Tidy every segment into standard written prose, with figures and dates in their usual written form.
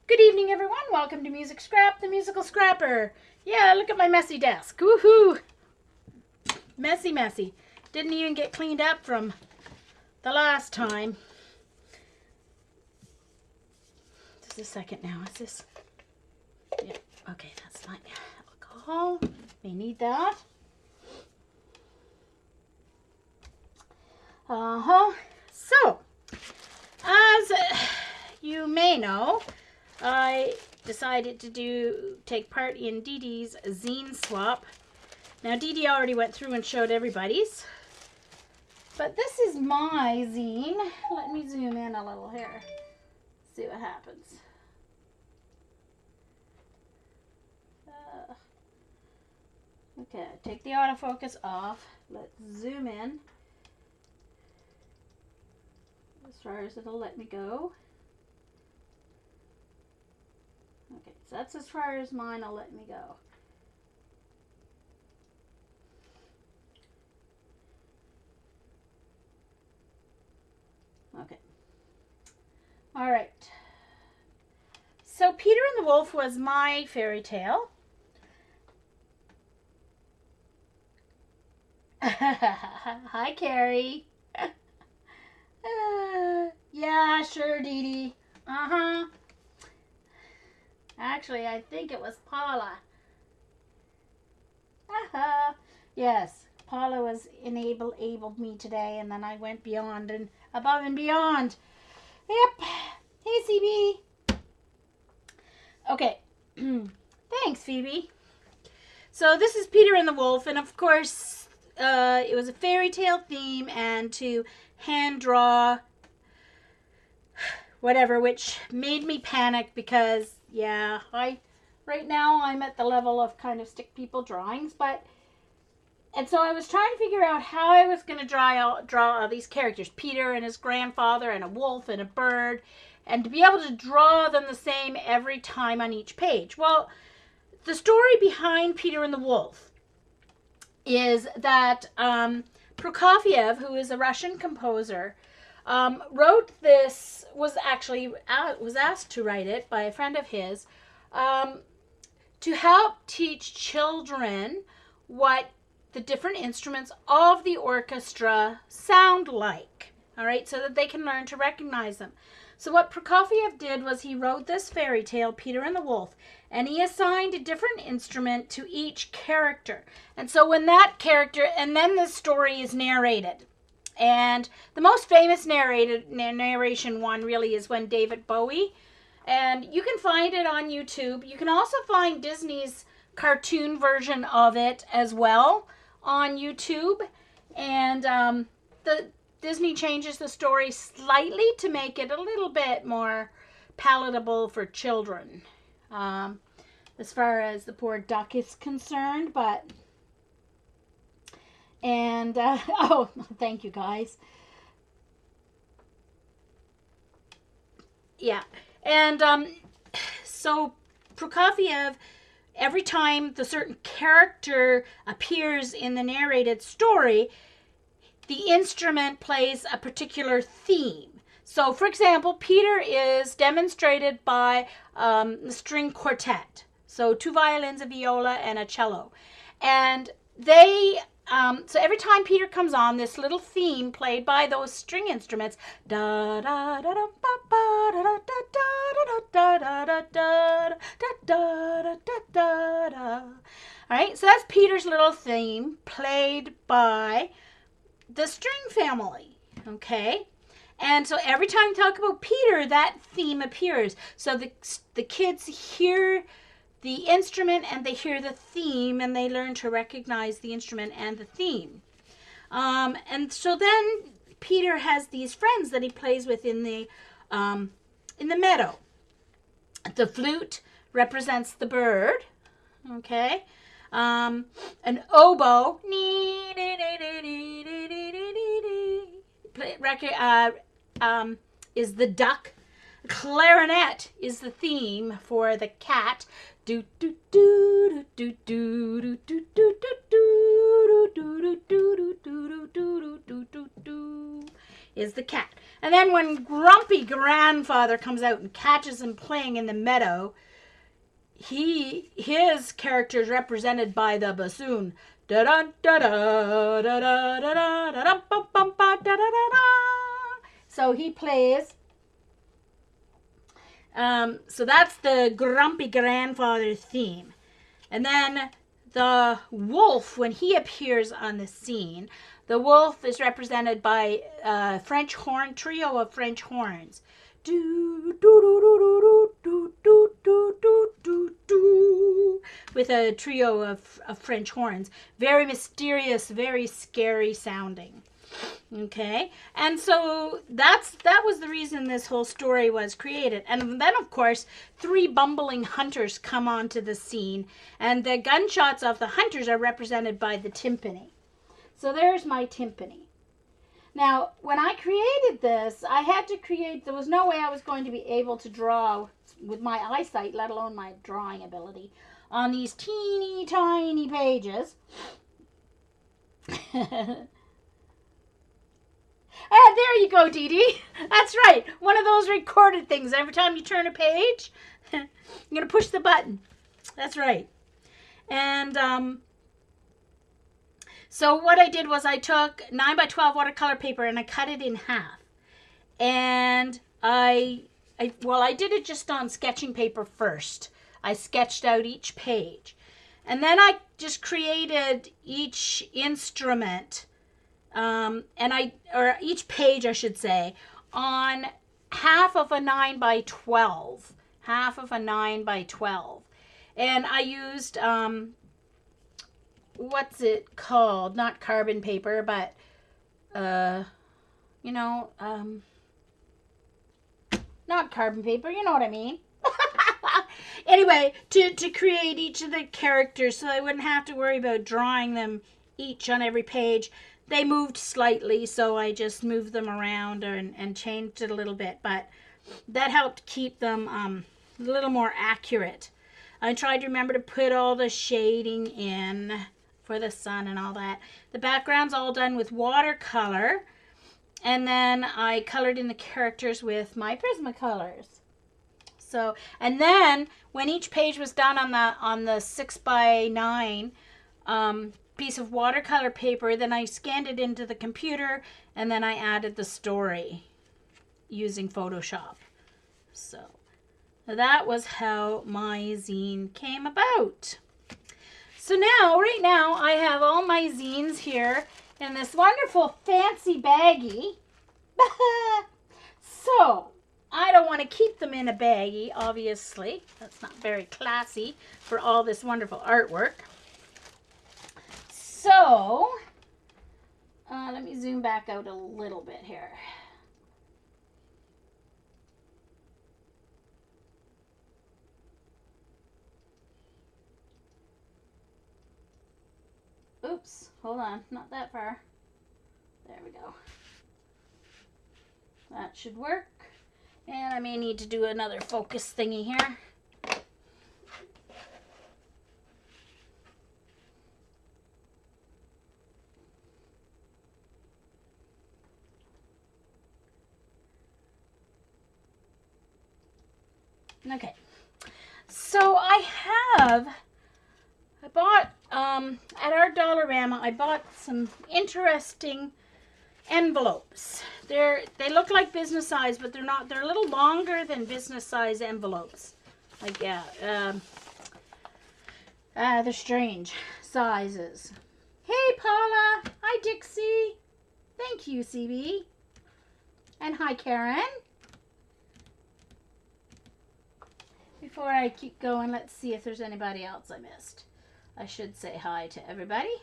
Good evening, everyone. Welcome to Music Scrap, the musical scrapper. Yeah, look at my messy desk. Woohoo! Messy, messy. Didn't even get cleaned up from the last time. Just a second now. Is this? Yeah. Okay, that's fine. Alcohol. May need that. So, as you may know, I decided to take part in Dee Dee's zine swap. Now, Dee Dee already went through and showed everybody's, but this is my zine. Let me zoom in a little here, see what happens. Okay, take the autofocus off. Let's zoom in as far as it'll let me go. Okay, so that's as far as mine will let me go. Okay. All right. So Peter and the Wolf was my fairy tale. Hi, Carrie. Yeah, sure, Dee Dee. Uh-huh. Actually, I think it was Paula. Yes, Paula was enabled me today, and then I went beyond and above and beyond. Yep. Hey, CB. Okay. Thanks, Phoebe. So this is Peter and the Wolf, and of course, it was a fairy tale theme, and to hand draw whatever, which made me panic because, yeah, right now I'm at the level of kind of stick people drawings, and so I was trying to figure out how I was going to draw all these characters, Peter and his grandfather and a wolf and a bird, and to be able to draw them the same every time on each page. Well, the story behind Peter and the Wolf is that Prokofiev, who is a Russian composer, wrote this, was asked to write it by a friend of his, to help teach children what the different instruments of the orchestra sound like, all right, so that they can learn to recognize them. So what Prokofiev did was he wrote this fairy tale, Peter and the Wolf, and he assigned a different instrument to each character. And so when that character, and then the story is narrated. And the most famous narration one really is when David Bowie, and you can find it on YouTube. You can also find Disney's cartoon version of it as well on YouTube. And the Disney changes the story slightly to make it a little bit more palatable for children, as far as the poor duck is concerned. Oh, thank you guys. Yeah, and so Prokofiev, every time the certain character appears in the narrated story, the instrument plays a particular theme. So, for example, Peter is demonstrated by the string quartet. So 2 violins, a viola, and a cello. And so every time Peter comes on, this little theme played by those string instruments, da da da da ba da da da da da da da da da da. All right, so that's Peter's little theme played by the string family, okay? And so every time you talk about Peter, that theme appears. So the kids hear the instrument and they hear the theme, and they learn to recognize the instrument and the theme. And so then Peter has these friends that he plays with in the meadow. The flute represents the bird, okay? An oboe is the duck. Clarinet is the theme for the cat. Do do do do do do do do do do do do do do do do do do. is the cat. And then when grumpy grandfather comes out and catches him playing in the meadow, his character is represented by the bassoon. Da da da da da da da da da da da da. So he plays. So that's the grumpy grandfather theme. And then the wolf, when he appears on the scene, the wolf is represented by a French horn, trio of French horns. Do, do, do, do, do, do, do, do, do, do, with a trio of French horns. Very mysterious, very scary sounding. Okay, and so that was the reason this whole story was created. And then, of course, 3 bumbling hunters come onto the scene, and the gunshots of the hunters are represented by the timpani. So there's my timpani. Now, when I created this, I had to create, there was no way I was going to be able to draw with my eyesight, let alone my drawing ability, on these teeny tiny pages. And there you go, Dee Dee. That's right. One of those recorded things. Every time you turn a page, you're going to push the button. That's right. And so what I did was I took 9x12 watercolor paper and I cut it in half. And I did it just on sketching paper first. I sketched out each page. And then I just created each instrument or each page, I should say, on half of a 9x12. Half of a 9x12. And I used, what's it called? Not carbon paper, but, not carbon paper, you know what I mean. Anyway, to create each of the characters so I wouldn't have to worry about drawing them each on every page. They moved slightly, so I just moved them around and changed it a little bit. But that helped keep them a little more accurate. I tried to remember to put all the shading in for the sun and all that. The background's all done with watercolor. And then I colored in the characters with my Prismacolors. So, and then when each page was done on the 6x9 piece of watercolor paper, then I scanned it into the computer and then I added the story using Photoshop. So that was how my zine came about. So right now I have all my zines here in this wonderful fancy baggie. So I don't want to keep them in a baggie, obviously. That's not very classy for all this wonderful artwork. So, let me zoom back out a little bit here. Oops, hold on, not that far. There we go. That should work. And I may need to do another focus thingy here. Okay, so I bought, at our Dollarama, I bought some interesting envelopes. They look like business size, but they're not. They're a little longer than business size envelopes. Like, yeah, they're strange sizes. Hey, Paula. Hi, Dixie. Thank you, CB. And hi, Karen. Before I keep going, let's see if there's anybody else I missed. I should say hi to everybody.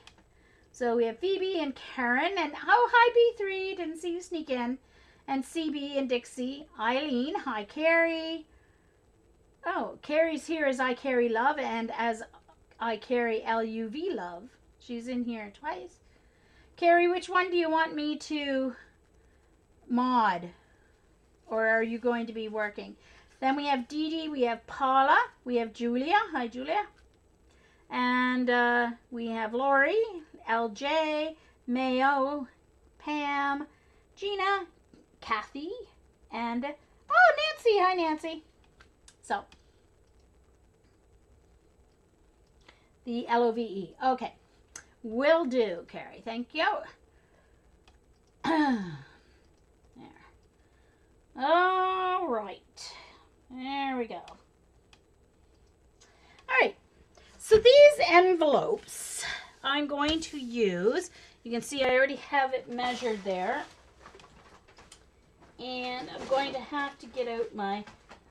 So we have Phoebe and Karen, and oh, hi B3, didn't see you sneak in. And CB and Dixie. Eileen, hi Carrie. Oh, Carrie's here as I Carry Love and as I Carry LUV Love. She's in here twice. Carrie, which one do you want me to mod? Or are you going to be working? Then we have Dee Dee, we have Paula, we have Julia. Hi, Julia. And we have Lori, LJ, Mayo, Pam, Gina, Kathy and, oh, Nancy. Hi, Nancy. So, the LOVE. Okay. Will do, Carrie. Thank you. There. All right. There we go. All right. So these envelopes I'm going to use. You can see I already have it measured there. And I'm going to have to get out my,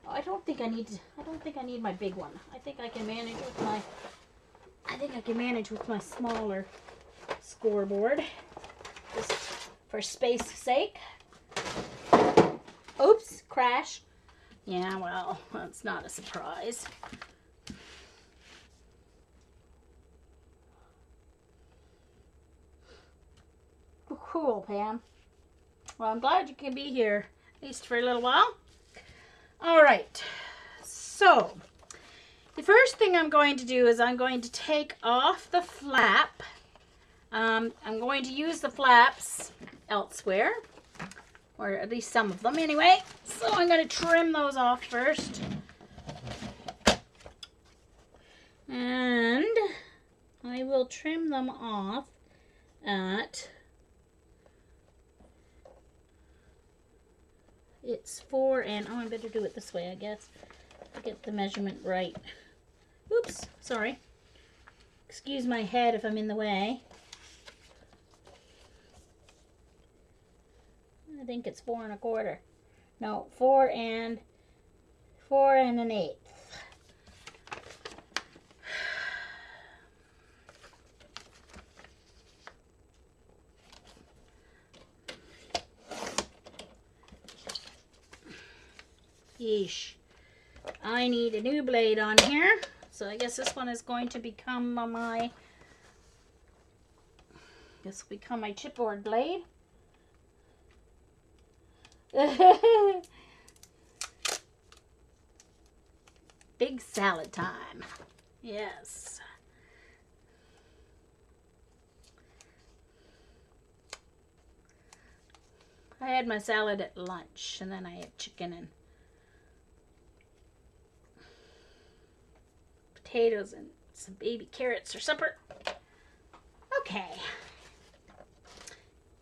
I don't think I need my big one. I think I can manage with my smaller scoreboard, just for space sake. Oops, crash. Yeah, well, that's not a surprise. Cool, Pam. Well, I'm glad you can be here, at least for a little while. All right, so the first thing I'm going to do is I'm going to take off the flap. I'm going to use the flaps elsewhere, or at least some of them anyway. So I'm going to trim those off first. And I will trim them off at, it's 4 and, oh, I better do it this way, I guess, to get the measurement right. Oops, sorry. Excuse my head if I'm in the way. I think it's 4 1/4. No, 4 and 1/8. Yeesh. I need a new blade on here. So I guess this one is going to become my, chipboard blade. Big salad time. Yes. I had my salad at lunch, and then I had chicken and potatoes and some baby carrots for supper. Okay.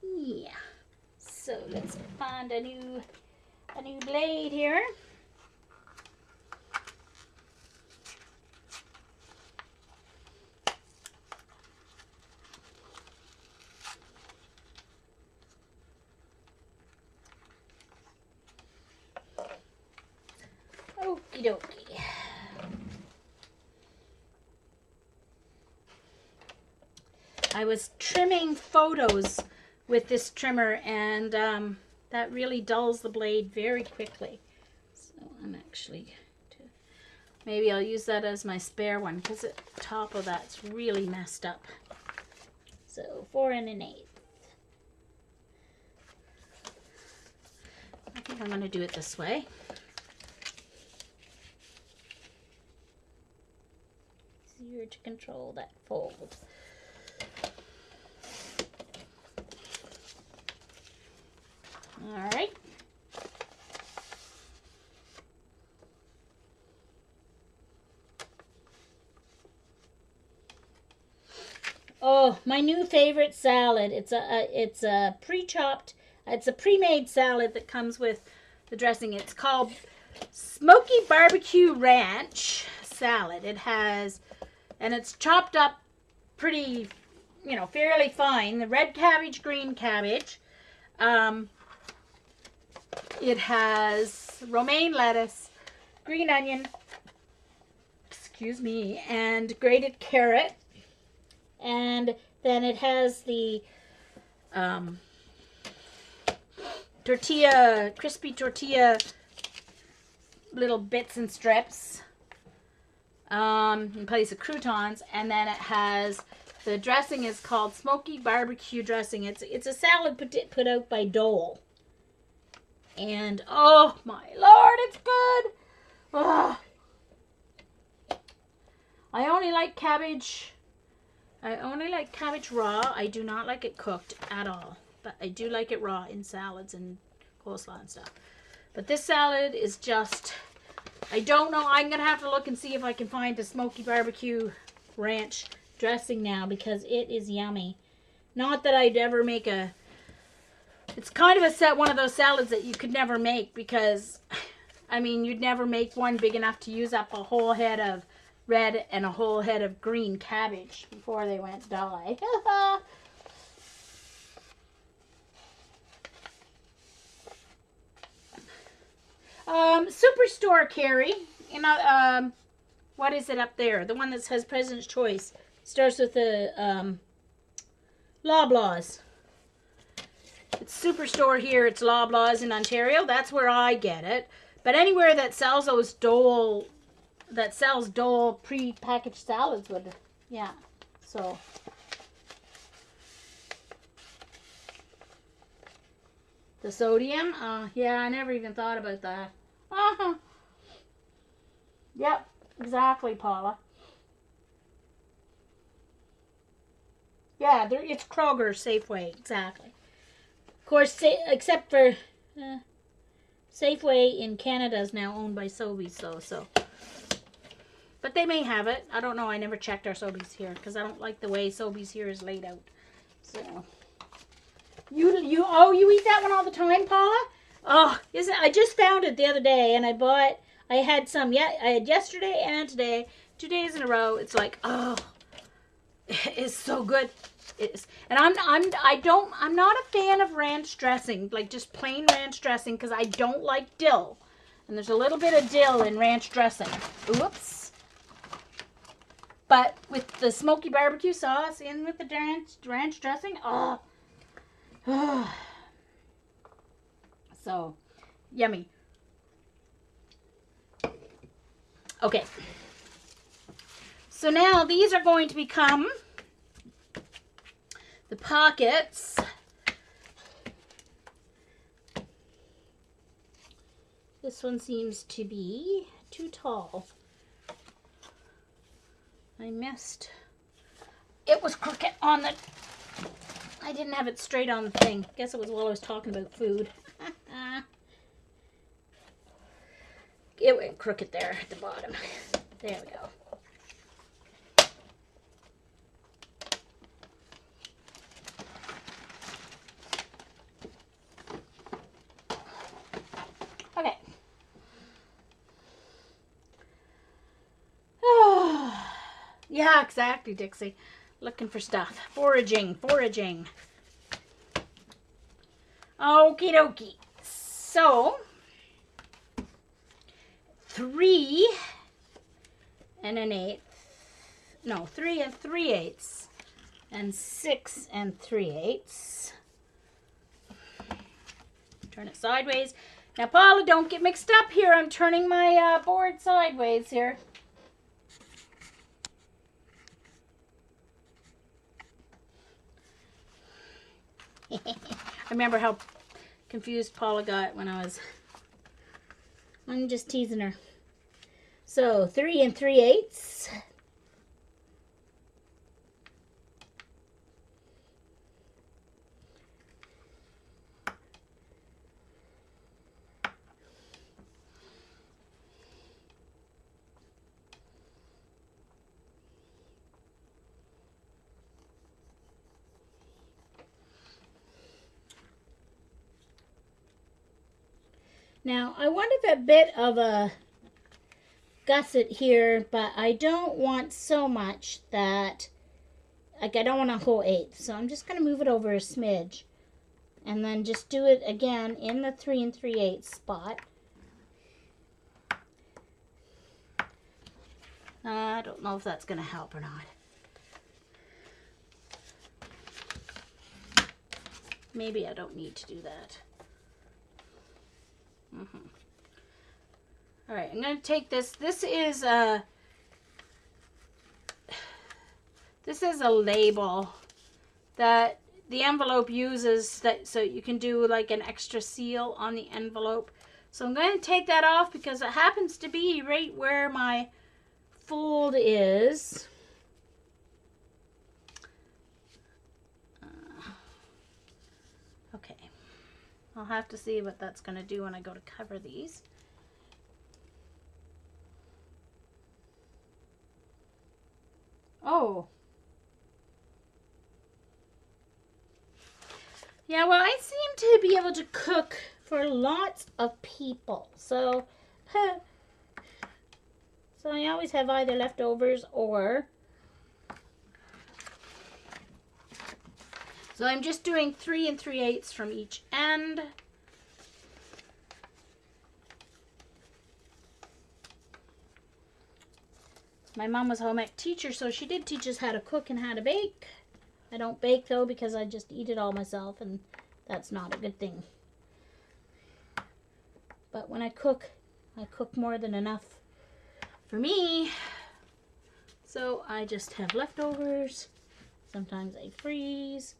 Yeah. So let's find a new blade here. Okie dokie. I was trimming photos with this trimmer, and that really dulls the blade very quickly. So I'm actually, maybe I'll use that as my spare one, because the top of that's really messed up. So 4 1/8. I think I'm going to do it this way. Easier to control that fold. All right. Oh, my new favorite salad. It's a pre-chopped, it's a pre-made salad that comes with the dressing. It's called Smoky Barbecue Ranch salad. It has, and it's chopped up pretty, fairly fine. The red cabbage, green cabbage. It has romaine lettuce, green onion, and grated carrot. And then it has the crispy tortilla little bits and strips in place of croutons. And then it has, the dressing is called Smoky Barbecue Dressing. It's a salad put out by Dole. And oh my Lord, it's good. Ugh. I only like cabbage raw. I do not like it cooked at all, but I do like it raw in salads and coleslaw and stuff. But this salad is just, I don't know. I'm going to have to look and see if I can find a smoky barbecue ranch dressing now, because it is yummy. Not that I'd ever make a, it's kind of one of those salads that you could never make, because, I mean, you'd never make one big enough to use up a whole head of red and a whole head of green cabbage before they went die. Superstore, Carrie. You know, what is it up there? The one that says President's Choice. Starts with the Loblaws. It's Superstore here. It's Loblaws in Ontario. That's where I get it. But anywhere that sells those Dole, pre-packaged salads would, yeah. So. The sodium? Yeah, I never even thought about that. Uh-huh. Yep, exactly, Paula. Yeah, it's Kroger, Safeway, exactly. Of course, except for Safeway in Canada is now owned by Sobeys, though, so. But they may have it. I don't know. I never checked our Sobeys here because I don't like the way Sobeys here is laid out. So. You eat that one all the time, Paula? Oh, I just found it the other day, and I had some. Yeah, I had yesterday and today, 2 days in a row. It's like, oh, it's so good. It's, and I'm not a fan of ranch dressing, like just plain ranch dressing, because I don't like dill, and there's a little bit of dill in ranch dressing. Oops. But with the smoky barbecue sauce in with the ranch dressing, oh. So, yummy. Okay. So now these are going to become the pockets. This one seems to be too tall. I missed. It was crooked on the... I didn't have it straight on the thing. Guess it was while I was talking about food. It went crooked there at the bottom. There we go. Okay. Yeah, exactly, Dixie. Looking for stuff. Foraging. Okie dokie. So, 3 3 3/8 and 6 3/8. Turn it sideways. Now, Paula, don't get mixed up here. I'm turning my board sideways here. I remember how confused Paula got when I'm just teasing her. So 3 3/8. Now, I want a bit of a gusset here, but I don't want so much that, like, I don't want a whole eighth. So I'm just going to move it over a smidge. And then just do it again in the 3 3/8 spot. I don't know if that's going to help or not. Maybe I don't need to do that. All right, I'm going to take this. This is a label that the envelope uses, that so you can do like an extra seal on the envelope. So I'm going to take that off because it happens to be right where my fold is. Okay. I'll have to see what that's going to do when I go to cover these. Oh. Yeah, well, I seem to be able to cook for lots of people. So, so I always have either leftovers or... So I'm just doing 3 3/8 from each end. My mom was a home ec teacher, so she did teach us how to cook and how to bake. I don't bake, though, because I just eat it all myself, and that's not a good thing. But when I cook more than enough for me. So I just have leftovers. Sometimes I freeze.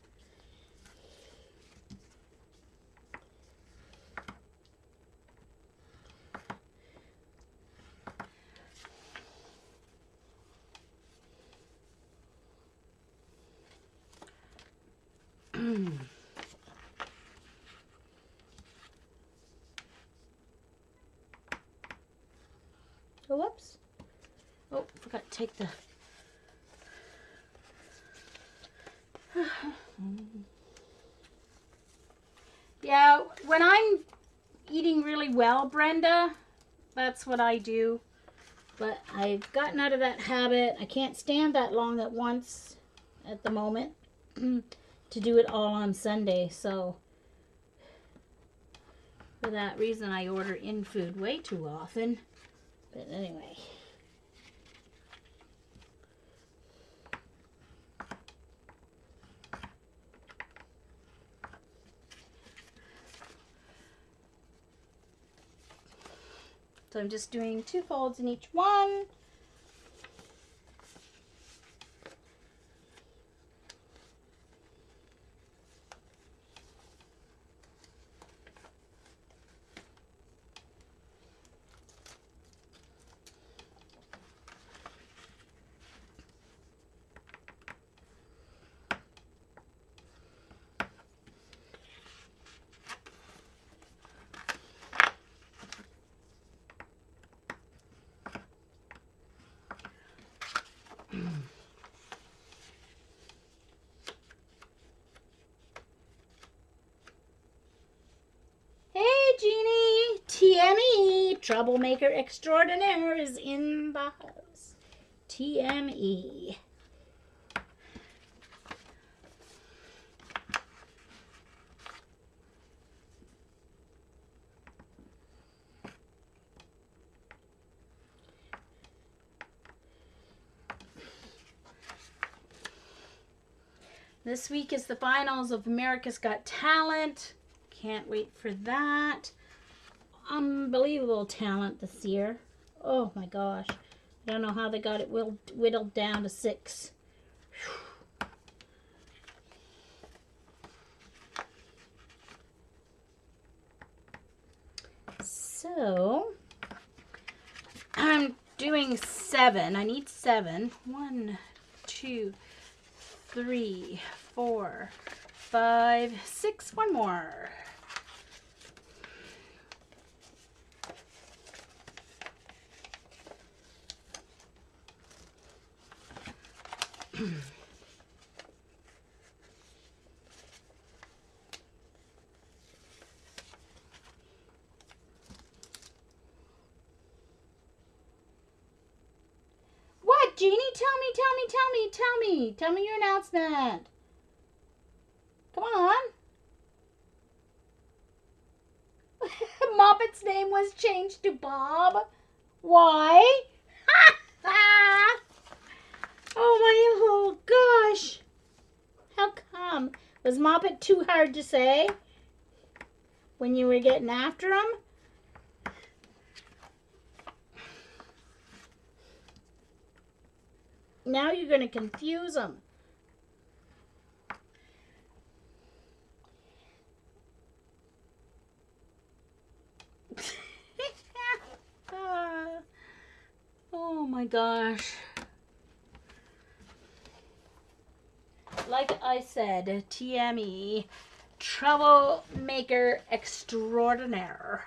Oh, whoops. Oh, forgot to take the... Yeah, when I'm eating really well, Brenda, that's what I do. But I've gotten out of that habit. I can't stand that long at once at the moment to do it all on Sunday. So for that reason, I order in food way too often. But anyway. So I'm just doing 2 folds in each one. Jeannie, TME, troublemaker extraordinaire, is in the house. TME. This week is the finals of America's Got Talent. Can't wait for that. Unbelievable talent this year. Oh my gosh. I don't know how they got it whittled down to 6. So, I'm doing 7. I need 7. 1, 2, 3, 4, 5, 6. One more. What, Jeannie? Tell me your announcement. Come on. Moppet's name was changed to Bob. Why? Oh gosh. How come? Was Moppet too hard to say when you were getting after him? Now you're going to confuse him. Oh my gosh. Like I said, TME, troublemaker extraordinaire.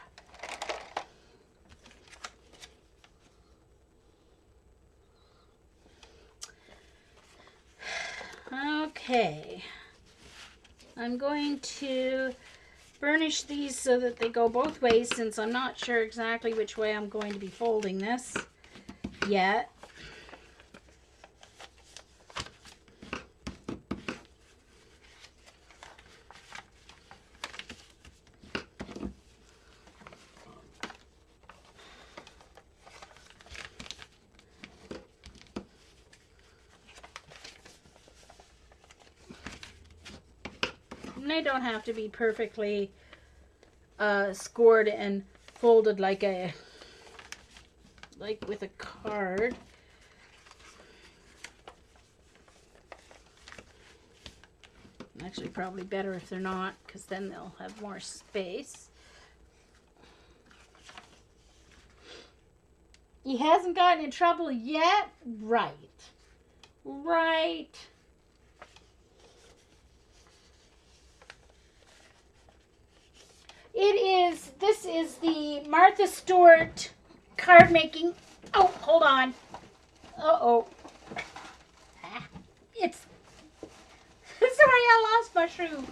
Okay, I'm going to burnish these so that they go both ways, since I'm not sure exactly which way I'm going to be folding this yet. And they don't have to be perfectly scored and folded like with a card. Actually, probably better if they're not, because then they'll have more space. He hasn't gotten in trouble yet? Right. Right. This is the Martha Stewart card making. Oh, hold on. Uh-oh. It's, sorry, I lost my shoe.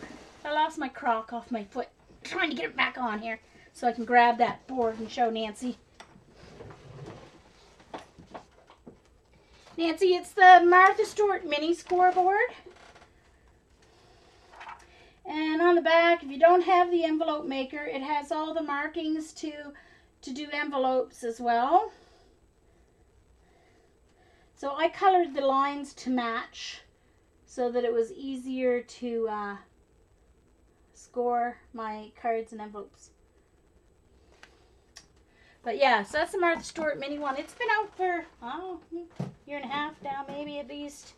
I lost my croc off my foot. I'm trying to get it back on here so I can grab that board and show Nancy. Nancy, it's the Martha Stewart mini scoreboard. And on the back, if you don't have the envelope maker, it has all the markings to do envelopes as well. So I colored the lines to match so that it was easier to score my cards and envelopes. But yeah, so that's the Martha Stewart mini one. It's been out for, oh, a year and a half now, maybe at least.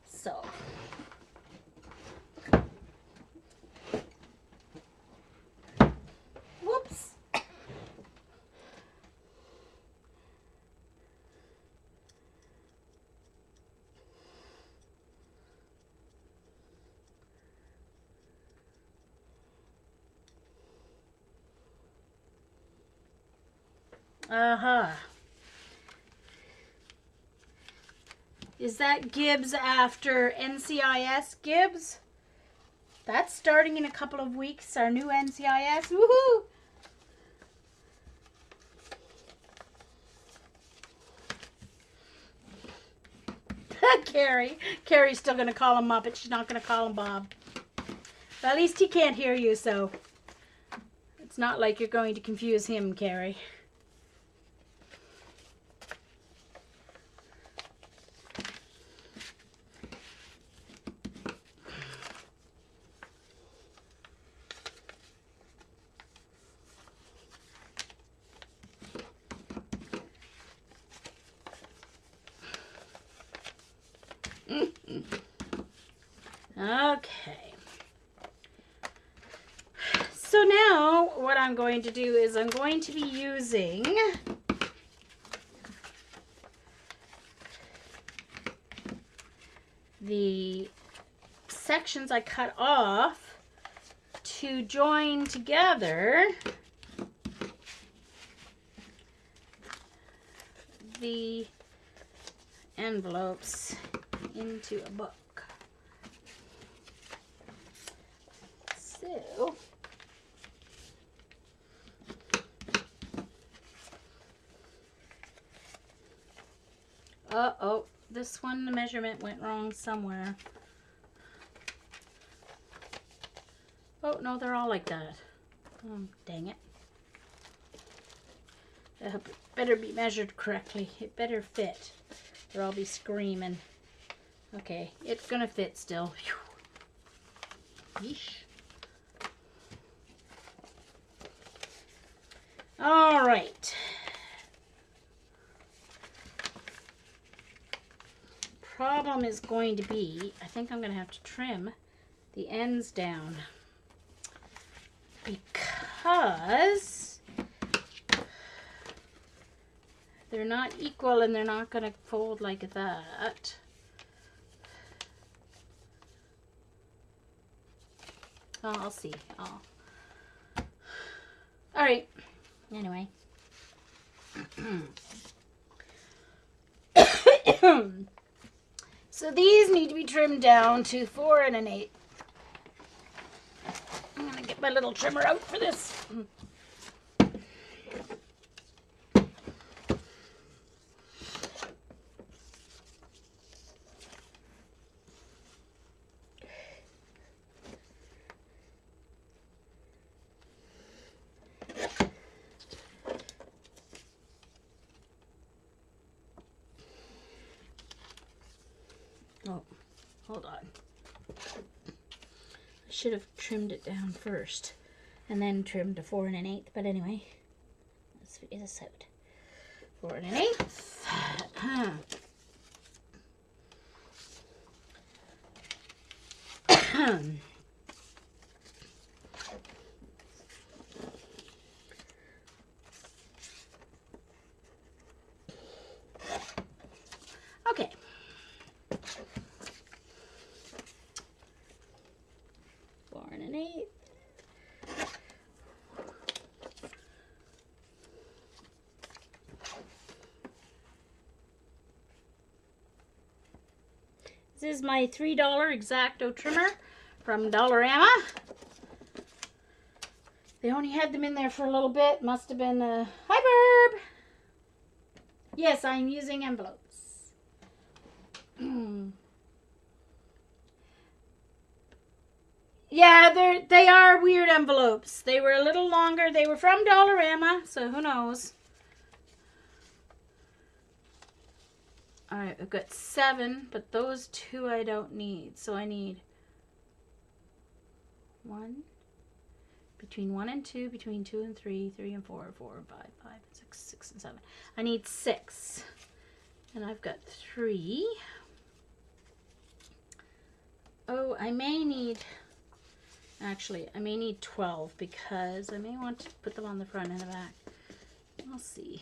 So. Whoops. Uh-huh. Is that Gibbs after NCIS Gibbs? That's starting in a couple of weeks, our new NCIS. Woohoo! Carrie's still going to call him Muppet. She's not going to call him Bob. But at least he can't hear you, so it's not like you're going to confuse him, Carrie. Okay. So now what I'm going to do is I'm going to be using the sections I cut off to join together the envelopes into a book. So, uh-oh, this one, the measurement went wrong somewhere. Oh, no, they're all like that. Oh, dang it. It better be measured correctly. It better fit, or I'll be screaming. Okay, it's gonna fit still. Yeesh. All right. Problem is going to be, I think I'm going to have to trim the ends down because they're not equal and they're not going to fold like that. Oh, I'll see. Oh. All right. Anyway. So these need to be trimmed down to 4 1/8. I'm going to get my little trimmer out for this. Oh, hold on. I should have trimmed it down first and then trimmed to 4 1/8. But anyway, let's figure this out. 4 1/8. Okay. This is my $3 X-Acto trimmer from Dollarama. They only had them in there for a little bit. Must have been a... Hi, Burb! Yes, I'm using envelopes. Yeah, they are weird envelopes. They were a little longer. They were from Dollarama, so who knows. Alright, I've got 7, but those 2 I don't need. So I need 1, between 1 and 2, between 2 and 3, 3 and 4, 4 and 5, 5 and 6, 6 and 7. I need 6. And I've got 3. Oh, I may need... Actually, I may need 12 because I may want to put them on the front and the back. We'll see.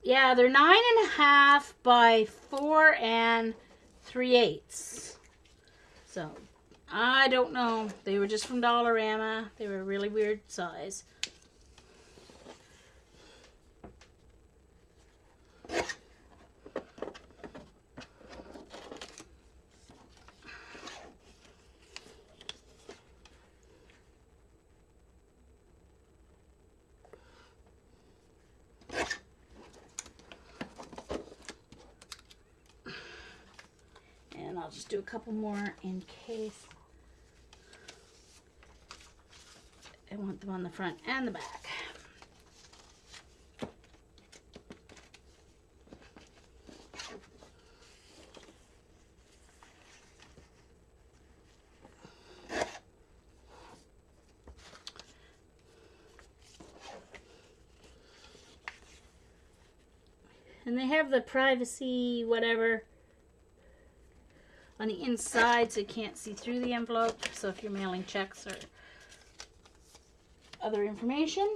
Yeah, they're 9.5 by 4 3/8. So, I don't know. They were just from Dollarama. They were a really weird size. I'll just do a couple more in case I want them on the front and the back. And they have the privacy whatever on the inside so you can't see through the envelope. So if you're mailing checks or other information.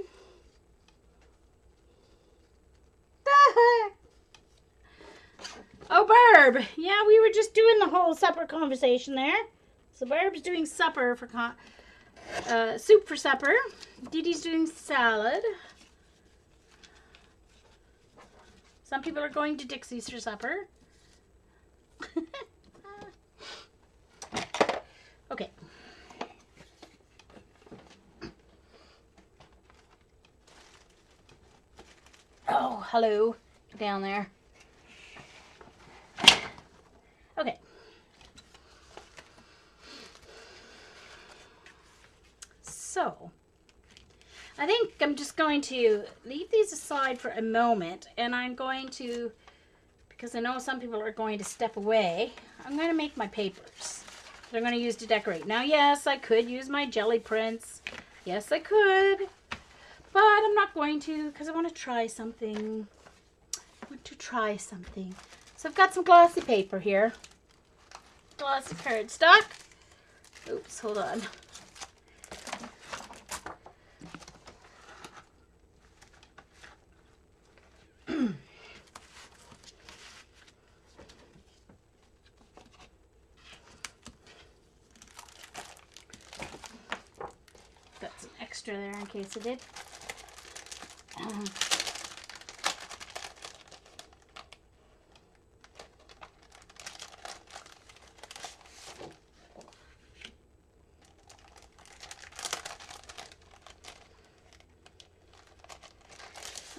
Oh, Barb. Yeah, we were just doing the whole supper conversation there. So Barb's doing supper for soup for supper. Dee Dee's doing salad. Some people are going to Dixie's for supper. Okay. Oh, hello. Down there. Okay. So, I think I'm just going to leave these aside for a moment, and I'm going to, because I know some people are going to step away, I'm going to make my papers that I'm going to use to decorate. Now, yes, I could use my jelly prints. Yes, I could. But I'm not going to because I want to try something. So I've got some glossy paper here. Glossy cardstock. Oops, hold on. Got some extra there in case I did.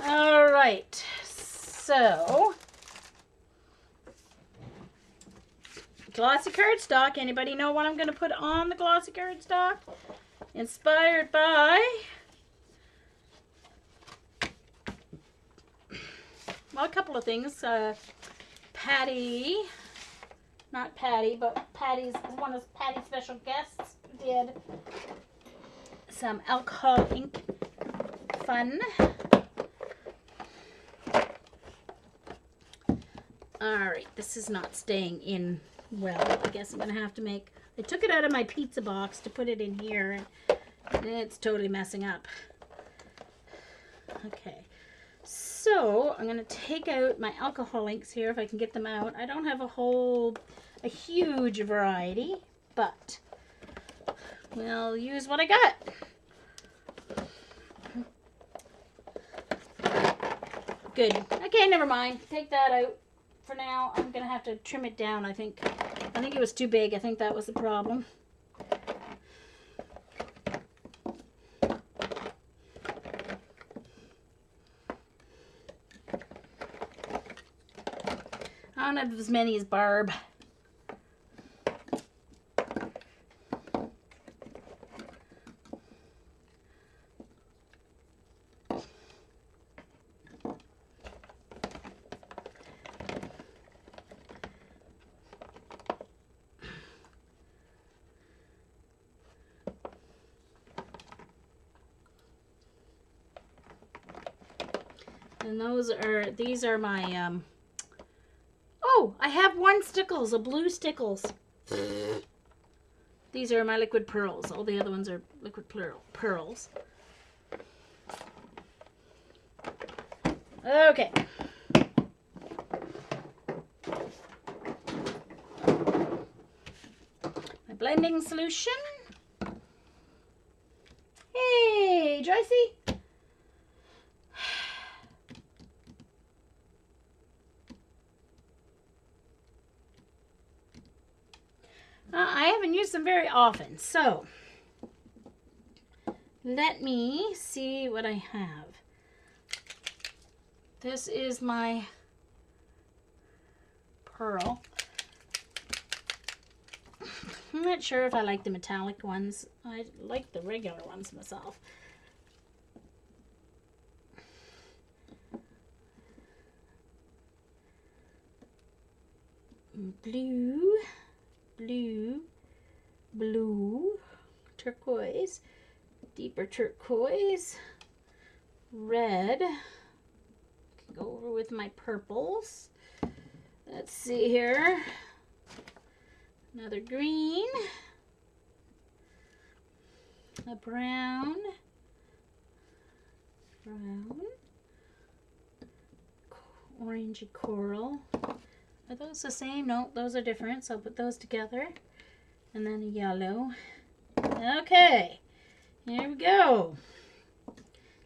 All right, so glossy cardstock. Anybody know what I'm going to put on the glossy cardstock? Inspired by, well, a couple of things. Patty, not Patty, but Patty's one of Patty's special guests did some alcohol ink fun. Alright, this is not staying in well. I guess I'm going to have to make... I took it out of my pizza box to put it in here, and it's totally messing up. Okay, so I'm going to take out my alcohol inks here if I can get them out. I don't have a huge variety, but we'll use what I got. Good. Okay, never mind. Take that out. For now, I'm going to have to trim it down, I think. I think it was too big. I think that was the problem. I don't have as many as Barb. And these are my, oh, I have one Stickles, a blue Stickles. These are my liquid pearls. All the other ones are liquid pearls. Okay. My blending solution. Hey, Joycey. I haven't used them very often, so let me see what I have. This is my pearl. I'm not sure if I like the metallic ones. I like the regular ones myself. Blue, blue, blue, turquoise, deeper turquoise, red. Can go over with my purples. Let's see here. Another green, a brown, orangey coral. Are those the same? No, those are different, so I'll put those together. And then a yellow. Okay, here we go.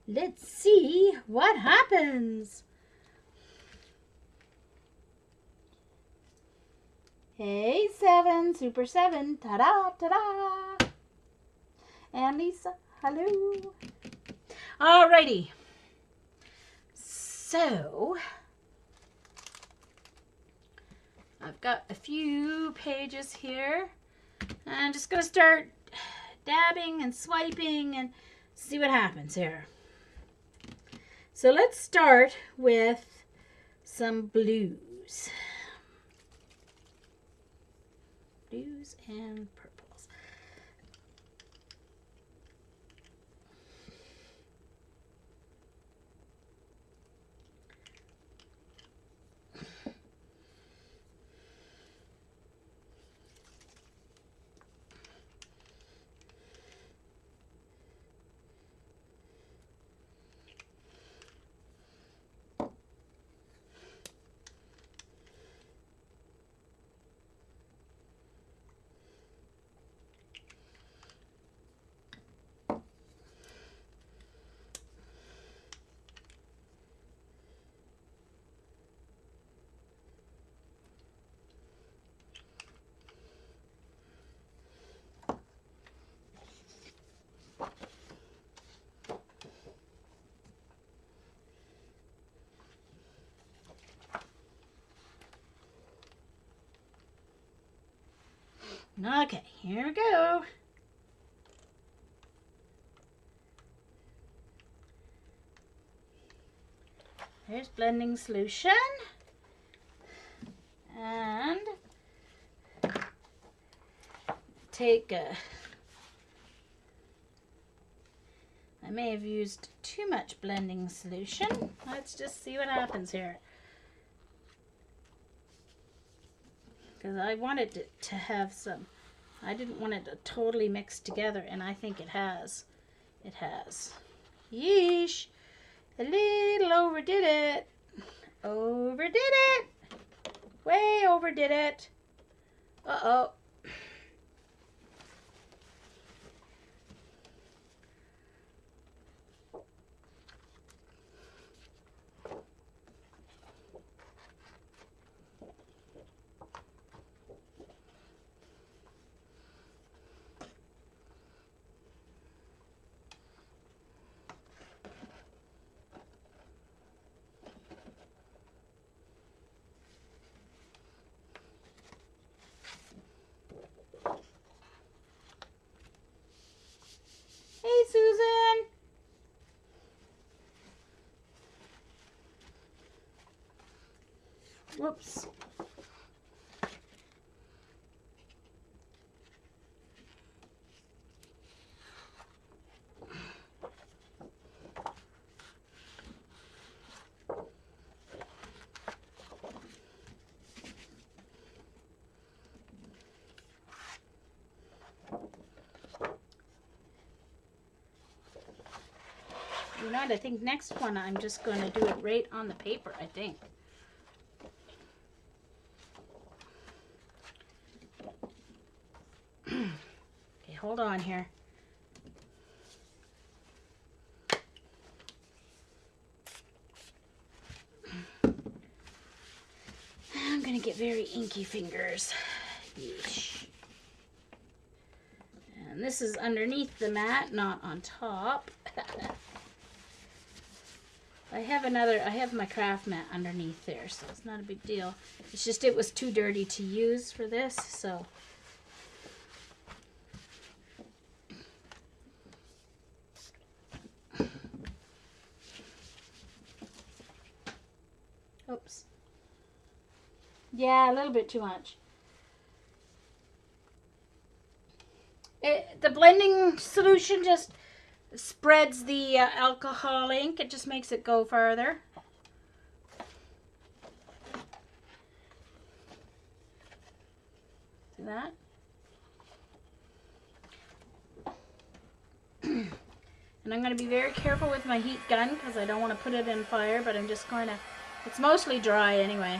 Let's see what happens. Hey, 7, Super 7, ta-da, ta-da. And Lisa, hello. Alrighty. So, I've got a few pages here. I'm just going to start dabbing and swiping and see what happens here. So let's start with some blues. Blues and purples. Okay, here we go. There's blending solution. And take I may have used too much blending solution. Let's just see what happens here. Because I wanted it to have some, I didn't want it to totally mix together, and I think it has. It has. Yeesh. A little overdid it. Overdid it. Way overdid it. Uh-oh. Hey, Susan. Whoops. You know what? I think next one I'm just going to do it right on the paper, I think. Okay, hold on here. I'm going to get very inky fingers. Yeesh. And this is underneath the mat, not on top. I have my craft mat underneath there, so it's not a big deal. It's just it was too dirty to use for this, so. Oops. Yeah, a little bit too much. The blending solution just spreads the alcohol ink. It just makes it go further. See that? And I'm going to be very careful with my heat gun because I don't want to put it in fire, but I'm just going to, it's mostly dry anyway.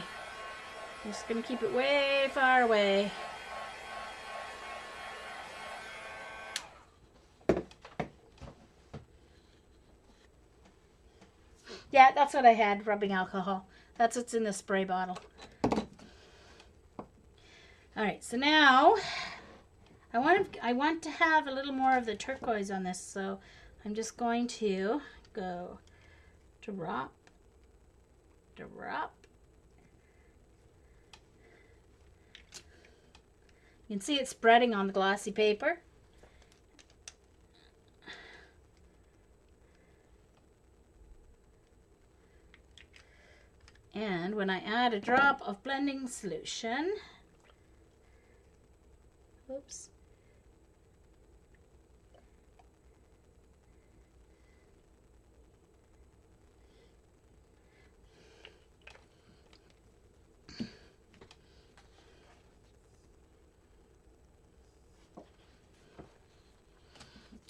I'm just going to keep it way far away. Yeah, that's what I had, rubbing alcohol. That's what's in the spray bottle. Alright, so now I want to have a little more of the turquoise on this, so I'm just going to go drop, drop. You can see it spreading on the glossy paper. And when I add a drop of blending solution, oops,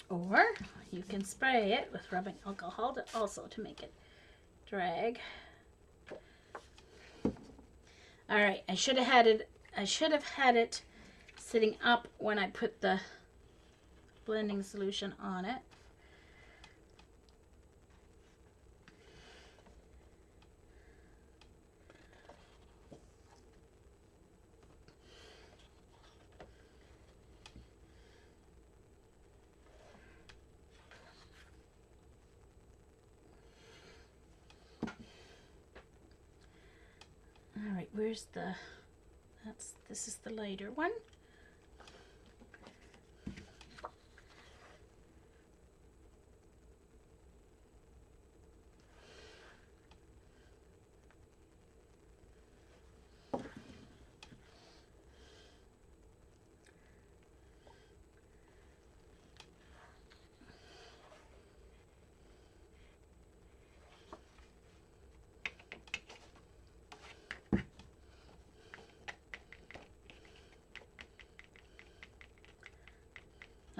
or you can spray it with rubbing alcohol also to make it drag. All right, I should have had it sitting up when I put the blending solution on it. All right, where's the, this is the lighter one.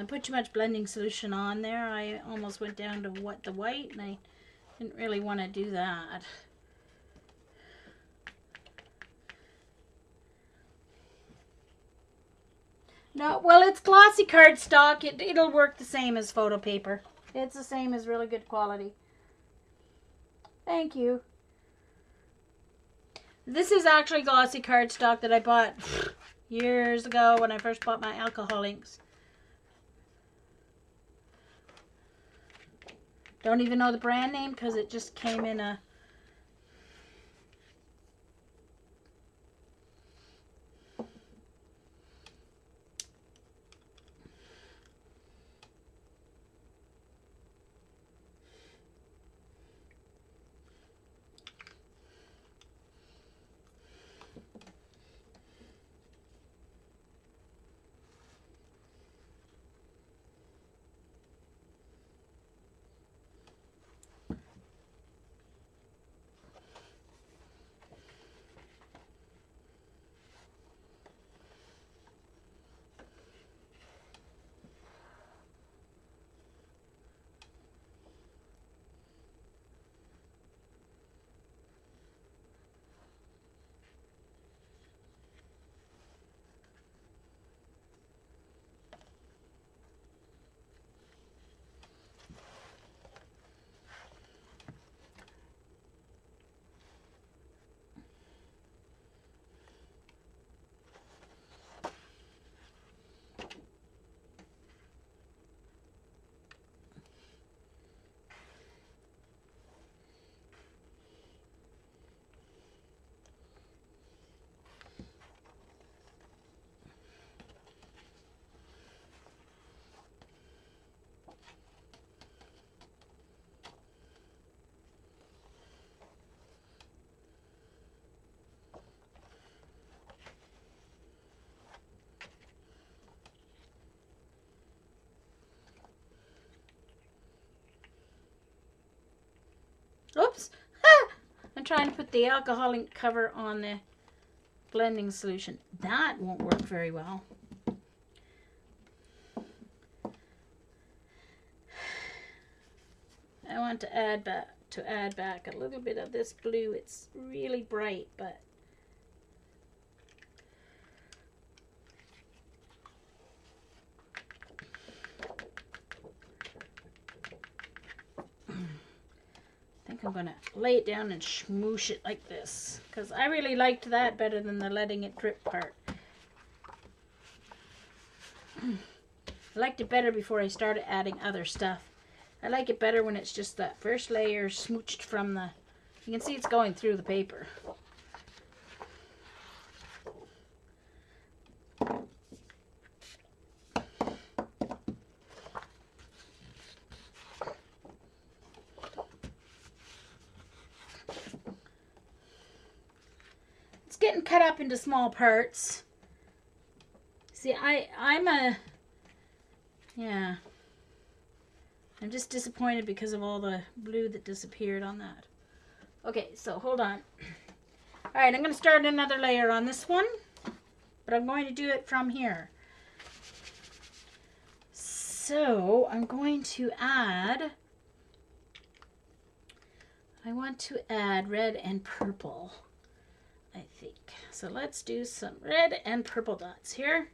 put too much blending solution on there. I almost went down to the white, and I didn't really want to do that. No, well, it's glossy cardstock. It'll work the same as photo paper. It's the same as really good quality. Thank you. This is actually glossy cardstock that I bought years ago when I first bought my alcohol inks. Don't even know the brand name because it just came in a... Oops! I'm trying to put the alcohol ink cover on the blending solution. That won't work very well. I want to add back a little bit of this blue. It's really bright, but I think I'm gonna lay it down and smoosh it like this because I really liked that better than the letting it drip part. I liked it better before I started adding other stuff. I like it better when it's just that first layer smooched from the... You can see it's going through the paper. It's getting cut up into small parts. See, yeah. I'm just disappointed because of all the blue that disappeared on that. Okay, so hold on. Alright, I'm going to start another layer on this one, but I'm going to do it from here. So, I'm going to add... I want to add red and purple, I think. So let's do some red and purple dots here.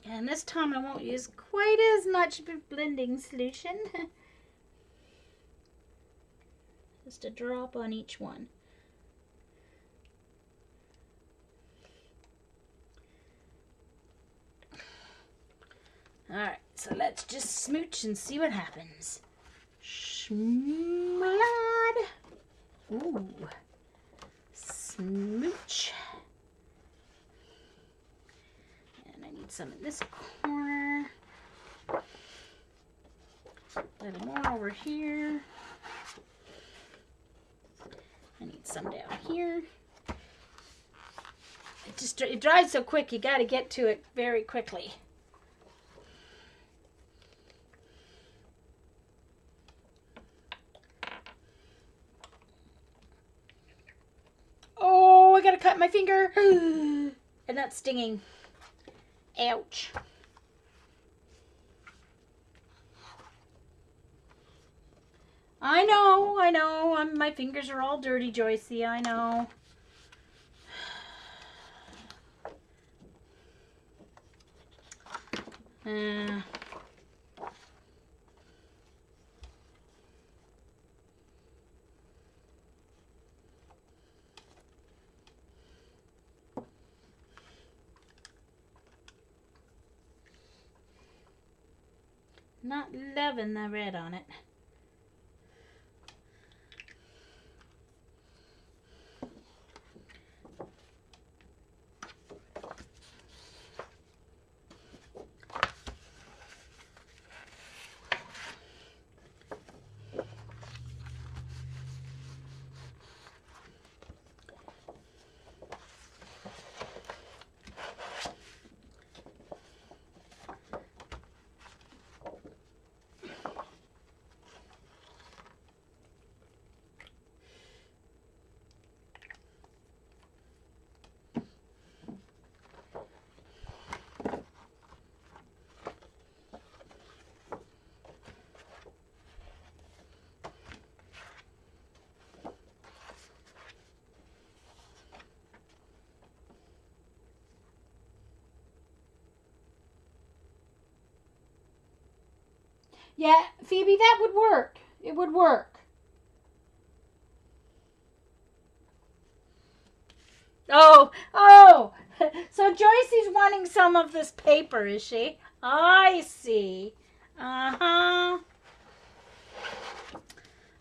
And this time I won't use quite as much blending solution. Just a drop on each one. Alright, so let's just smooch and see what happens. Schmlad. Ooh. Smooch. Some in this corner, a little more over here. I need some down here. It dries so quick, you got to get to it very quickly. my finger. And that's stinging. Ouch. I know. My fingers are all dirty, Joycey. I know. Not loving the red on it. Yeah, Phoebe, that would work. It would work. Oh. So Joycey's wanting some of this paper, is she? I see. Uh-huh.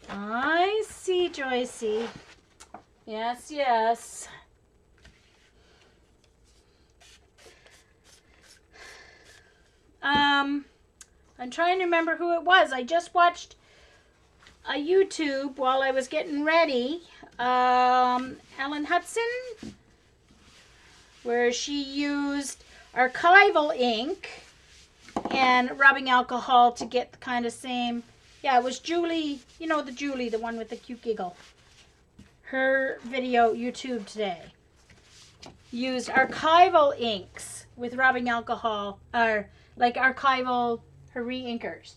I see, Joycey. Yes. I'm trying to remember who it was. I just watched a YouTube while I was getting ready. Ellen Hudson, where she used archival ink and rubbing alcohol to get the kind of same. Yeah, it was Julie, you know, the one with the cute giggle. Her video YouTube today used archival inks with rubbing alcohol, or like archival her re-inkers.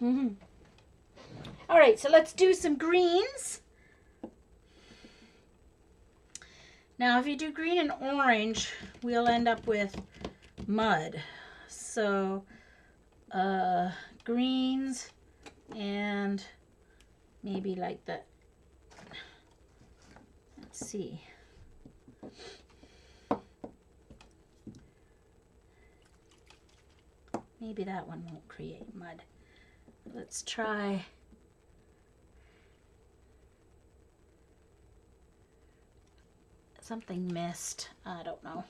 All right, so let's do some greens. Now, if you do green and orange, we'll end up with mud. So, greens and maybe like that. Let's see. Maybe that one won't create mud. Let's try something mist. I don't know.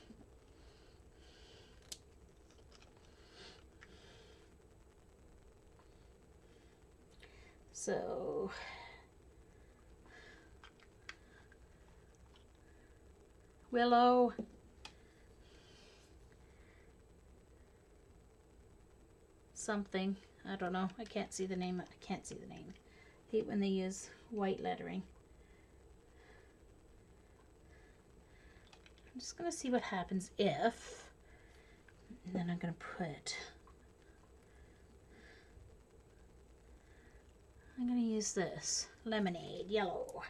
So willow. Something. I don't know. I can't see the name. I hate when they use white lettering. I'm just going to see what happens if. And then I'm going to put. I'm going to use this. Lemonade, yellow.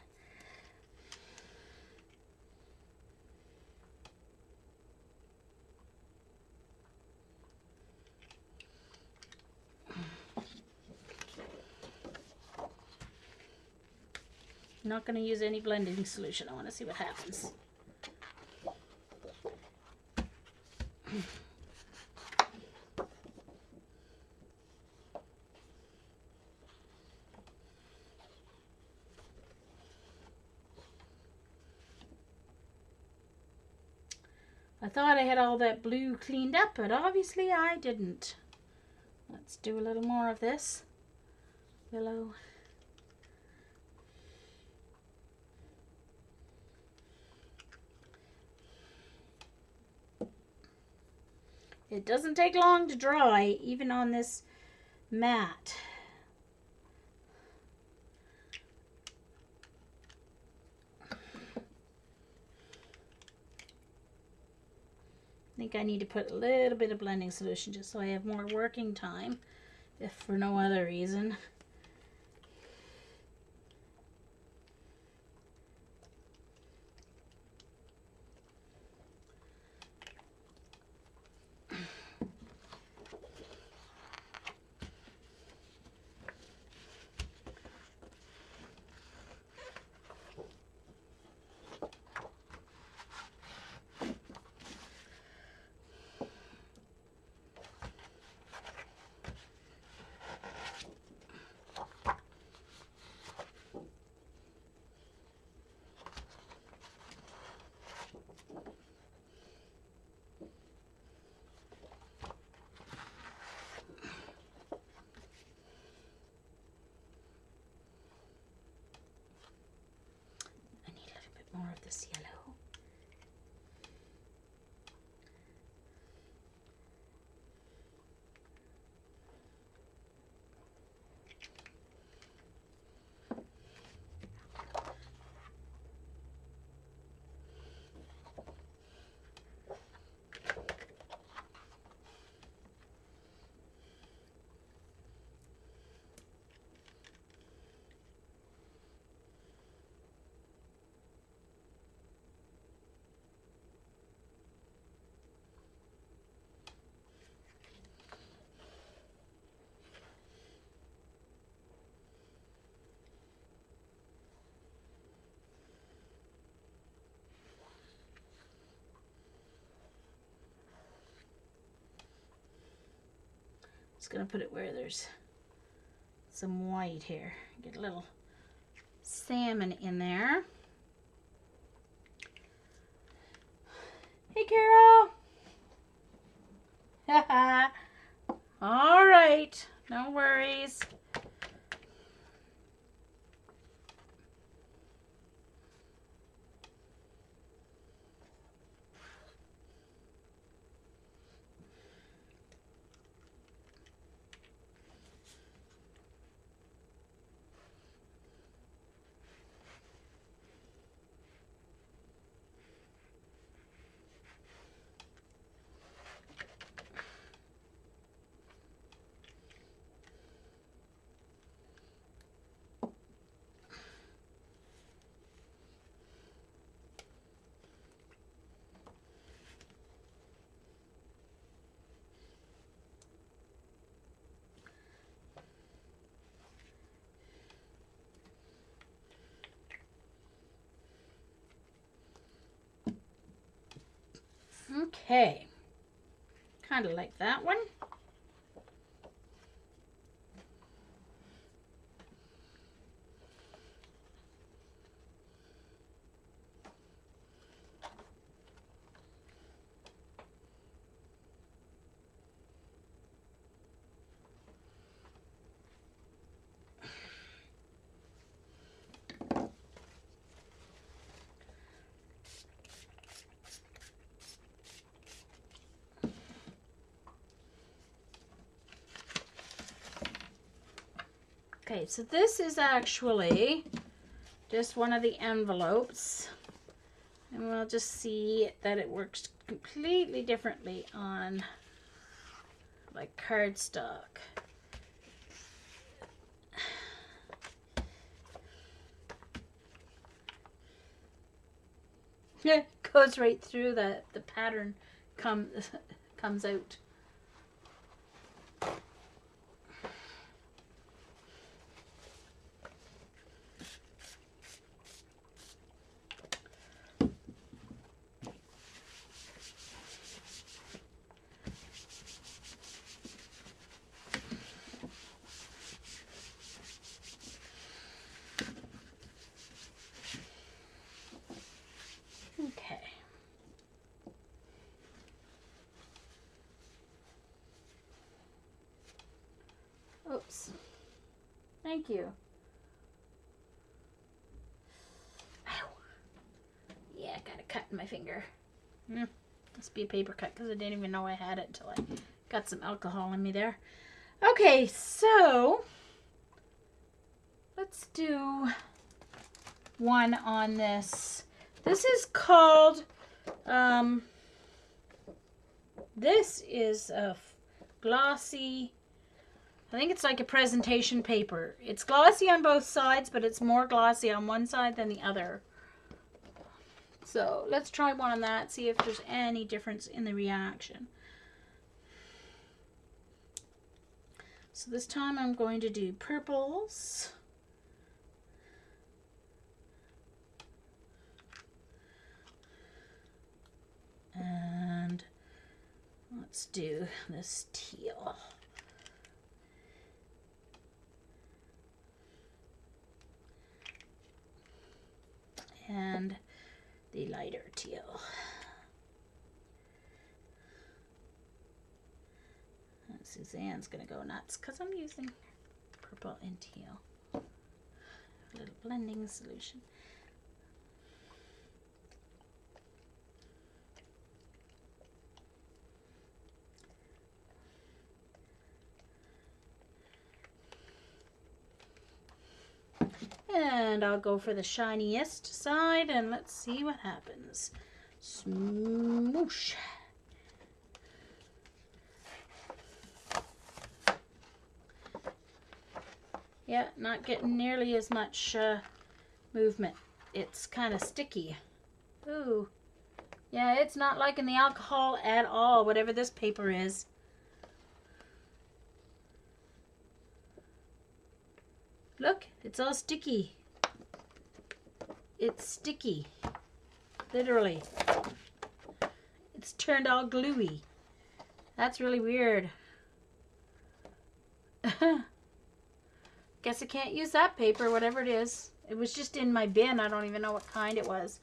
I'm not going to use any blending solution. I want to see what happens. I thought I had all that blue cleaned up, but obviously I didn't. Let's do a little more of this. Willow. It doesn't take long to dry, even on this mat. think I need to put a little bit of blending solution just so I have more working time, if for no other reason. More of this yellow. Just gonna put it where there's some white here. Get a little salmon in there. Hey, Carol. All right, no worries. Okay, kind of like that one. Okay, so this is actually just one of the envelopes, and we'll just see that it works completely differently on like cardstock. It goes right through the pattern comes out. Okay. Oops. Thank you. Ow. Yeah, I got a cut in my finger. Must be a paper cut because I didn't even know I had it until I got some alcohol in me there. Okay, so let's do one on this. This is called This is a glossy, I think it's like a presentation paper. It's glossy on both sides, but it's more glossy on one side than the other. So let's try one on that, see if there's any difference in the reaction. So this time I'm going to do purples. And let's do this teal. And the lighter teal. And Suzanne's gonna go nuts because I'm using purple and teal. A little blending solution. And I'll go for the shiniest side and let's see what happens. Smoosh. Yeah, not getting nearly as much movement. It's kind of sticky. Ooh. Yeah, it's not liking the alcohol at all, whatever this paper is. Look, it's all sticky. It's sticky. Literally. It's turned all gluey. That's really weird. Guess I can't use that paper, whatever it is. It was just in my bin. I don't even know what kind it was.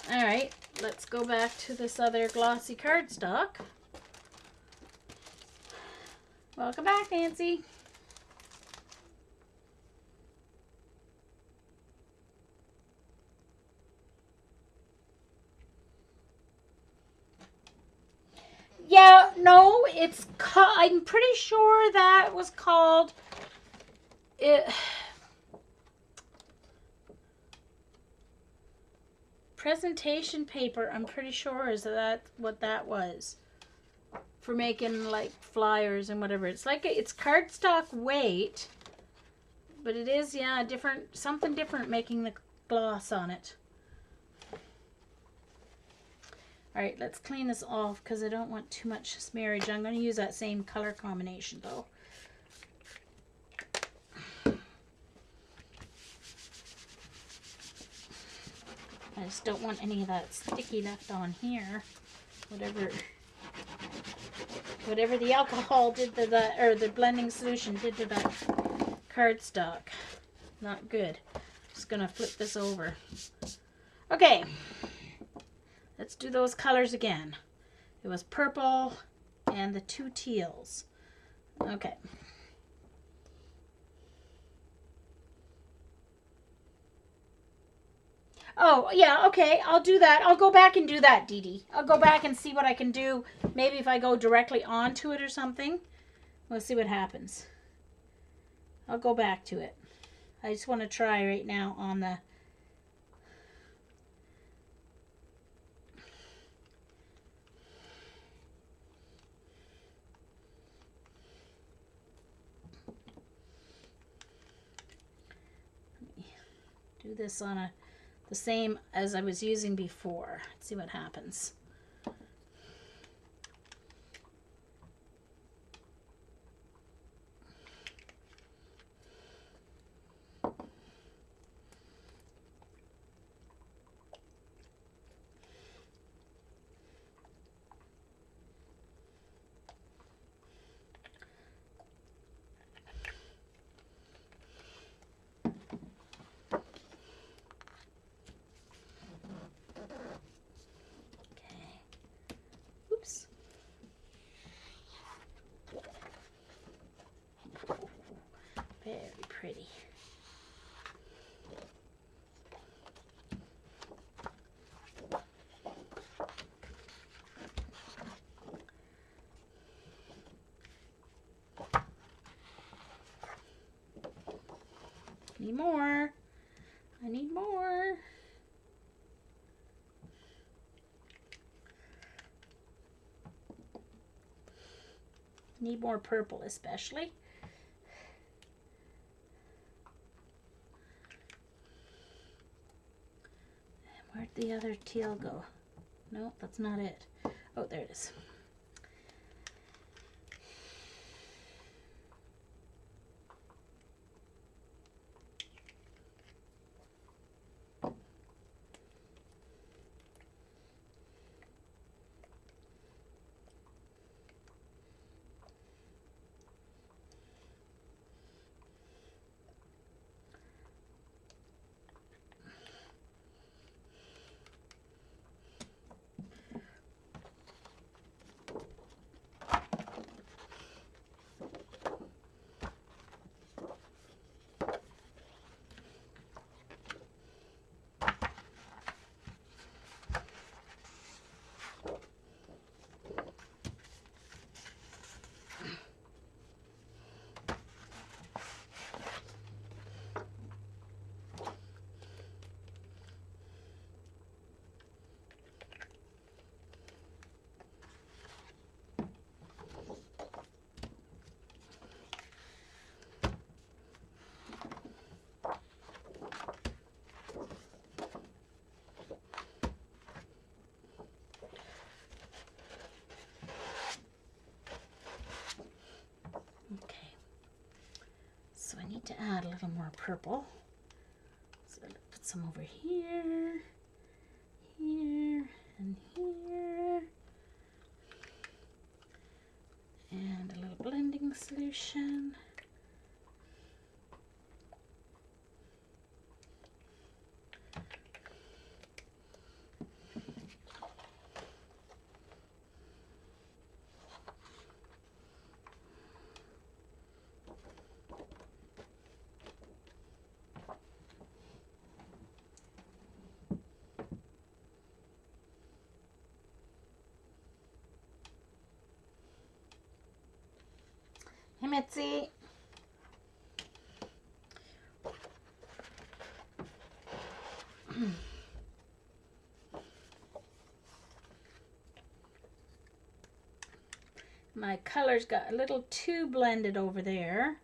Alright, let's go back to this other glossy cardstock. Welcome back, Nancy. Yeah, no, it's I'm pretty sure that was called presentation paper. I'm pretty sure is that what that was for making like flyers and whatever. It's like it's cardstock weight, but it is, yeah, different, something different making the gloss on it. All right, let's clean this off because I don't want too much smearage. I'm going to use that same color combination though. I just don't want any of that sticky left on here. Whatever the alcohol did to that, or the blending solution did to that cardstock. Not good. Just gonna flip this over. Okay. Let's do those colors again. It was purple and the two teals. Okay. Oh, yeah, okay, I'll do that. I'll go back and do that, Dee Dee. I'll go back and see what I can do. Maybe if I go directly onto it or something. We'll see what happens. I'll go back to it. I just want to try right now on the... do this on the same as I was using before. Let's see what happens. Very pretty. Need more. I need more. Need more purple especially. Where'd the other teal go? No, that's not it. Oh, there it is. So I need to add a little more purple. So I'll put some over here, here, and here. And a little blending solution. Hey, Mitzi. My colors got a little too blended over there.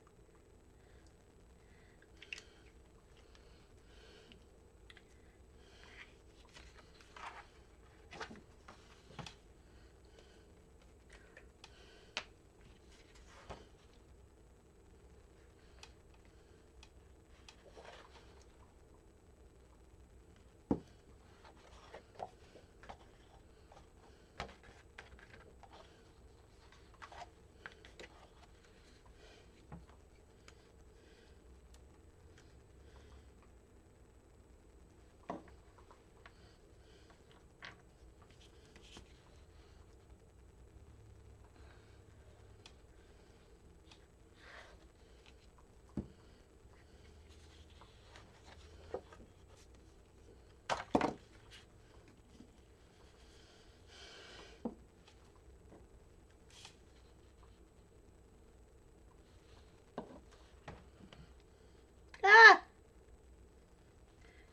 Ah!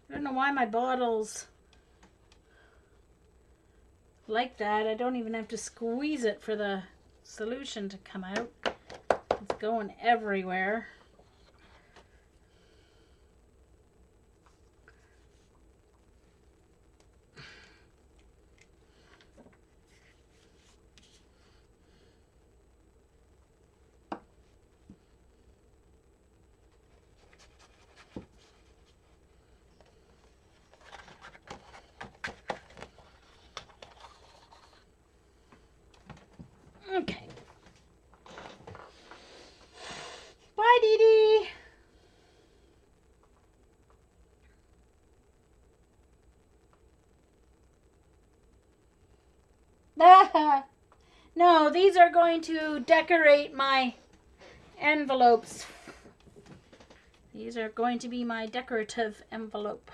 I don't know why my bottle's like that. I don't even have to squeeze it for the solution to come out. It's going everywhere. Okay. Bye, Dee Dee. No, these are going to decorate my envelopes. These are going to be my decorative envelope.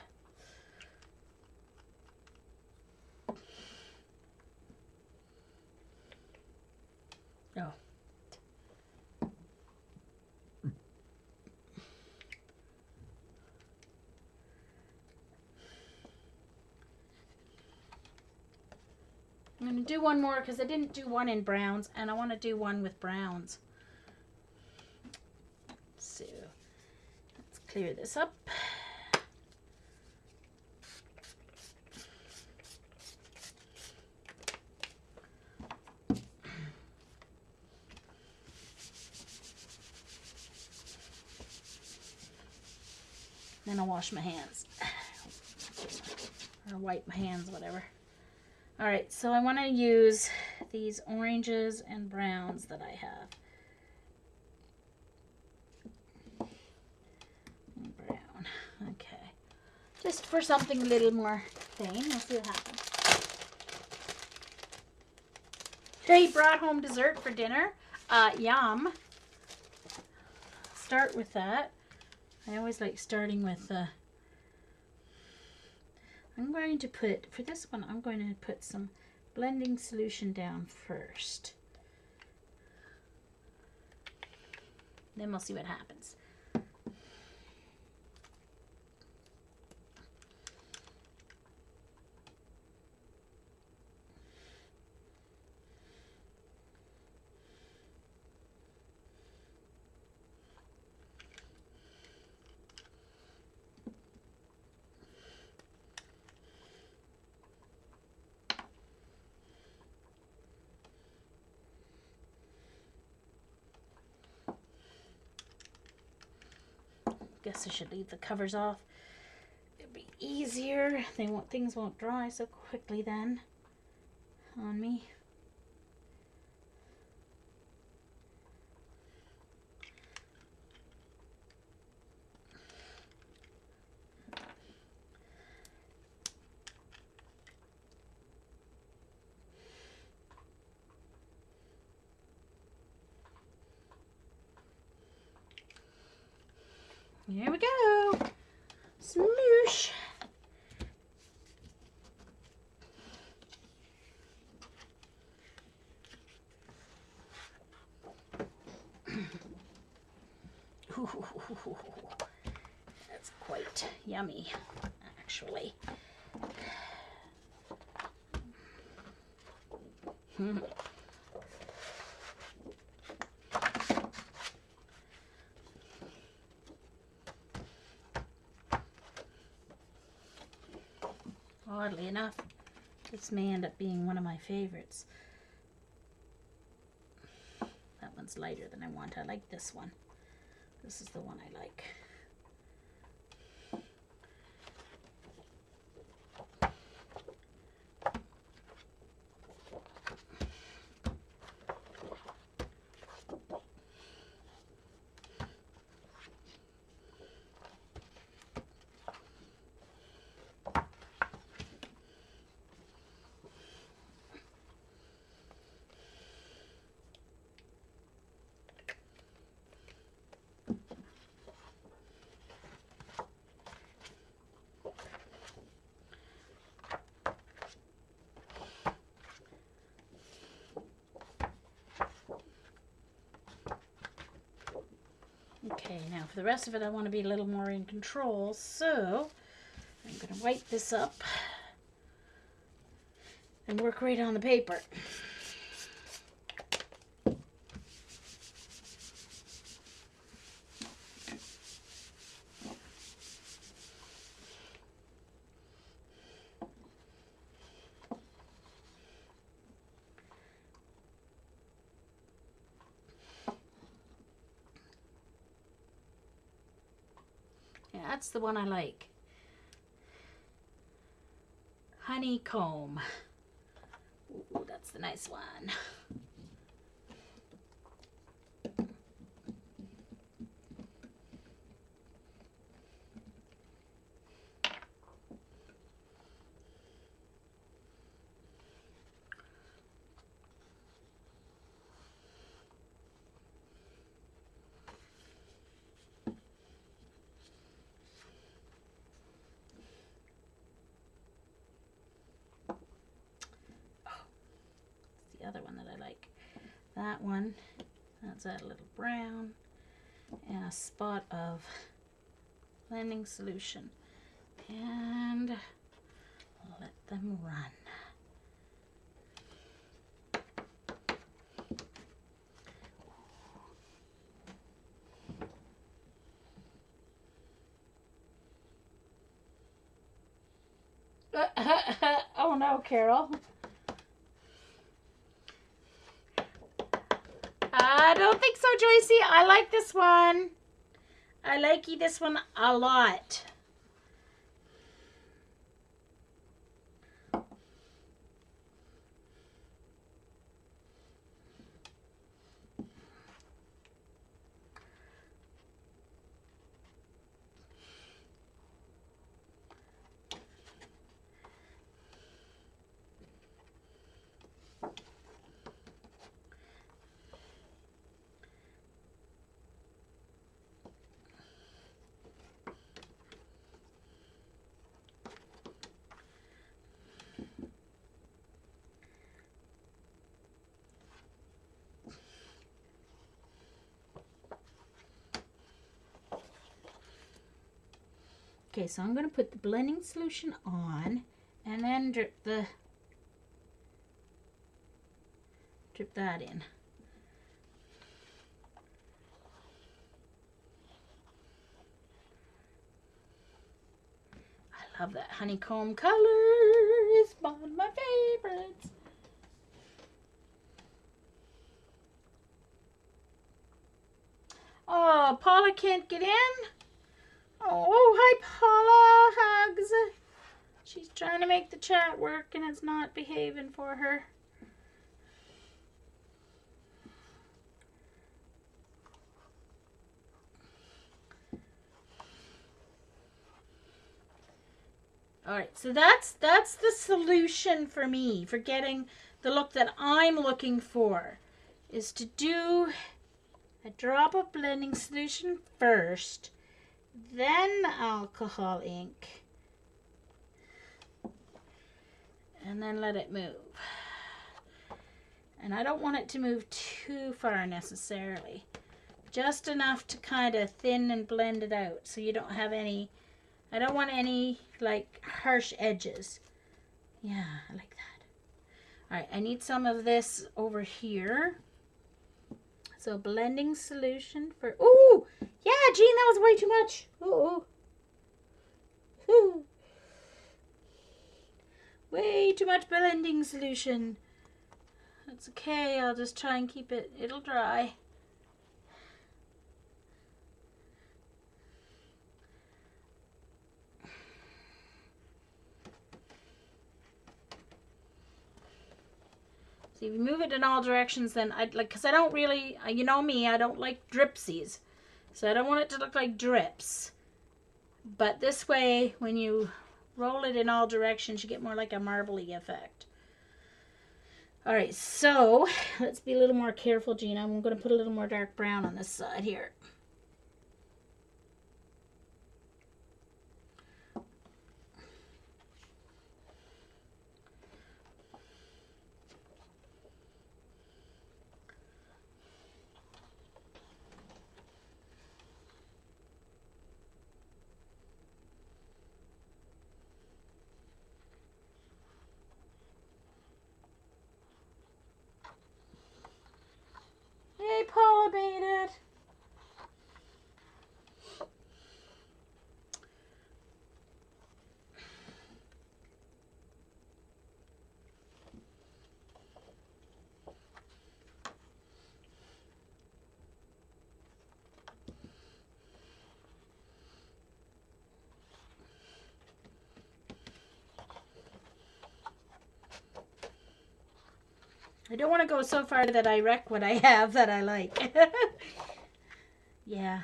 Oh. I'm going to gonna do one more because I didn't do one in browns, and I want to do one with browns. So let's clear this up. Then I'll wash my hands. Or wipe my hands, whatever. Alright, so I want to use these oranges and browns that I have. And brown. Okay. Just for something a little more plain. We'll see what happens. They brought home dessert for dinner. Yum. Start with that. I always like starting with I'm going to put, for this one, I'm going to put some blending solution down first. Then we'll see what happens. Guess I should leave the covers off. It'll be easier. Things won't dry so quickly then on me. Here we go. Smoosh. That's quite yummy, actually. Oddly enough, this may end up being one of my favorites. That one's lighter than I want. I like this one. This is the one I like. Okay, now for the rest of it, I want to be a little more in control, so I'm going to wipe this up and work right on the paper. That's the one I like. Honeycomb. Ooh, that's the nice one. The other one that I like. That one, that's a little brown and a spot of blending solution. And let them run. Oh no, Carol. I don't think so, Joycey. I like this one. I like this one a lot. Okay, so I'm going to put the blending solution on and then drip that in. I love that honeycomb color. It's one of my favorites. Oh, Paula can't get in? Oh, hi, Paula. Hugs. She's trying to make the chat work and it's not behaving for her. All right, so that's the solution for me for getting the look that I'm looking for, is to do a drop of blending solution first, then alcohol ink, and then let it move. And I don't want it to move too far necessarily, just enough to kind of thin and blend it out so you don't have any, I don't want any like harsh edges. Yeah, I like that. All right, I need some of this over here. So blending solution for, ooh, yeah, Jean, that was way too much. Ooh, ooh. Way too much blending solution. That's okay, I'll just try and keep it, it'll dry. So if you move it in all directions, then I'd like, because I don't really, you know me, I don't like dripsies. So I don't want it to look like drips. But this way, when you roll it in all directions, you get more like a marbly effect. All right, so let's be a little more careful, Gina. I'm going to put a little more dark brown on this side here. Hey, Paula made it. I don't want to go so far that I wreck what I have that I like. Yeah,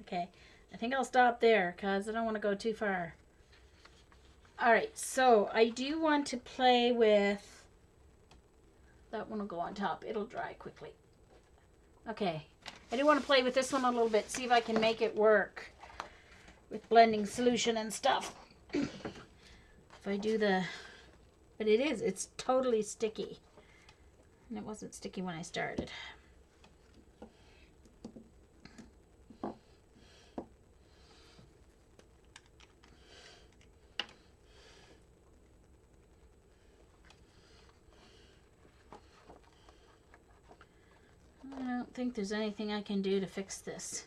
okay. I think I'll stop there because I don't want to go too far. Alright, so I do want to play with, that one will go on top. It'll dry quickly. Okay, I do want to play with this one a little bit, see if I can make it work with blending solution and stuff. If I do the, but it's totally sticky. And it wasn't sticky when I started. I don't think there's anything I can do to fix this.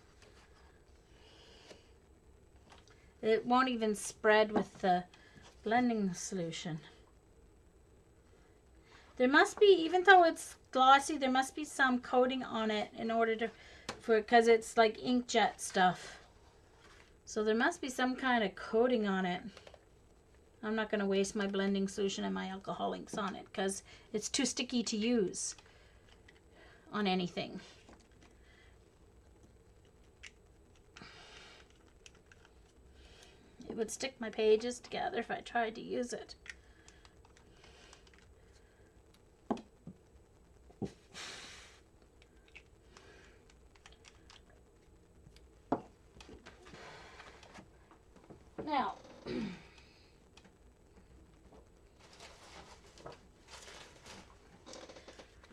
It won't even spread with the blending solution. There must be, even though it's glossy, there must be some coating on it in order to, because it's like inkjet stuff. So there must be some kind of coating on it. I'm not going to waste my blending solution and my alcohol inks on it because it's too sticky to use on anything. It would stick my pages together if I tried to use it. Now,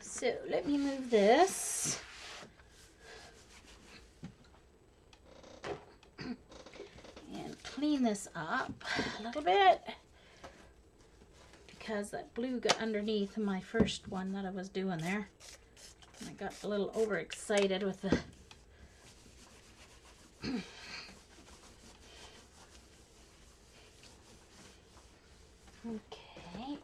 so let me move this. And clean this up a little bit because that blue got underneath my first one that I was doing there. And I got a little overexcited with the okay.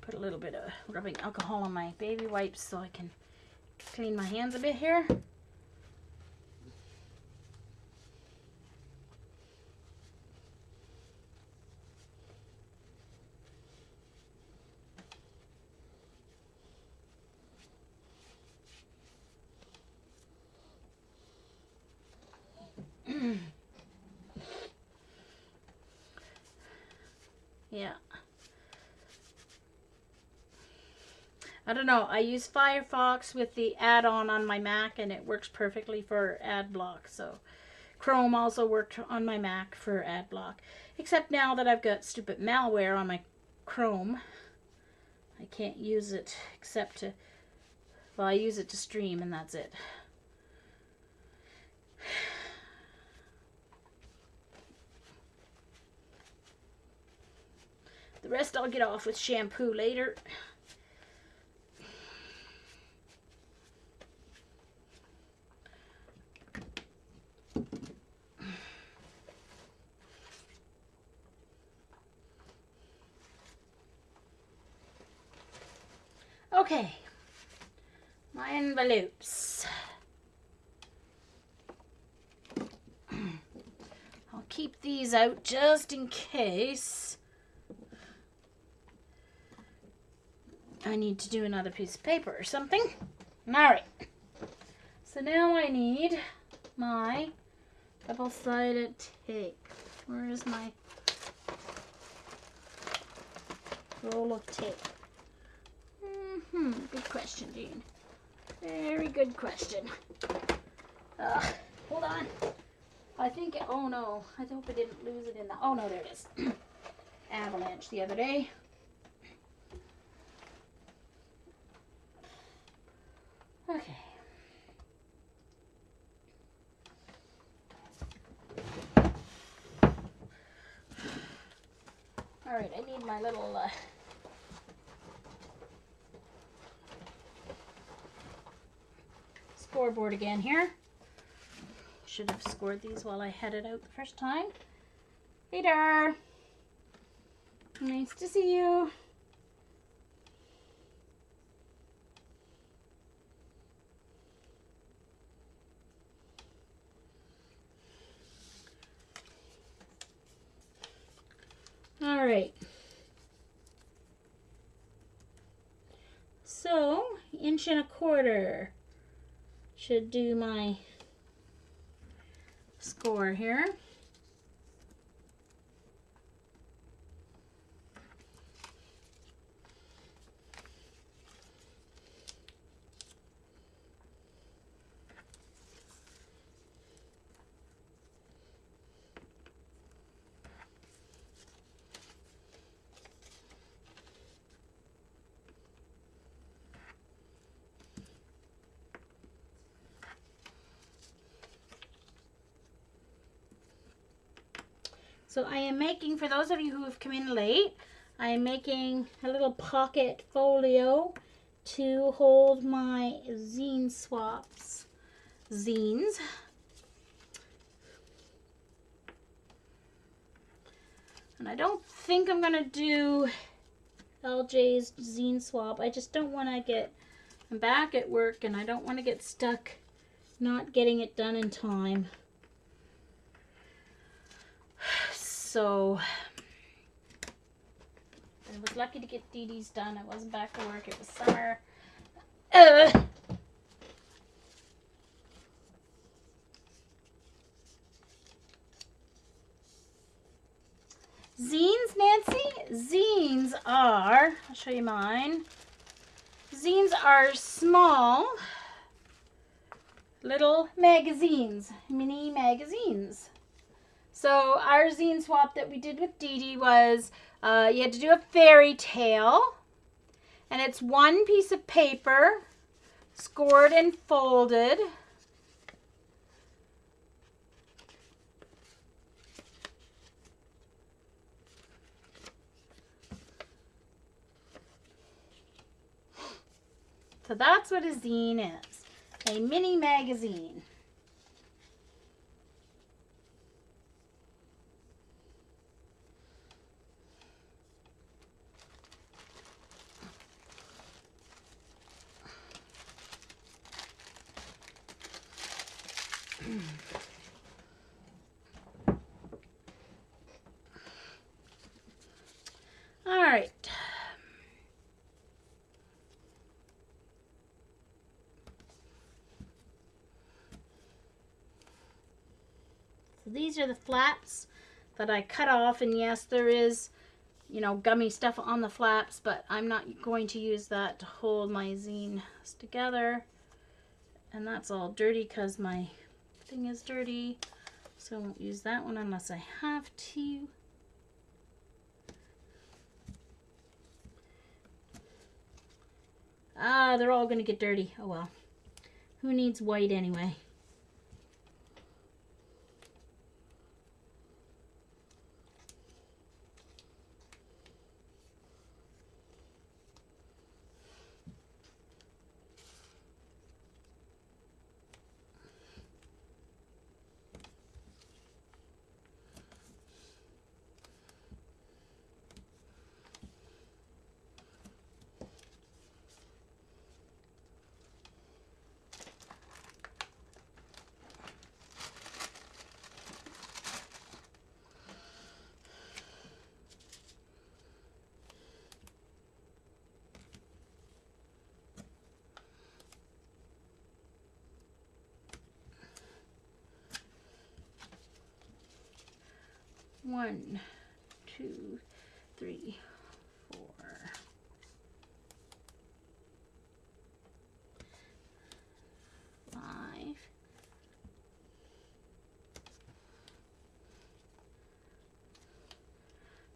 Put a little bit of rubbing alcohol on my baby wipes so I can clean my hands a bit here. Yeah. I don't know. I use Firefox with the add-on on my Mac and it works perfectly for ad block. So Chrome also worked on my Mac for ad block. Except now that I've got stupid malware on my Chrome, I can't use it except to, well, I use it to stream and that's it. The rest I'll get off with shampoo later. Okay, my envelopes. I'll keep these out just in case I need to do another piece of paper or something. Alright, so now I need my double-sided tape. Where is my roll of tape? Good question, Jean. Very good question. Hold on. I think, oh no, I hope I didn't lose it in the, oh no, there it is. Avalanche the other day. Okay. All right, I need my little scoreboard again here. Should have scored these while I had it out the first time. Hey there. Nice to see you. All right. So, 1.25" should do my score here. So I am making, for those of you who have come in late, I am making a little pocket folio to hold my zine swaps. Zines. And I don't think I'm going to do LJ's zine swap. I just don't want to get, I'm back at work and I don't want to get stuck not getting it done in time. So I was lucky to get Dee Dee's done. I wasn't back to work. It was summer. Zines, Nancy? Zines are, I'll show you mine. Zines are small little magazines, mini magazines. So our zine swap that we did with Dee Dee was you had to do a fairy tale, and it's one piece of paper, scored and folded. So that's what a zine is, a mini magazine. All right. So these are the flaps that I cut off, and yes, there is, you know, gummy stuff on the flaps, but I'm not going to use that to hold my zines together. And that's all dirty because my thing is dirty, so I won't use that one unless I have to. Ah, they're all gonna get dirty. Oh well. Who needs white anyway? One, two, three, four. Five.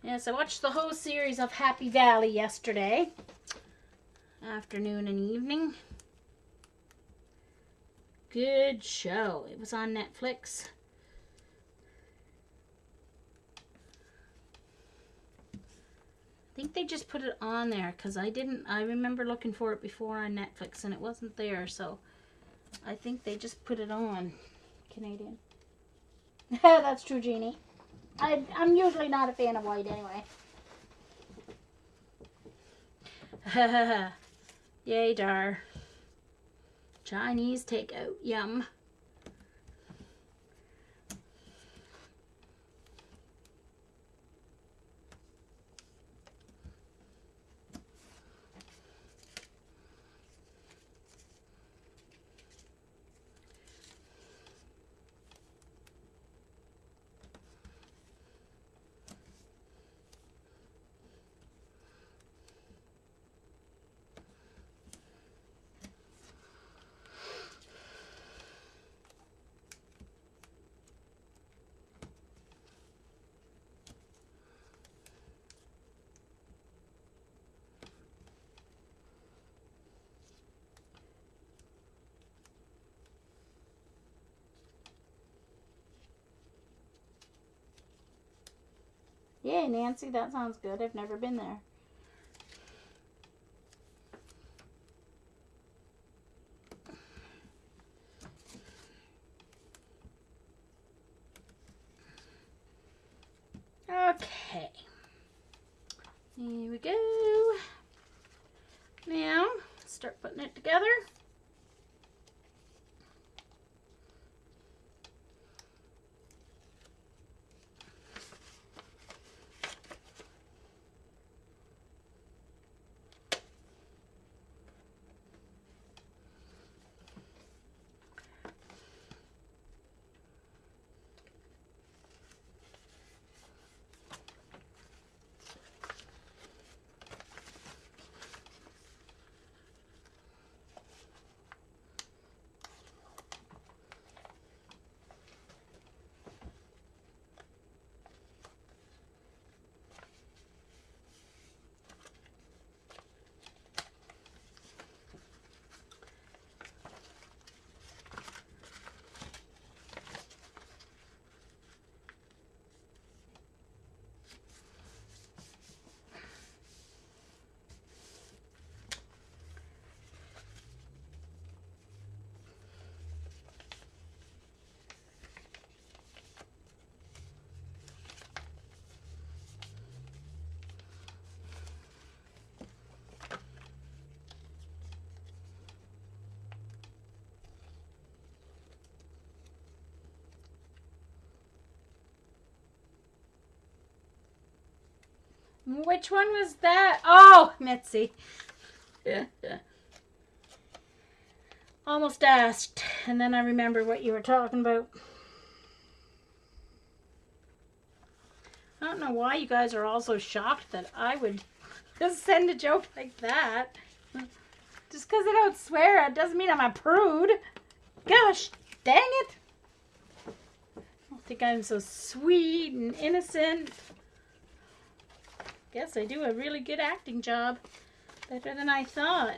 Yes, I watched the whole series of Happy Valley yesterday, afternoon and evening. Good show. It was on Netflix. I think they just put it on there because I remember looking for it before on Netflix and it wasn't there, so I think they just put it on. Canadian. That's true, Jeannie. I'm usually not a fan of white anyway. Yay, dar. Chinese takeout. Yum. Yay, Nancy, that sounds good. I've never been there. start putting it together. Which one was that? Oh, Mitzi. Almost asked, and then I remember what you were talking about. I don't know why you guys are all so shocked that I would just send a joke like that. Just because I don't swear, it doesn't mean I'm a prude. Gosh, dang it. I don't think I'm so sweet and innocent. Guess I do a really good acting job. Better than I thought.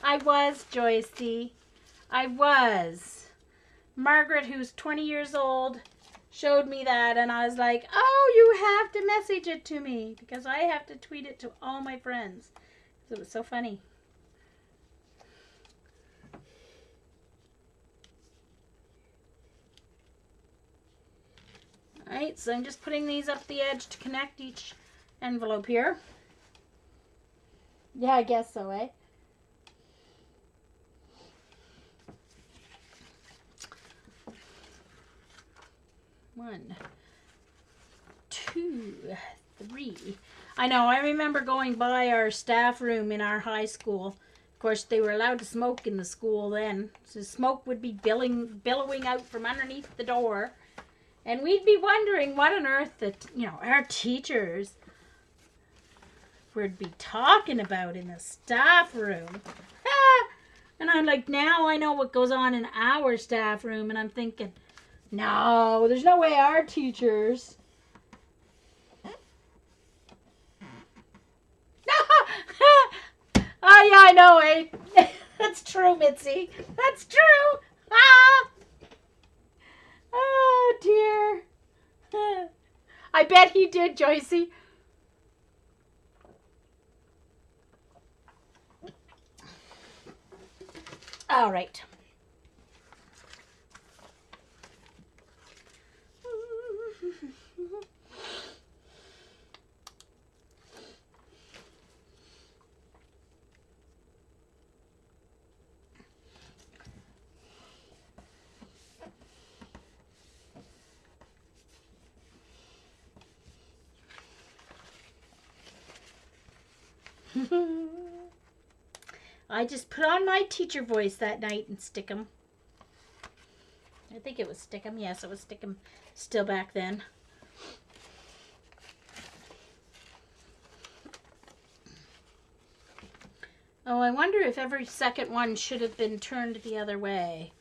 I was, Joycey. I was. Margaret, who's 20 years old, showed me that, and I was like, oh, you have to message it to me because I have to tweet it to all my friends. It was so funny. Alright, so I'm just putting these up the edge to connect each envelope here. Yeah, I guess so, eh? One, two, three. I know, I remember going by our staff room in our high school. Of course, they were allowed to smoke in the school then. So smoke would be billowing out from underneath the door. And we'd be wondering what on earth that, our teachers would be talking about in the staff room. And I'm like, now I know what goes on in our staff room. And I'm thinking, no, there's no way our teachers. Oh, yeah, I know, eh? That's true, Mitzi. That's true. Ah! Oh, dear. I bet he did, Joycey. All right. I just put on my teacher voice that night and stick 'em. I think it was stick 'em. Yes, it was stick 'em still back then. Oh, I wonder if every second one should have been turned the other way.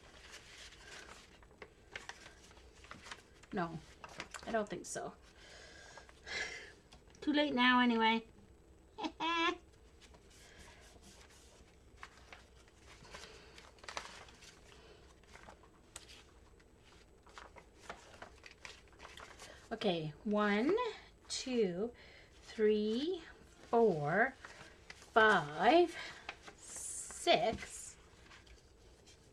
No, I don't think so. Too late now anyway. Okay, 1, 2, 3, 4, 5, 6.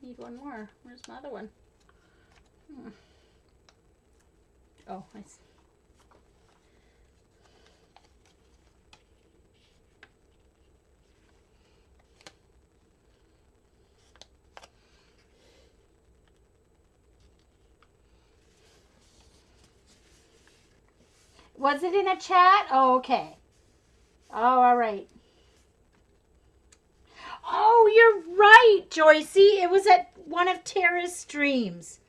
Need one more. Where's my other one? Oh, I see. Was it in a chat? Oh, okay. Oh, all right. Oh, you're right, Joycey. It was at one of Tara's streams.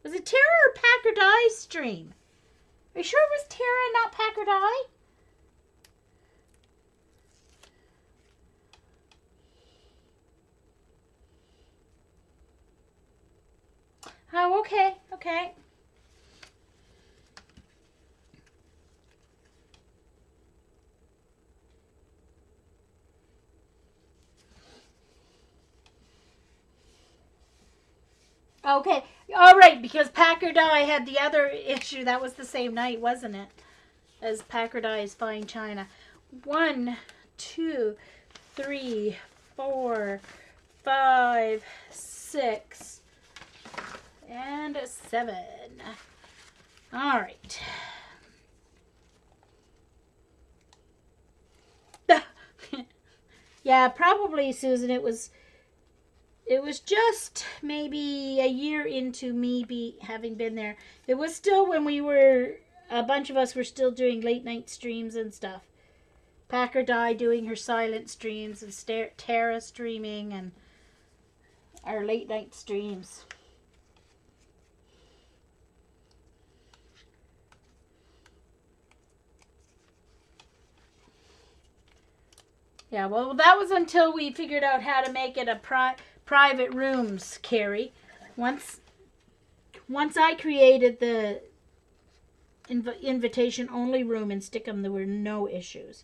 Was it Tara or Packard Eye's stream? Are you sure it was Tara and not Packard Eye? Oh, okay, okay. Okay, all right, because Packard Eye had the other issue. That was the same night, wasn't it? As Packard Eye's Fine China. 1, 2, 3, 4, 5, 6, and 7. All right. Yeah, probably, Susan. It was just maybe a year into me having been there. It was still when a bunch of us were still doing late night streams and stuff. Packard Eye doing her silent streams and Tara streaming and our late night streams. Yeah, well, that was until we figured out how to make it a private rooms, Carrie. Once I created the invitation only room in Stickham, there were no issues.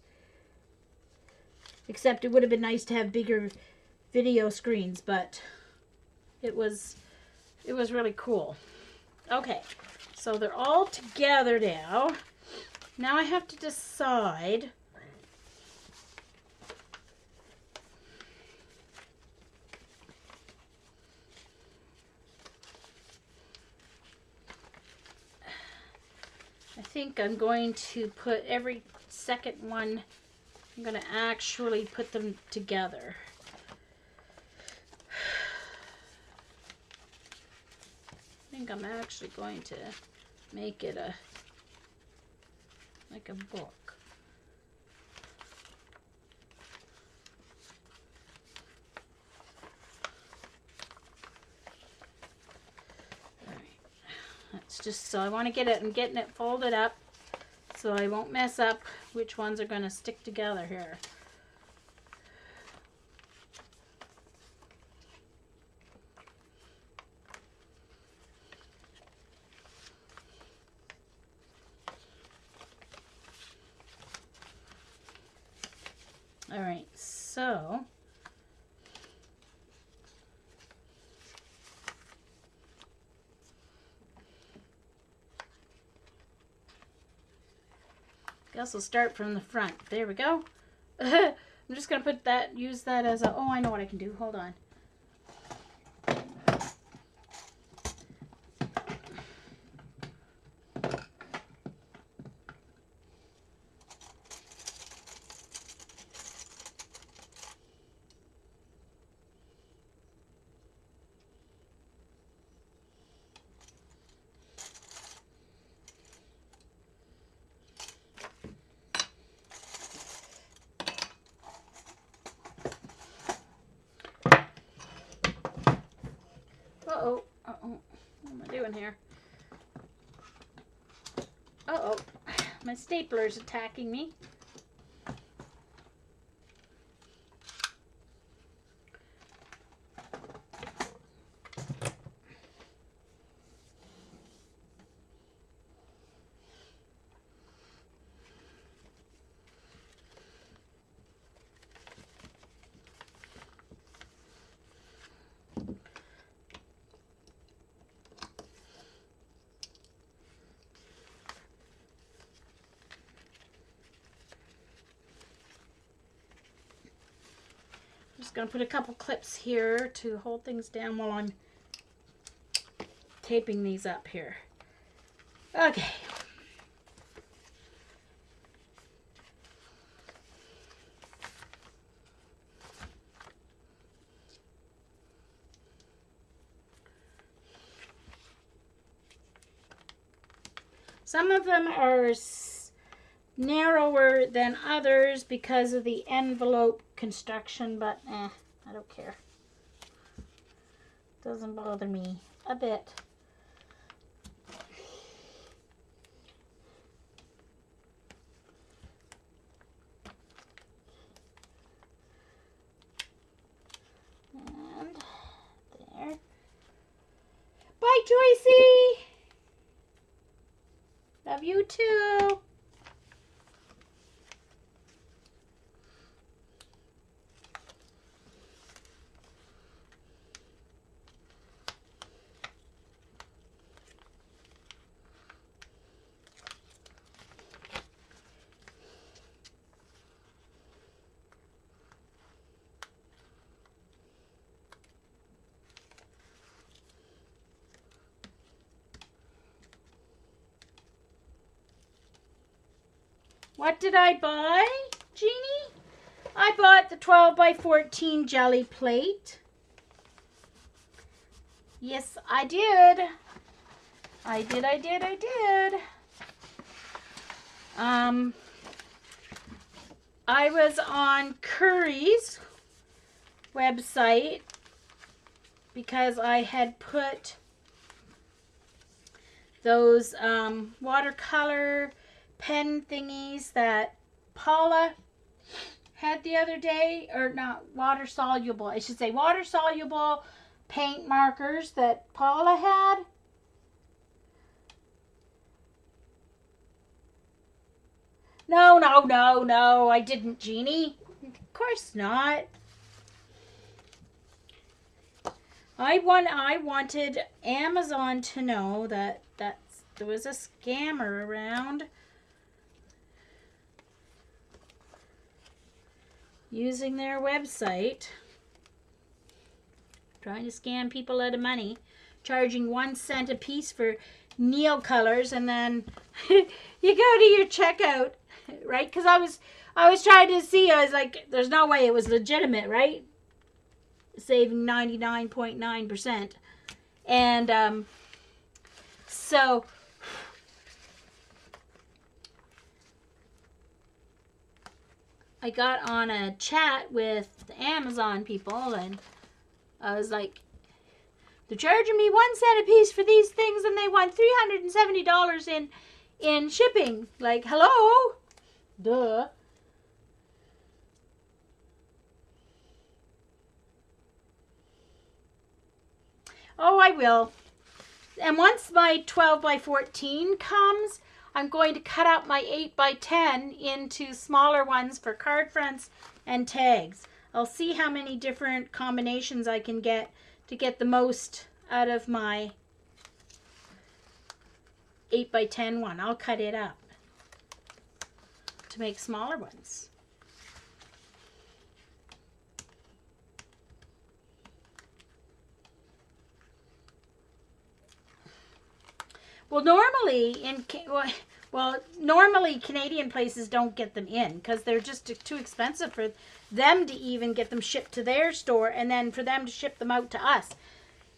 Except it would have been nice to have bigger video screens, but it was really cool. Okay, so they're all together now. Now I have to decide. I think I'm going to put every second one, I'm going to actually put them together. I think I'm actually going to make it like a book. It's just so I want to get it, I'm getting it folded up so I won't mess up which ones are going to stick together here. All right, so guess we'll start from the front. There we go. I'm just going to use that as a, oh, I know what I can do. Hold on. Uh-oh. Uh-oh. What am I doing here? Uh-oh. My stapler's attacking me. just going to put a couple clips here to hold things down while I'm taping these up here. Okay. Some of them are narrower than others because of the envelope construction, but I don't care. Doesn't bother me a bit. And there. Bye, Joycey! Love you too. What did I buy, Jeannie? I bought the 12 by 14 jelly plate. Yes, I did. I did. I was on Curry's website because I had put those watercolor pen thingies that Paula had the other day, or not water soluble, I should say water soluble paint markers that Paula had. No, I didn't, Jeannie. Of course not. I wanted Amazon to know that there was a scammer around using their website, trying to scam people out of money, charging 1 cent a piece for Neo colors, and then you go to your checkout, right? Because I was trying to see, I was like, there's no way it was legitimate, right? Saving 99.9%. And so I got on a chat with the Amazon people, and I was like, they're charging me 1 cent a piece for these things, and they want $370 in shipping. Like, hello? Duh. Oh, I will. And once my 12 by 14 comes, I'm going to cut out my 8 by 10 into smaller ones for card fronts and tags. I'll see how many different combinations I can get to get the most out of my 8 by 10 one. I'll cut it up to make smaller ones. Well, normally Canadian places don't get them in because they're just too expensive for them to even get them shipped to their store, and then for them to ship them out to us.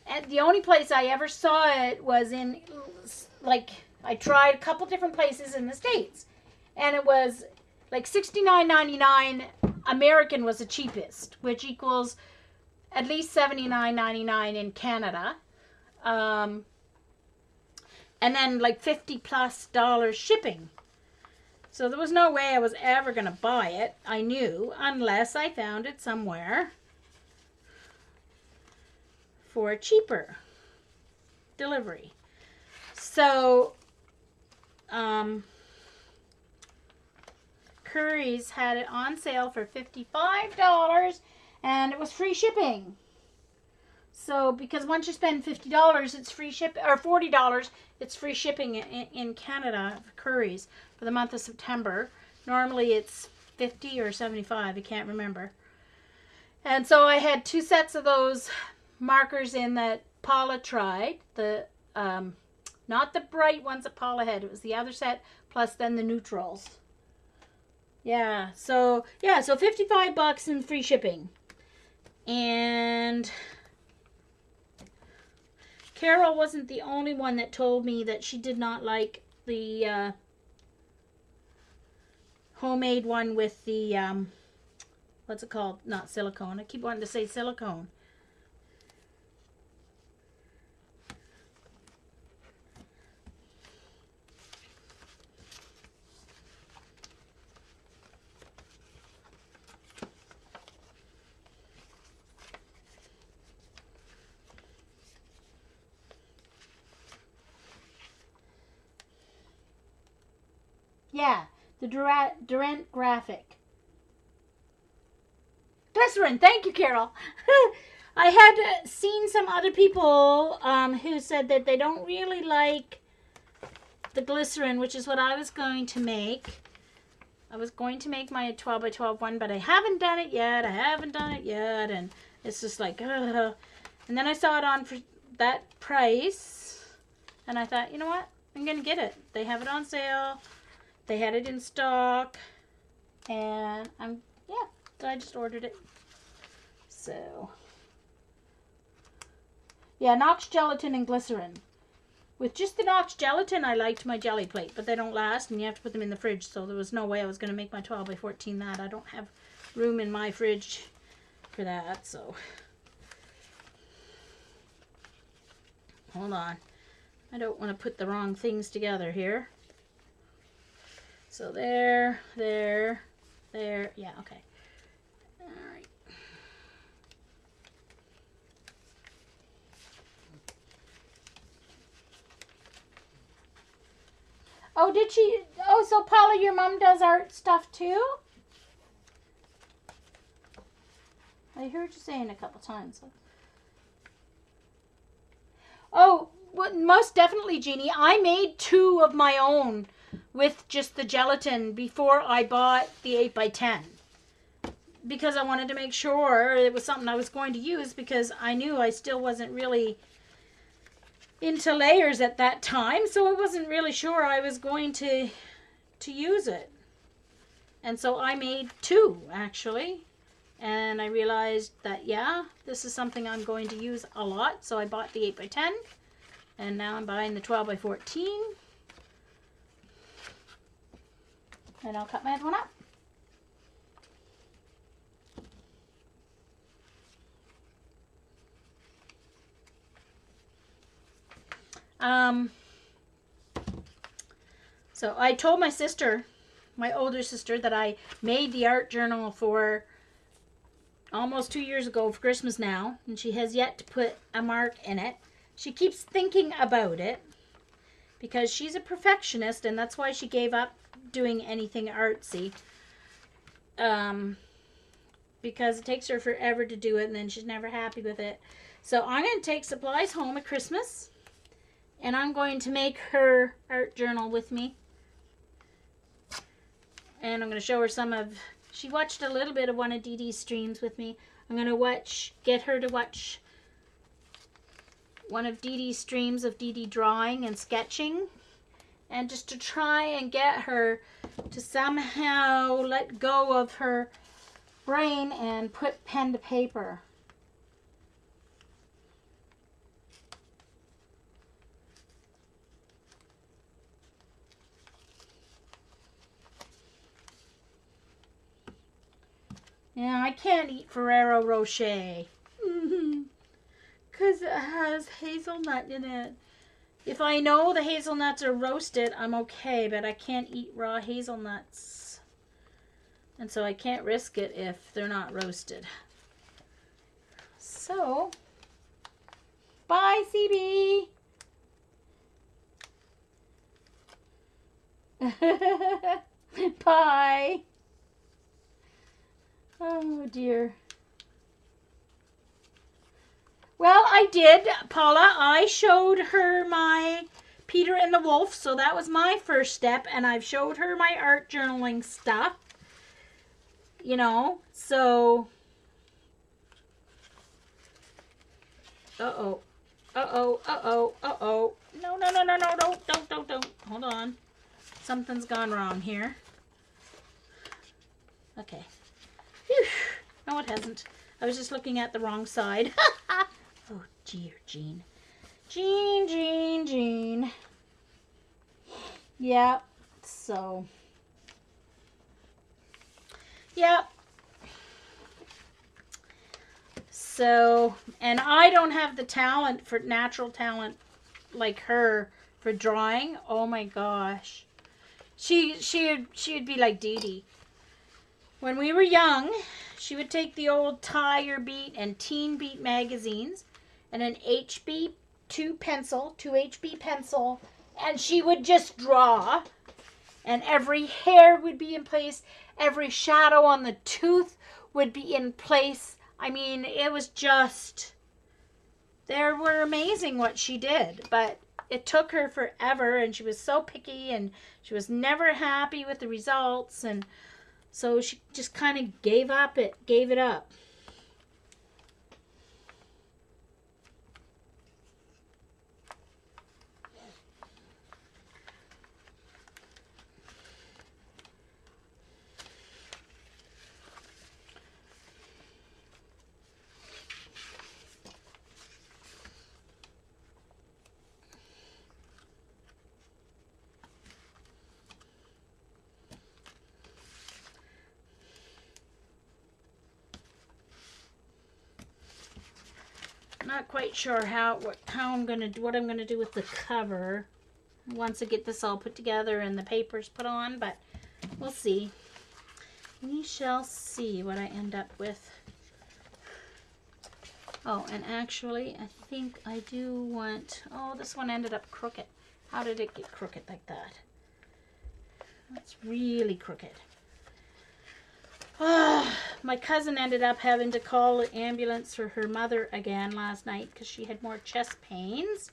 And the only place I ever saw it was in, like, I tried a couple different places in the States, and it was like $69.99 American was the cheapest, which equals at least $79.99 in Canada. And then like $50+ shipping. So there was no way I was ever going to buy it, I knew, unless I found it somewhere for cheaper delivery. So Curry's had it on sale for $55, and it was free shipping. So, because once you spend $50, it's free shipping, or $40, it's free shipping in Canada for Curry's for the month of September. Normally it's 50 or 75, I can't remember. And so I had 2 sets of those markers in that Paula tried. The not the bright ones that Paula had. It was the other set plus then the neutrals. Yeah. So 55 bucks and free shipping. And Carol wasn't the only one that told me that she did not like the homemade one with the what's it called? Not silicone. I keep wanting to say silicone. Yeah, the Durant Graphic. Glycerin, thank you, Carol. I had seen some other people who said that they don't really like the glycerin, which is what I was going to make. I was going to make my 12 by 12 one, but I haven't done it yet. And it's just like, ugh. And then I saw it on for that price, and I thought, you know what? I'm going to get it. They have it on sale. They had it in stock, and so I just ordered it. So, yeah, Knox gelatin and glycerin. With just the Knox gelatin, I liked my jelly plate, but they don't last, and you have to put them in the fridge, so there was no way I was going to make my 12 by 14 that. I don't have room in my fridge for that, so. Hold on. I don't want to put the wrong things together here. So there. Yeah, okay. All right. Oh, did she? Oh, so Paula, your mom does art stuff too? I heard you saying a couple times. Oh, well, most definitely, Jeannie. I made 2 of my own with just the gelatin before I bought the 8x10. Because I wanted to make sure it was something I was going to use, because I knew I still wasn't really into layers at that time, so I wasn't really sure I was going to use it. And so I made 2 actually, and I realized that this is something I'm going to use a lot, so I bought the 8x10, and now I'm buying the 12 by 14, and I'll cut my other one up. So I told my sister, my older sister, that I made the art journal for almost 2 years ago for Christmas now, and she has yet to put a mark in it. She keeps thinking about it because she's a perfectionist, and that's why she gave up doing anything artsy. Because it takes her forever to do it, and then she's never happy with it. So I'm going to take supplies home at Christmas, and I'm going to make her art journal with me. And I'm going to show her some of, she watched a little bit of one of Dee Dee's streams with me. I'm going to get her to watch one of Dee Dee's streams of Dee Dee drawing and sketching. And just to try and get her to somehow let go of her brain and put pen to paper. Yeah, I can't eat Ferrero Rocher. Because it has hazelnut in it. If I know the hazelnuts are roasted, I'm okay, but I can't eat raw hazelnuts. And so I can't risk it if they're not roasted. So, bye, CB. Bye. Oh, dear. Well, I did, Paula. I showed her my Peter and the Wolf, so that was my first step, and I've showed her my art journaling stuff. You know, so Uh-oh. Uh-oh. Uh-oh. Uh-oh. No, no, no, no, no. Don't. Hold on. Something's gone wrong here. Okay. Whew. No, it hasn't. I was just looking at the wrong side. Oh, dear, Jean. Jean. Yeah. So. Yeah. So, and I don't have the talent for natural talent like her for drawing. Oh my gosh. She'd be like Dee Dee. When we were young, she would take the old Tiger Beat and Teen Beat magazines and an HB 2HB pencil, and she would just draw, and every hair would be in place, every shadow on the tooth would be in place. I mean, it was just, they were amazing what she did, but it took her forever, and she was so picky, and she was never happy with the results, and so she just kind of gave it up. Not quite sure what I'm gonna do with the cover once I get this all put together and the papers put on, but we'll see. We shall see what I end up with. Oh, and actually, I think I do want... Oh, this one ended up crooked. How did it get crooked like that? That's really crooked. My cousin ended up having to call the ambulance for her mother again last night because she had more chest pains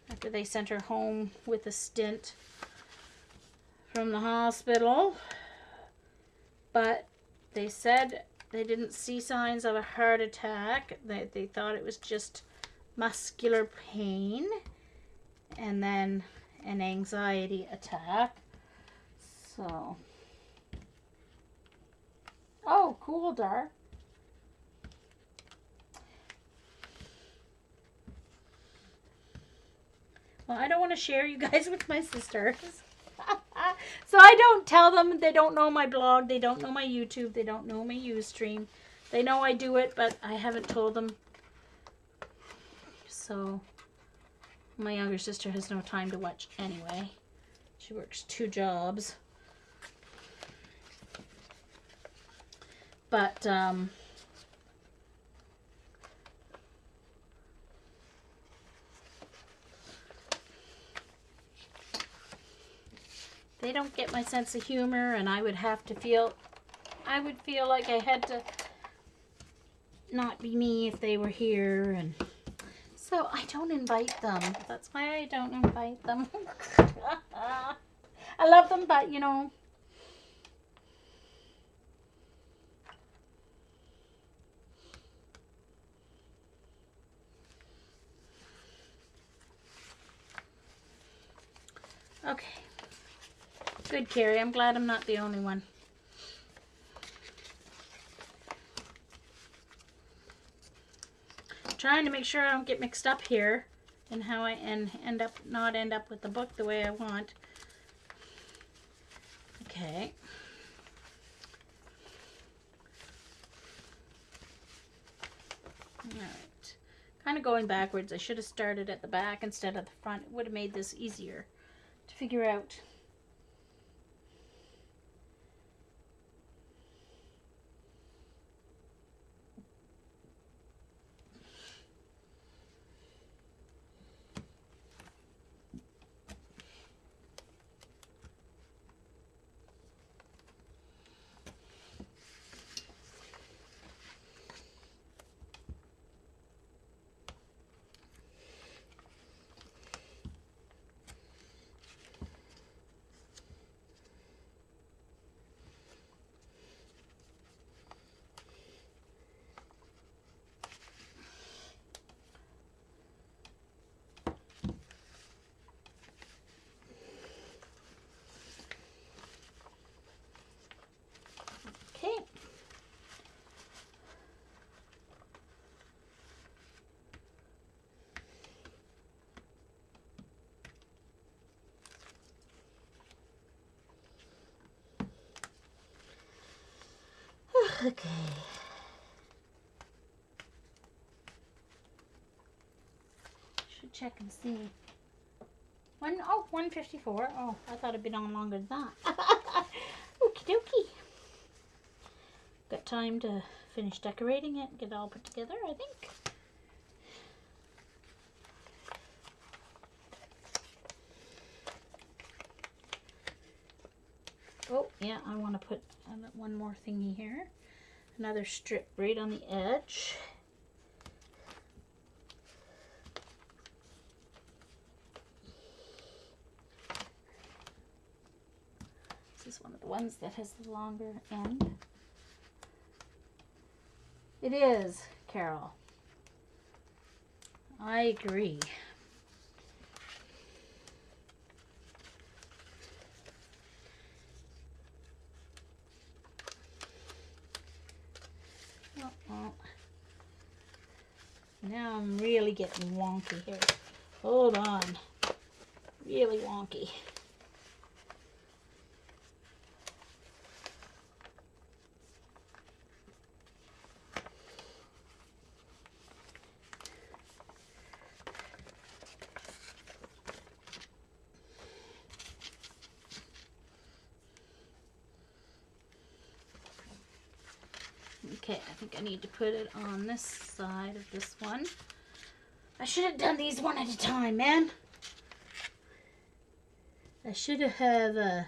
after they sent her home with a stint from the hospital. But they said they didn't see signs of a heart attack. They thought it was just muscular pain and then an anxiety attack. So... Oh, cool, Dar. Well, I don't want to share you guys with my sisters. So I don't tell them. They don't know my blog. They don't know my YouTube. They don't know my Ustream. They know I do it, but I haven't told them. So my younger sister has no time to watch anyway. She works 2 jobs. But, they don't get my sense of humor, and I would feel like I had to not be me if they were here, and so I don't invite them. That's why I don't invite them. I love them, but you know. Okay. Good, Carrie. I'm glad I'm not the only one. Trying to make sure I don't get mixed up here and how I not end up with the book the way I want. Okay. All right. Kind of going backwards. I should have started at the back instead of the front. It would have made this easier to figure out. Okay. Should check and see. 1:54. Oh, I thought it'd been on longer than that. Okie dokie. Got time to finish decorating it and get it all put together, I think. Oh, yeah, I want to put one more thingy here. Another strip right on the edge. This is one of the ones that has the longer end. It is, Carol. I agree. Oh. Now I'm really getting wonky here. Hold on. Really wonky. Okay, I think I need to put it on this side of this one. I should have done these one at a time, man. I should have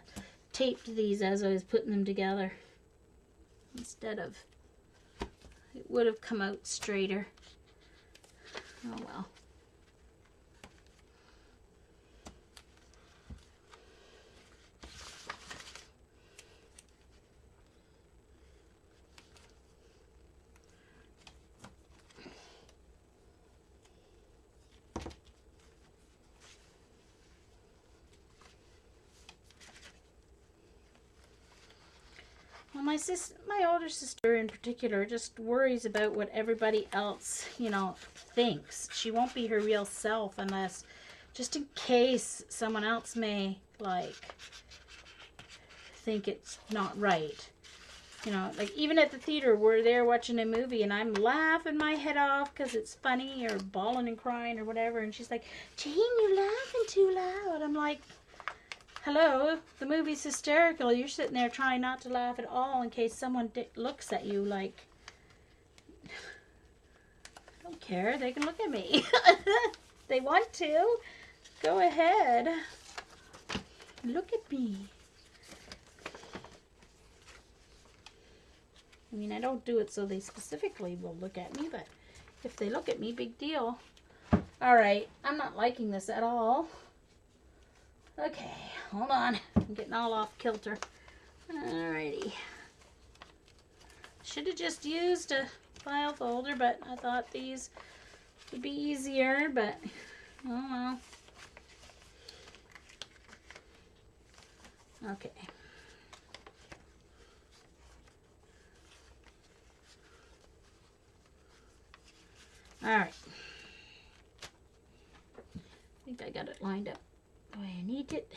taped these as I was putting them together. Instead of, it would have come out straighter. Oh well. Well, my older sister in particular just worries about what everybody else, thinks. She won't be her real self unless, just in case someone else may, think it's not right. Like even at the theater, we're there watching a movie and I'm laughing my head off because it's funny or bawling and crying or whatever. And she's like, Jane, you're laughing too loud. I'm like, hello, the movie's hysterical. You're sitting there trying not to laugh at all in case someone looks at you like, I don't care. They can look at me. They want to. Go ahead. Look at me. I mean, I don't do it so they specifically will look at me, but if they look at me, big deal. All right, I'm not liking this at all. Okay, hold on. I'm getting all off kilter. Alrighty. Should have just used a file folder, but I thought these would be easier, but oh well. Okay. Alright. I think I got it lined up the way I need it.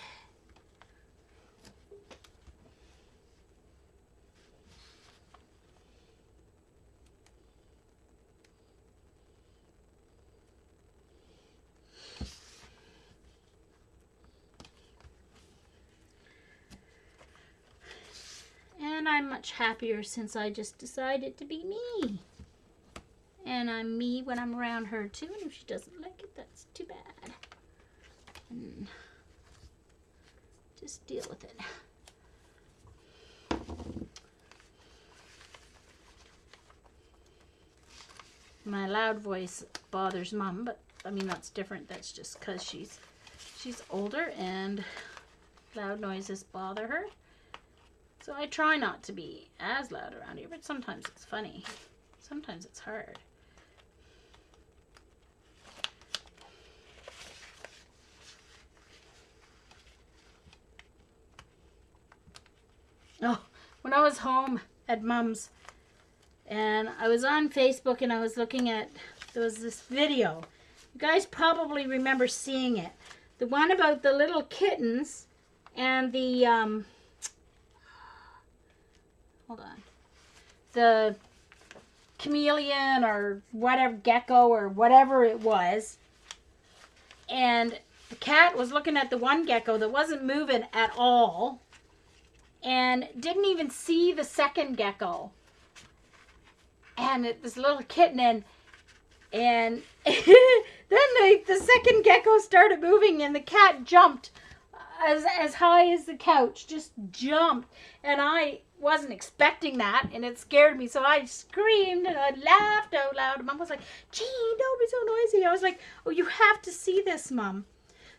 And I'm much happier since I just decided to be me. And I'm me when I'm around her too, and if she doesn't like it, that's too bad. And just deal with it. My loud voice bothers Mom, but I mean that's different. That's just because she's older and loud noises bother her. So I try not to be as loud around here, but sometimes it's funny. Sometimes it's hard. Oh, when I was home at Mom's and I was on Facebook and I was looking at, there was this video. You guys probably remember seeing it. The one about the little kittens and the, hold on. the chameleon or whatever, gecko or whatever it was. And the cat was looking at the one gecko that wasn't moving at all and didn't even see the second gecko. And this little kitten, and then the second gecko started moving, and the cat jumped as high as the couch, just jumped. And I wasn't expecting that, and it scared me, so I screamed and I laughed out loud. Mom was like, "Gee, don't be so noisy." I was like, "Oh, you have to see this, Mom."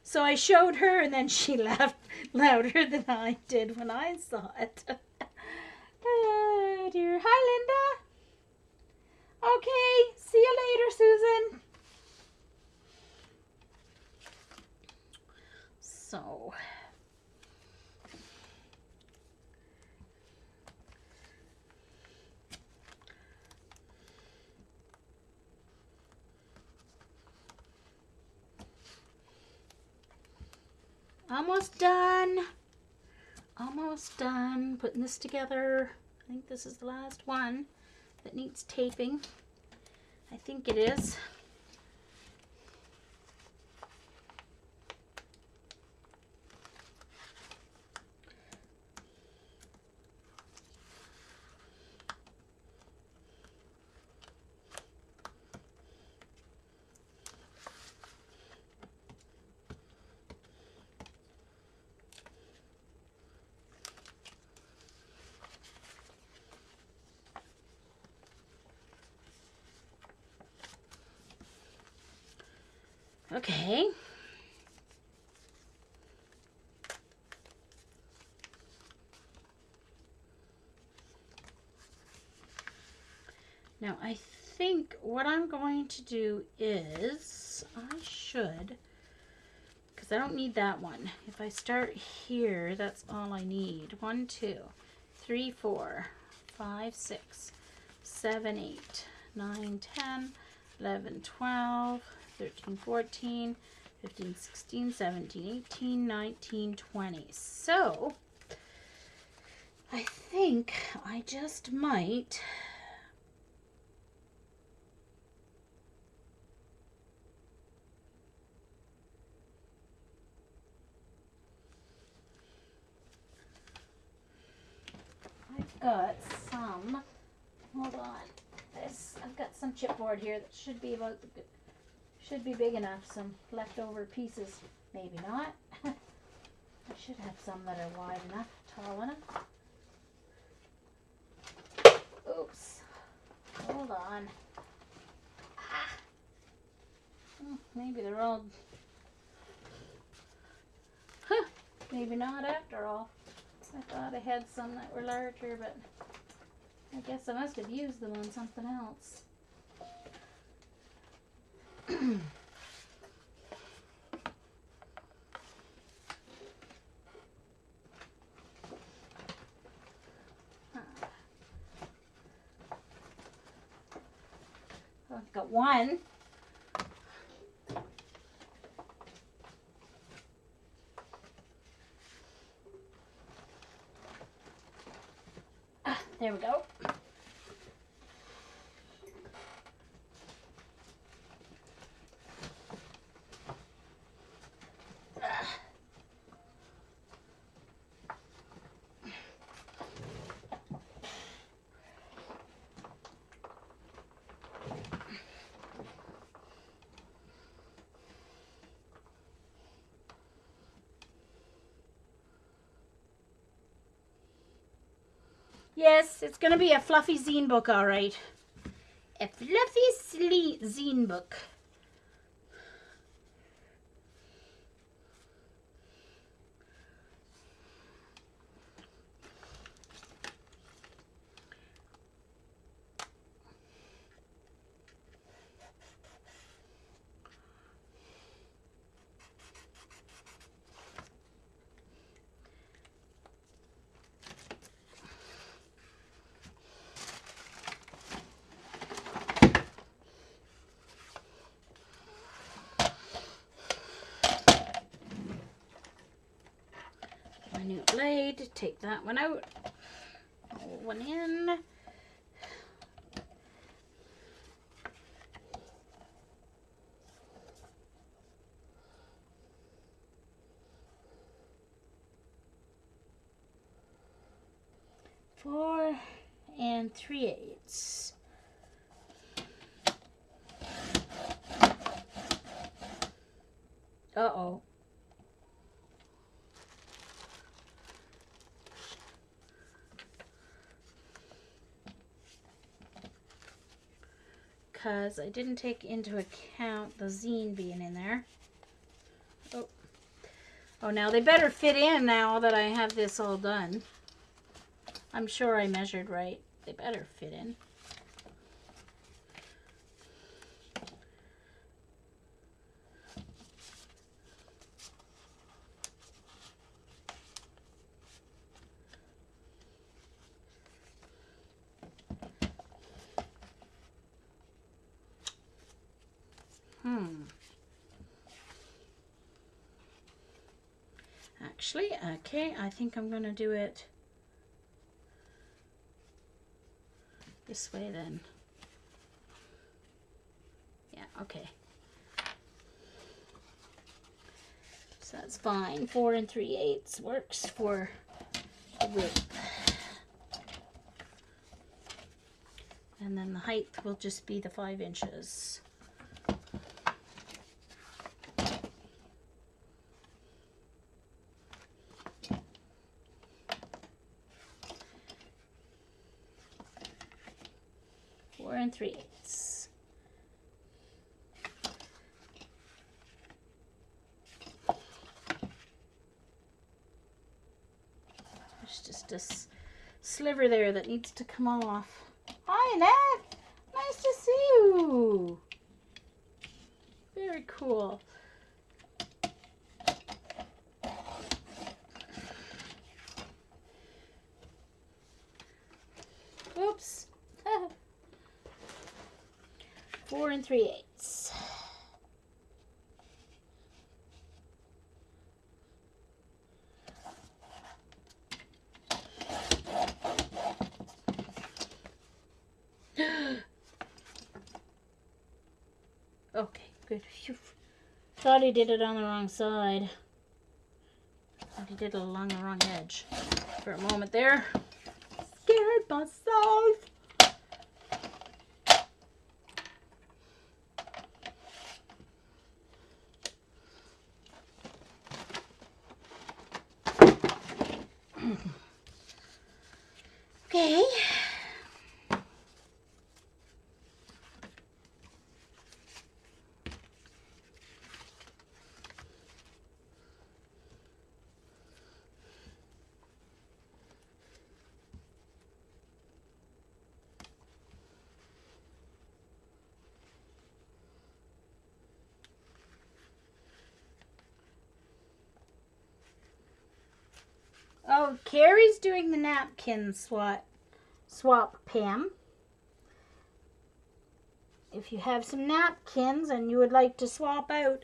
So I showed her, and then she laughed louder than I did when I saw it. Oh dear. Hi, Linda. Okay, see you later, Susan. So, almost done. Almost done putting this together. I think this is the last one that needs taping. I think it is. Okay. Now I think what I'm going to do is I should, because I don't need that one. If I start here, that's all I need. 1, 2, 3, 4, 5, 6, 7, 8, 9, 10, 11, 12, 13, 14, 15, 16, 17, 18, 19, 20. So I think I just might got some, hold on, I've got some chipboard here that should be should be big enough, some leftover pieces, maybe not. I should have some that are wide enough, tall enough. Oops, hold on. Maybe they're all, maybe not after all. I thought I had some that were larger, but I guess I must have used them on something else. I've got one. There we go. Yes, it's going to be a fluffy zine book, all right. A fluffy zine book. New blade, take that one out, roll one in. 3/8. Uh-oh. Because I didn't take into account the zine being in there. Oh. Oh, now they better fit in now that I have this all done. I'm sure I measured right. They better fit in. Actually, okay, I think I'm going to do it this way then. Yeah, okay. So that's fine. 4 3/8 works for the width. And then the height will just be the 5 inches. Four and 3/8. There's just a sliver there that needs to come off. Hi, Nat. Nice to see you. Very cool. Oops. 4 3/8. Okay, good. Phew. Thought he did it on the wrong side. Thought he did it along the wrong edge. For a moment there, scared myself. Okay. Oh, Carrie's doing the napkin swap, Pam. If you have some napkins and you would like to swap out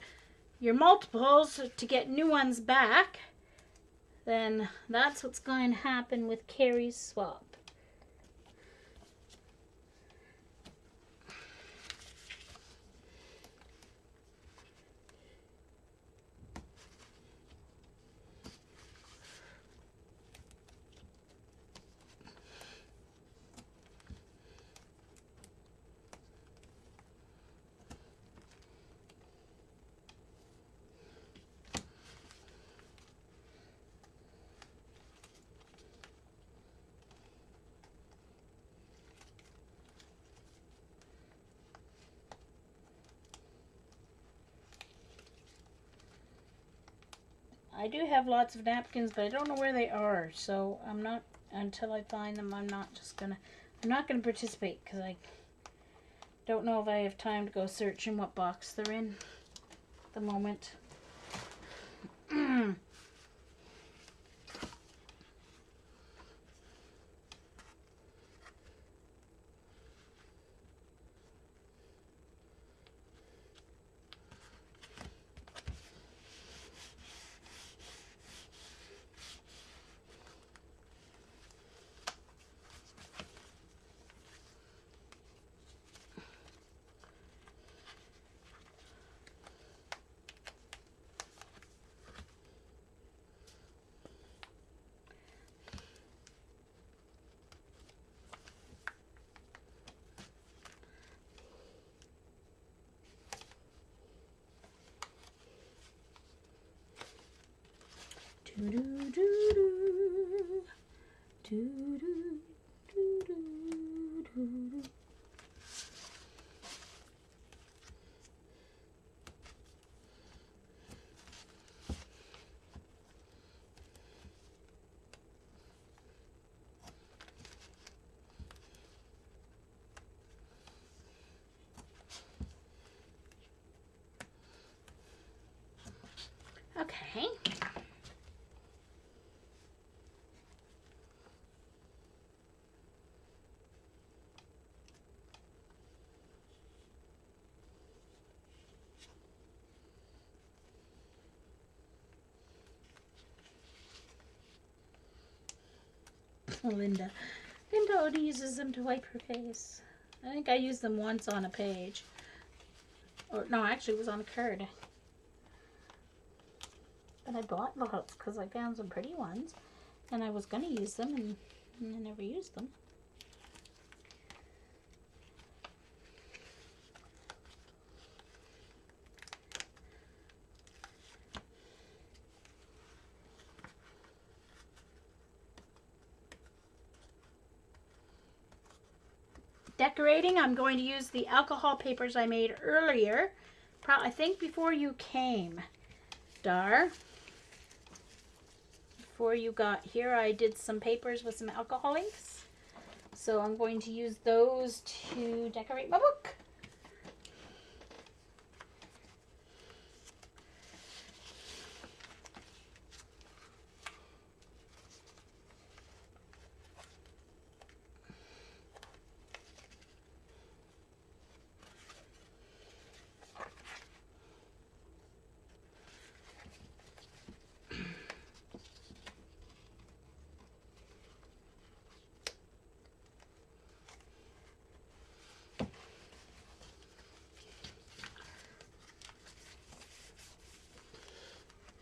your multiples to get new ones back, then that's what's going to happen with Carrie's swap. I do have lots of napkins, but I don't know where they are, so I'm not, until I find them, I'm not gonna participate, because I don't know if I have time to go search in what box they're in at the moment. Do do do do. Do do do do do. Okay. Linda. Linda only uses them to wipe her face. I think I used them once on a page. Or no, actually it was on a card. But I bought lots because I found some pretty ones. And I was going to use them and I never used them. Decorating, I'm going to use the alcohol papers I made earlier. I think before you came, Dar. Before you got here, I did some papers with some alcohol inks. So I'm going to use those to decorate my book.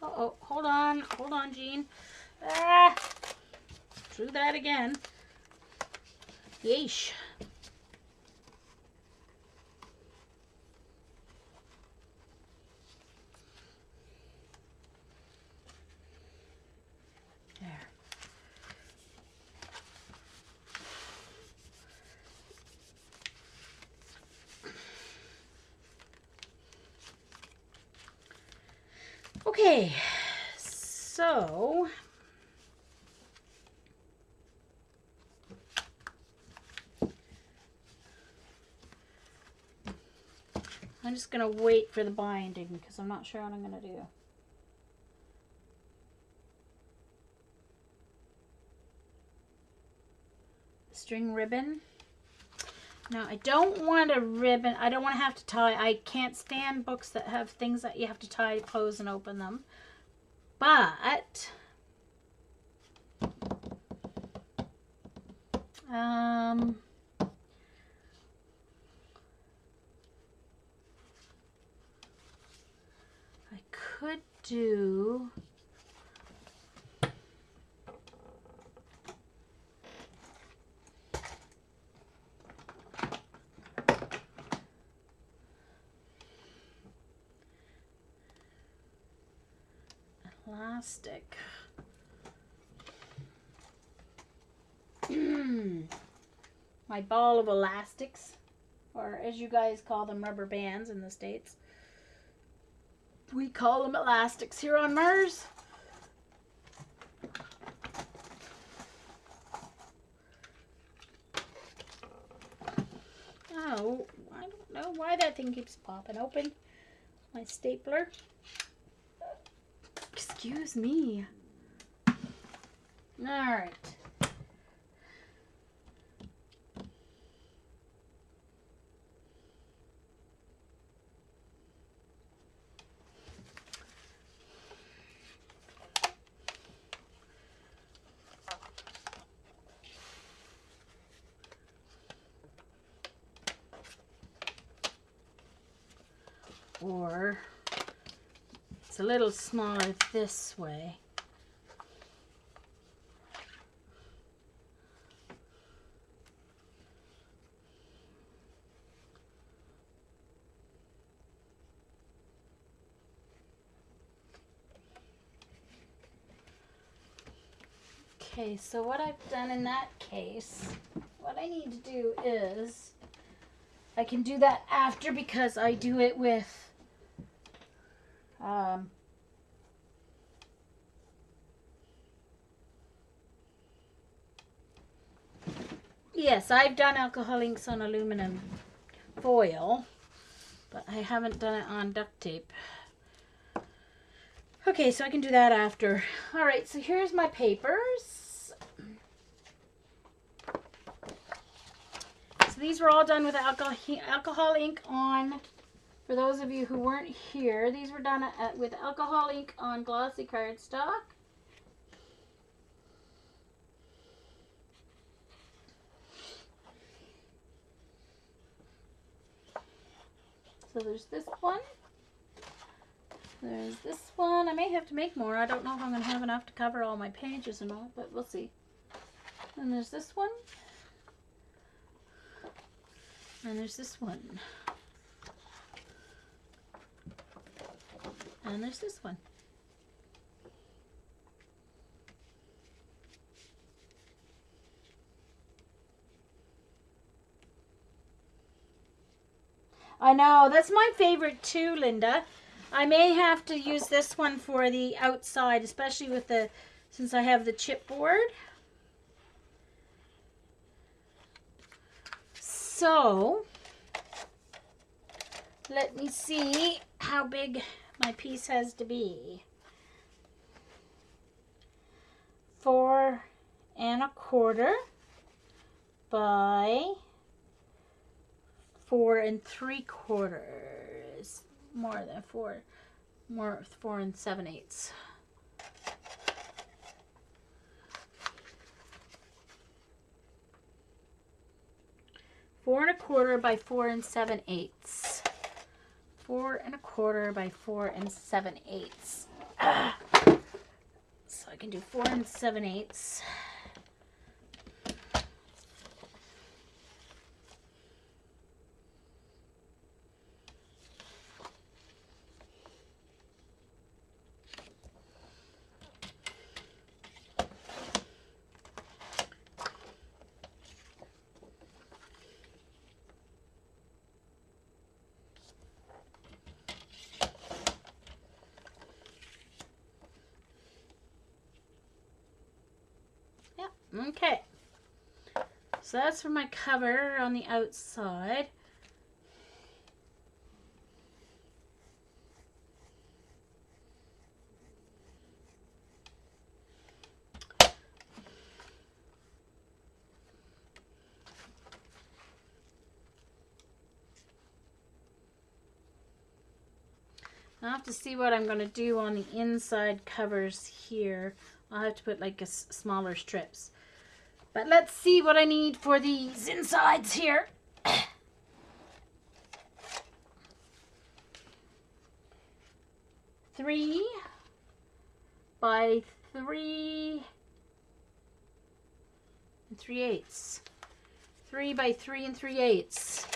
Uh-oh, hold on, Jean. Ah, drew that again. Yeesh. There. Okay, so I'm just going to wait for the binding because I'm not sure what I'm going to do. String ribbon. Now, I don't want a ribbon. I don't want to have to tie. I can't stand books that have things that you have to tie, close, and open them. But I could do elastic. My ball of elastics, or as you guys call them, rubber bands in the States. We call them elastics here on Mars. Oh, I don't know why that thing keeps popping open. My stapler. Excuse me. All right. Or it's a little smaller this way. Okay, so what I've done in that case, what I need to do is, I can do that after because I do it with, yes, I've done alcohol inks on aluminum foil, but I haven't done it on duct tape. Okay, so I can do that after. All right, so here's my papers. So these were all done with alcohol ink on, for those of you who weren't here, these were done with alcohol ink on glossy cardstock. So there's this one. There's this one. I may have to make more. I don't know if I'm going to have enough to cover all my pages and all, but we'll see. And there's this one. And there's this one. And there's this one. I know, that's my favorite too, Linda. I may have to use this one for the outside, especially with the, since I have the chipboard. So, let me see how big my piece has to be. 4 1/4 by 4 3/4. More than 4. More 4 7/8. Four 1/4 by 4 7/8. 4 1/4 by 4 7/8. So I can do 4 7/8. Okay, so that's for my cover on the outside. I'll have to see what I'm going to do on the inside covers here. I'll have to put like smaller strips. But let's see what I need for these insides here. 3 by 3 3/8. 3 by 3 3/8.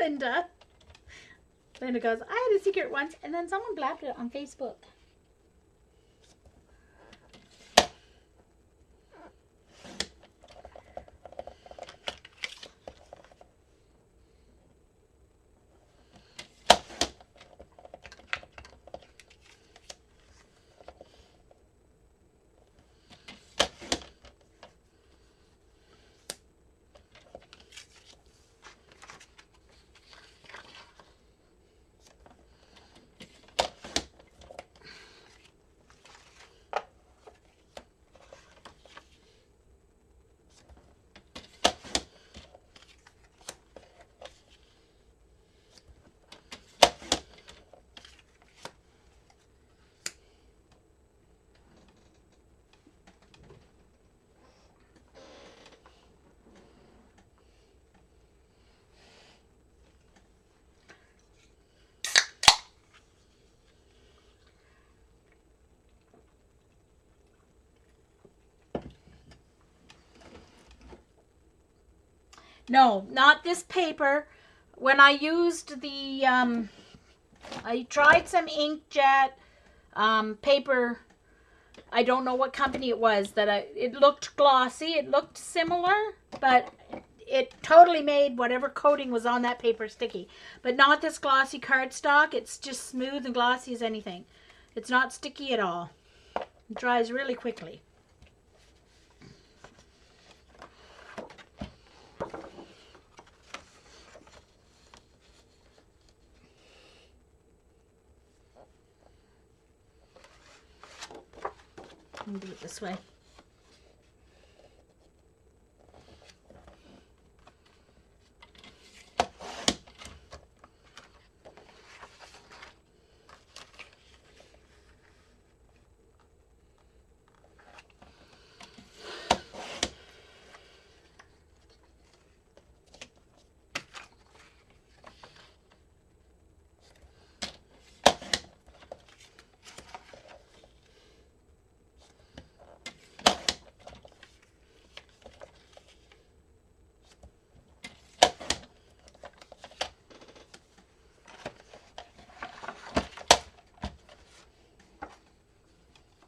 Linda. Linda goes, I had a secret once, and then someone blabbed it on Facebook. No, not this paper. When I used the, I tried some inkjet paper. I don't know what company it was it looked glossy. It looked similar, but it totally made whatever coating was on that paper sticky. But not this glossy cardstock. It's just smooth and glossy as anything. It's not sticky at all. It dries really quickly. I'll do it this way.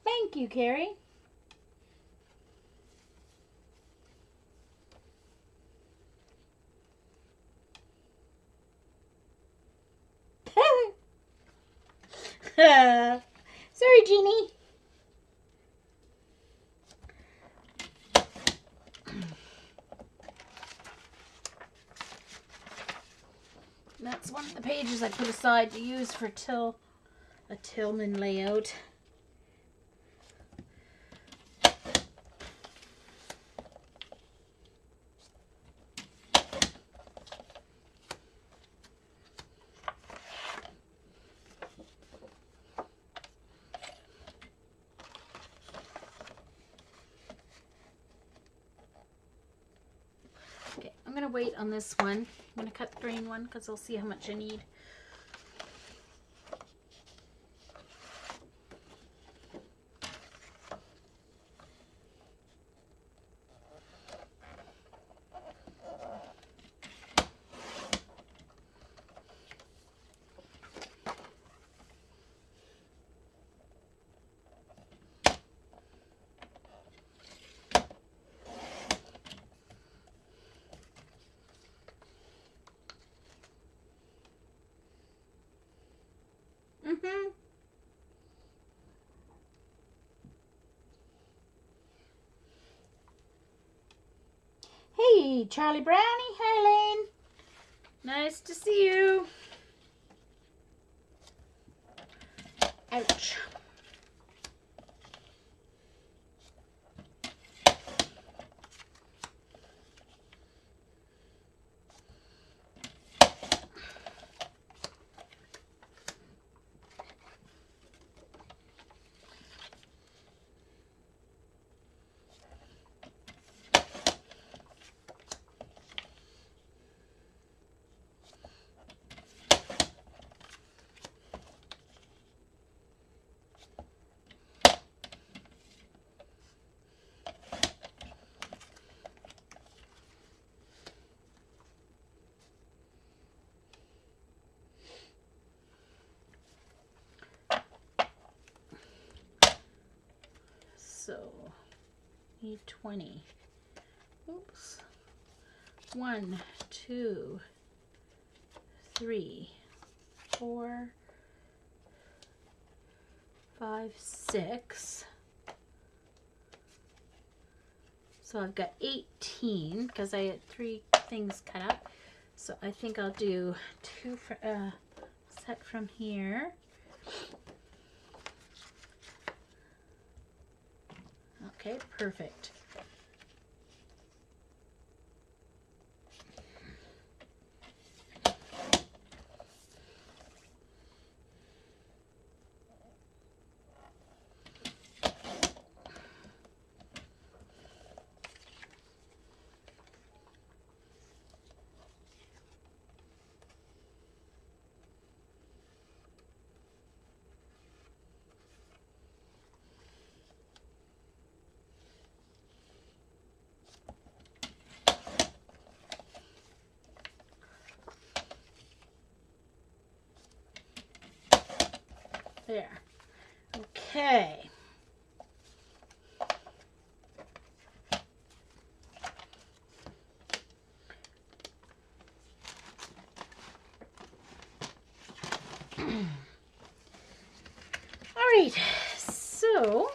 Thank you, Carrie. Sorry, Jeannie. That's one of the pages I put aside to use for a Tillman layout. Okay, I'm going to wait on this one. I'm going to cut the green one because I'll see how much I need. Hey, Charlie Brownie. Hi, Elaine. Nice to see you. Ouch. So, need 20. Oops. 1, 2, 3, 4, 5, 6. So I've got 18 because I had 3 things cut up. So I think I'll do 2 for, set from here. Okay, perfect. There. Okay. All right. So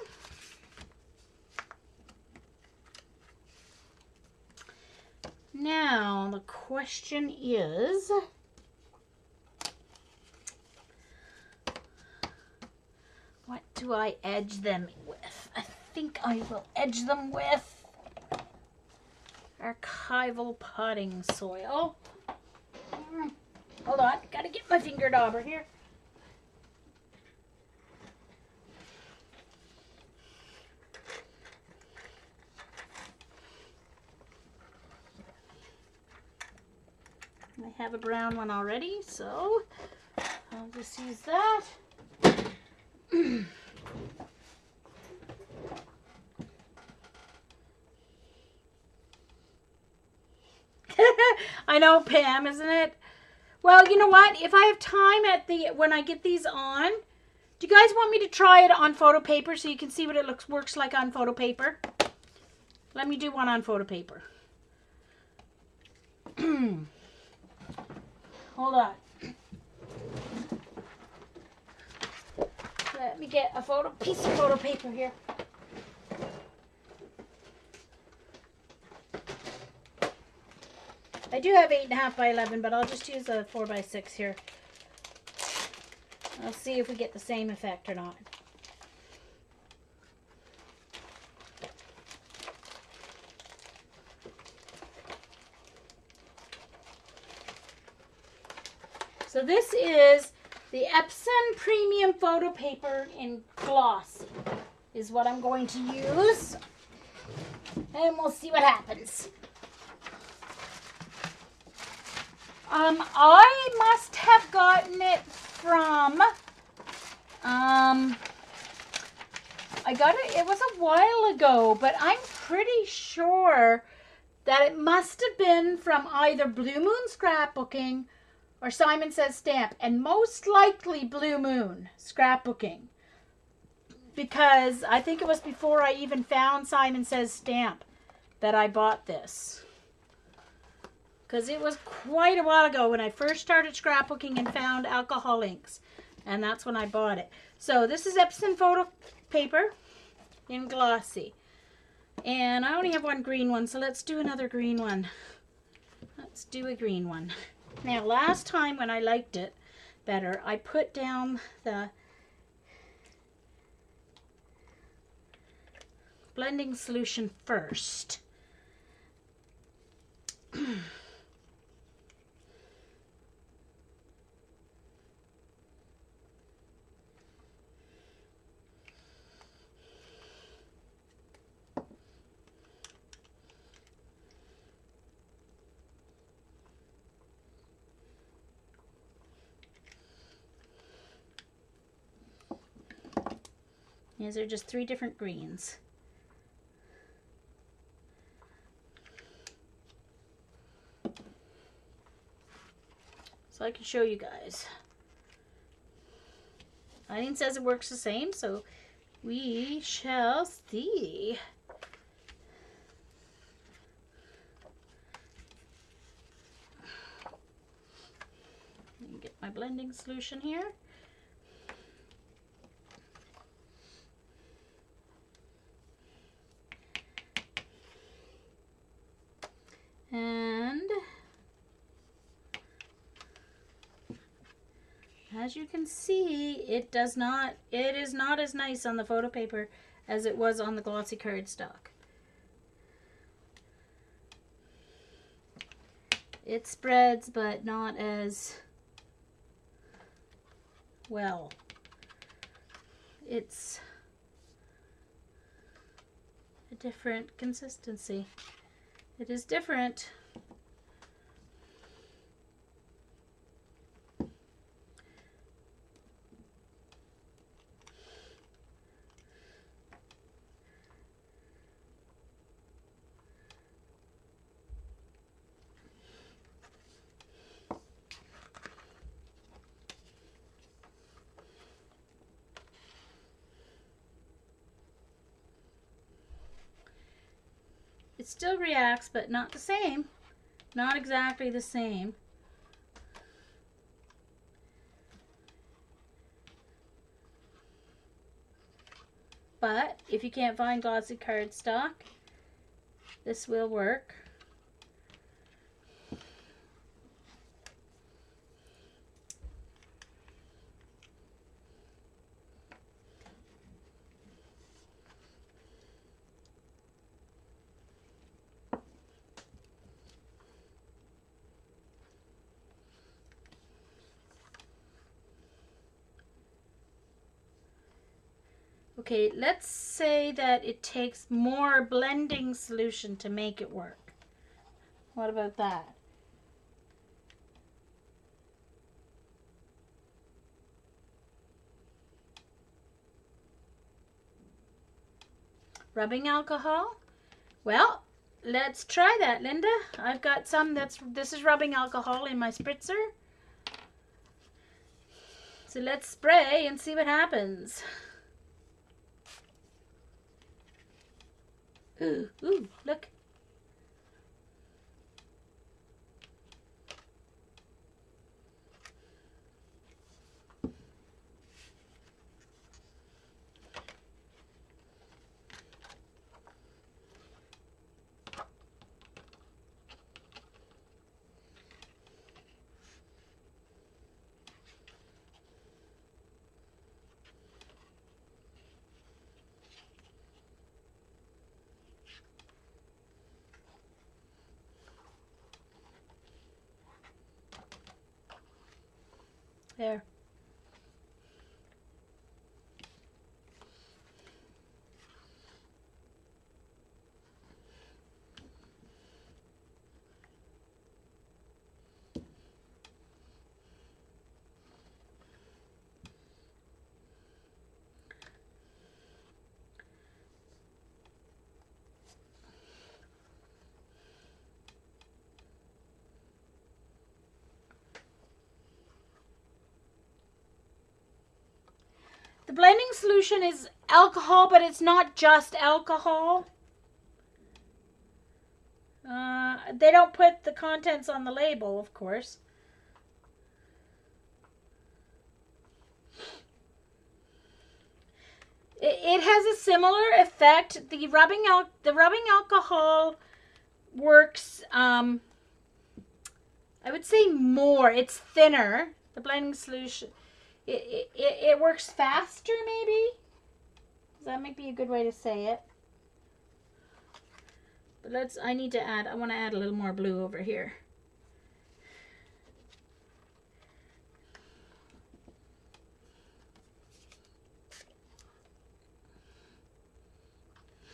now the question is, what do I edge them with? I think I will edge them with archival potting soil. Hold on, gotta get my finger dauber here. I have a brown one already, so I'll just use that. I know, Pam, isn't it? Well, you know what? If I have time when I get these on, do you guys want me to try it on photo paper so you can see what it works like on photo paper? Let me do one on photo paper. Hold on. Let me get a piece of photo paper here. I do have 8.5 by 11, but I'll just use a 4 by 6 here. I'll see if we get the same effect or not. So this is the Epson Premium Photo Paper in Glossy is what I'm going to use. And we'll see what happens. I must have gotten it from, I got it was a while ago, but I'm pretty sure that it must have been from either Blue Moon Scrapbooking or Simon Says Stamp, and most likely Blue Moon Scrapbooking, because I think it was before I even found Simon Says Stamp that I bought this. Because it was quite a while ago when I first started scrapbooking and found alcohol inks. And that's when I bought it. So this is Epson photo paper in Glossy. And I only have one green one, so let's do another green one. Let's do a green one. Now, last time when I liked it better, I put down the blending solution first. These are just 3 different greens. So I can show you guys. Eileen says it works the same, so we shall see. Let me get my blending solution here. And as you can see, it is not as nice on the photo paper as it was on the glossy cardstock. It spreads, but not as well. It's a different consistency. It is different. It still reacts, but not the same. Not exactly the same. But if you can't find glossy cardstock, this will work. Okay, let's say that it takes more blending solution to make it work. What about that? Rubbing alcohol? Well, let's try that, Linda. I've got some this is rubbing alcohol in my spritzer. So let's spray and see what happens. Ooh, ooh, look. There. The blending solution is alcohol, but it's not just alcohol. They don't put the contents on the label, of course. It has a similar effect. The rubbing alcohol works, I would say more. It's thinner. The blending solution, it works faster, maybe. That might be a good way to say it. But I want to add a little more blue over here.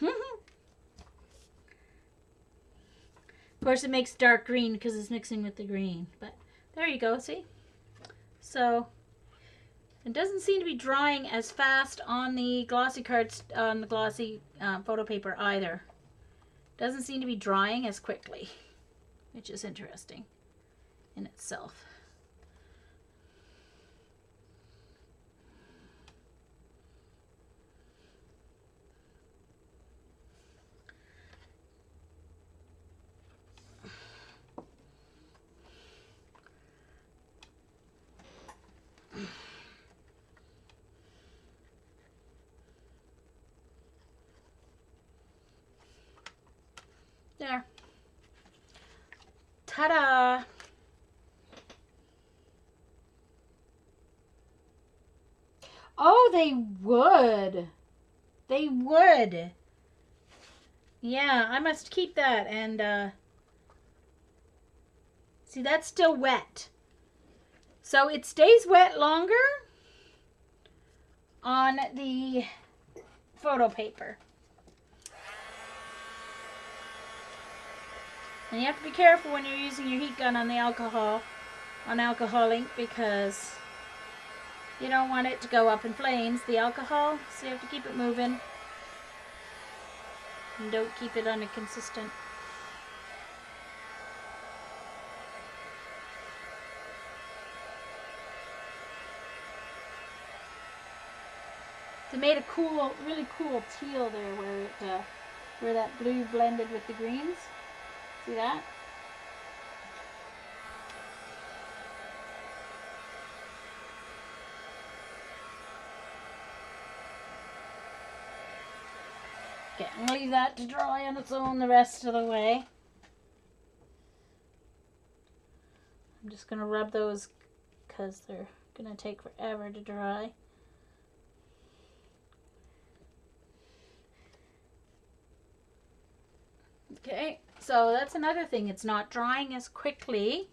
Of course, it makes dark green because it's mixing with the green. But there you go, see? So it doesn't seem to be drying as fast on the glossy photo paper either. Doesn't seem to be drying as quickly, which is interesting in itself. There. Ta-da! Oh, they would. They would. Yeah, I must keep that. And see, that's still wet. So it stays wet longer on the photo paper. And you have to be careful when you're using your heat gun on the alcohol ink, because you don't want it to go up in flames, the alcohol, so you have to keep it moving. And don't keep it inconsistent. They made a really cool teal there where it where that blue blended with the greens. See that? Okay, I'm going to leave that to dry on its own the rest of the way. I'm just going to rub those because they're going to take forever to dry. Okay, so that's another thing. It's not drying as quickly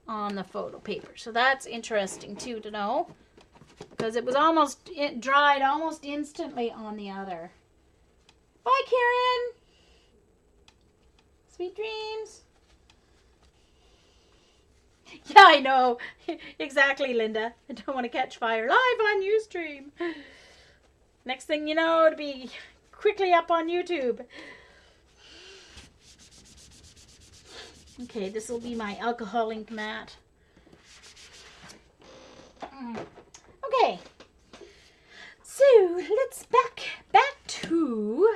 on the photo paper. So that's interesting too to know, because it dried almost instantly on the other. Bye, Karen. Sweet dreams. Yeah, I know. Exactly, Linda. I don't want to catch fire live on Ustream. Next thing you know, it'll be quickly up on YouTube. Okay, this will be my alcohol ink mat. Okay. So, let's back to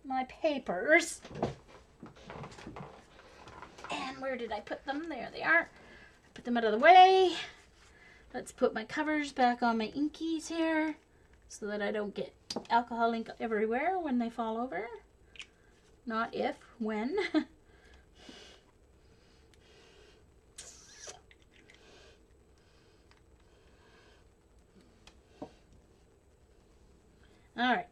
my papers. And where did I put them? There they are. Put them out of the way. Let's put my covers back on my inkies here so that I don't get alcohol ink everywhere when they fall over. Not if, when. All right.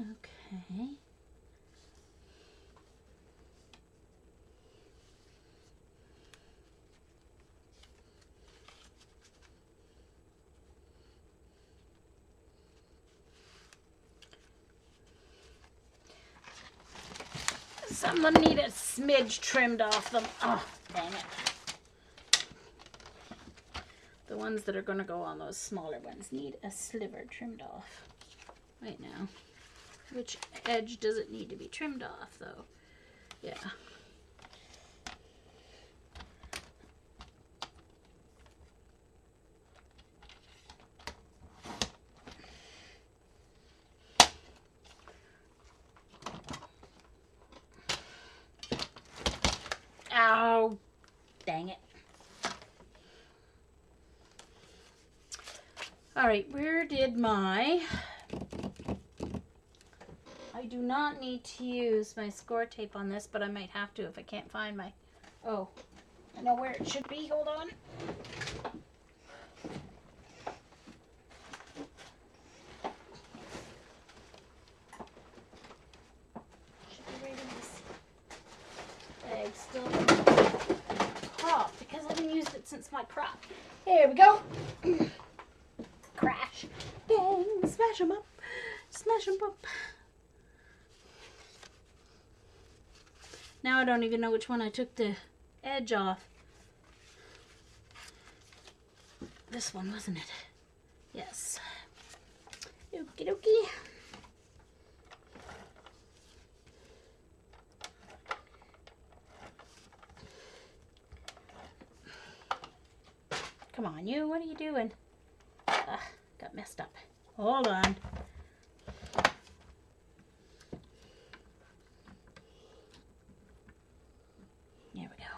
Okay. Some of them need a smidge trimmed off them. Oh, dang it. The ones that are going to go on those smaller ones need a sliver trimmed off right now. Which edge does it need to be trimmed off, though? Yeah. Ow. Dang it. All right, where did my... I do not need to use my score tape on this, but I might have to if I can't find my... Oh, I know where it should be. Hold on. Should be right in this bag still. Prop, because I haven't used it since my prop. Here we go. Crash. Bang. Smash them up. Smash them up. Now I don't even know which one I took the edge off. This one, wasn't it? Yes. Okie dokie. Come on, you. What are you doing? Got messed up. Hold on. There we go.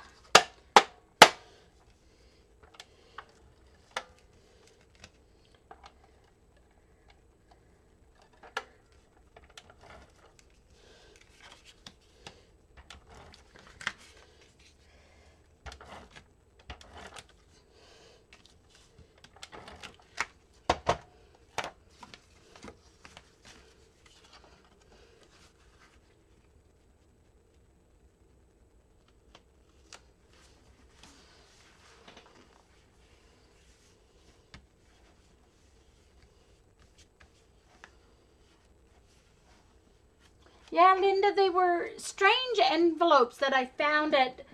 Yeah, Linda, they were strange envelopes that I found at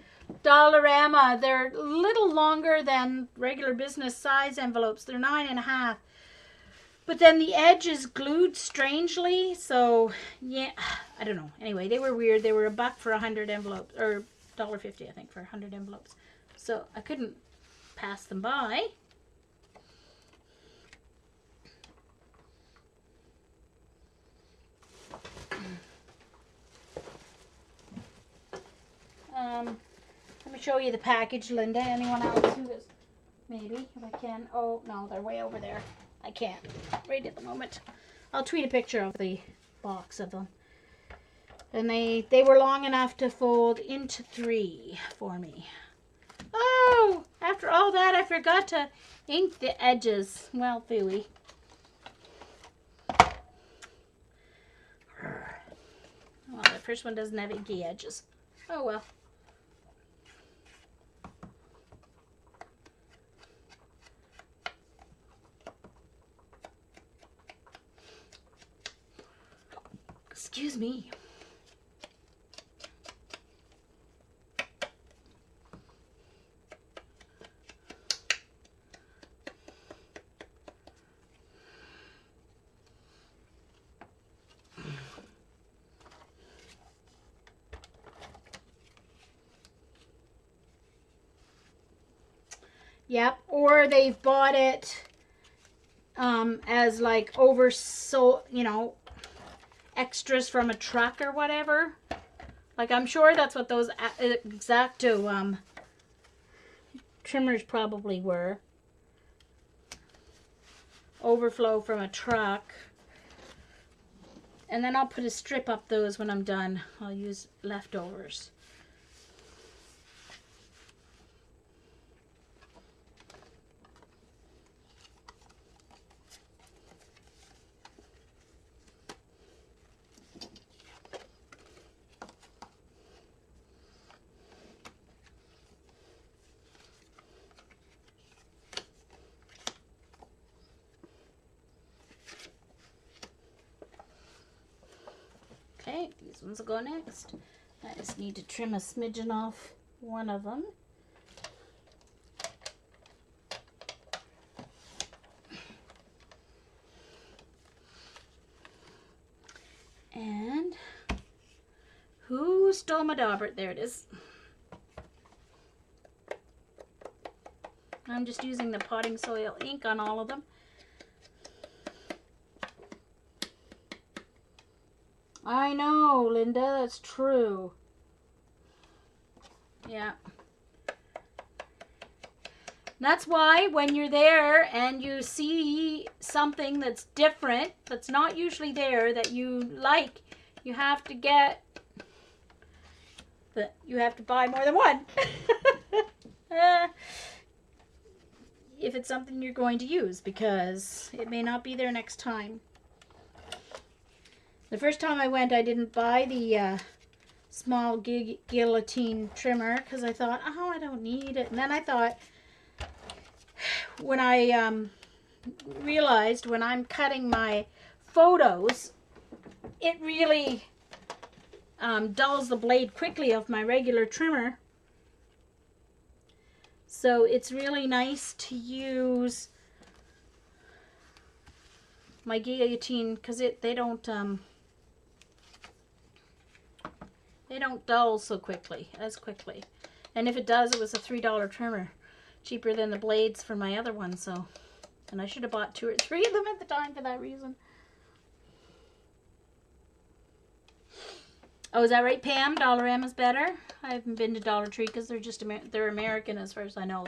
Dollarama. They're a little longer than regular business size envelopes. They're 9.5. But then the edge is glued strangely. So, yeah, I don't know. Anyway, they were weird. They were $1 for 100 envelopes. Or $1.50, I think, for 100 envelopes. So I couldn't pass them by. Let me show you the package, Linda. Anyone else who is, maybe, if I can. Oh, no, they're way over there. I can't right at the moment. I'll tweet a picture of the box of them. And they were long enough to fold into 3 for me. Oh, after all that, I forgot to ink the edges. Well, phooey. Well, the first one doesn't have inky edges. Oh, well. Excuse me. Yep, or they've bought it as like extras from a truck or whatever. Like, I'm sure that's what those X-Acto trimmers probably were. Overflow from a truck. And then I'll put a strip up those when I'm done. I'll use leftovers. Okay, these ones will go next. I just need to trim a smidgen off one of them. And who stole my Daubert? There it is. I'm just using the potting soil ink on all of them. I know, Linda, that's true. Yeah. That's why when you're there and you see something that's different, that's not usually there, that you like, you have to buy more than one. If it's something you're going to use, because it may not be there next time. The first time I went, I didn't buy the small guillotine trimmer because I thought, oh, I don't need it. And then I thought, when I realized when I'm cutting my photos, it really dulls the blade quickly of my regular trimmer. So it's really nice to use my guillotine because they don't dull so quickly, And if it does, it was a $3 trimmer, cheaper than the blades for my other one. So, and I should have bought 2 or 3 of them at the time for that reason. Oh, is that right, Pam? Dollarama's better. I haven't been to Dollar Tree because they're American as far as I know.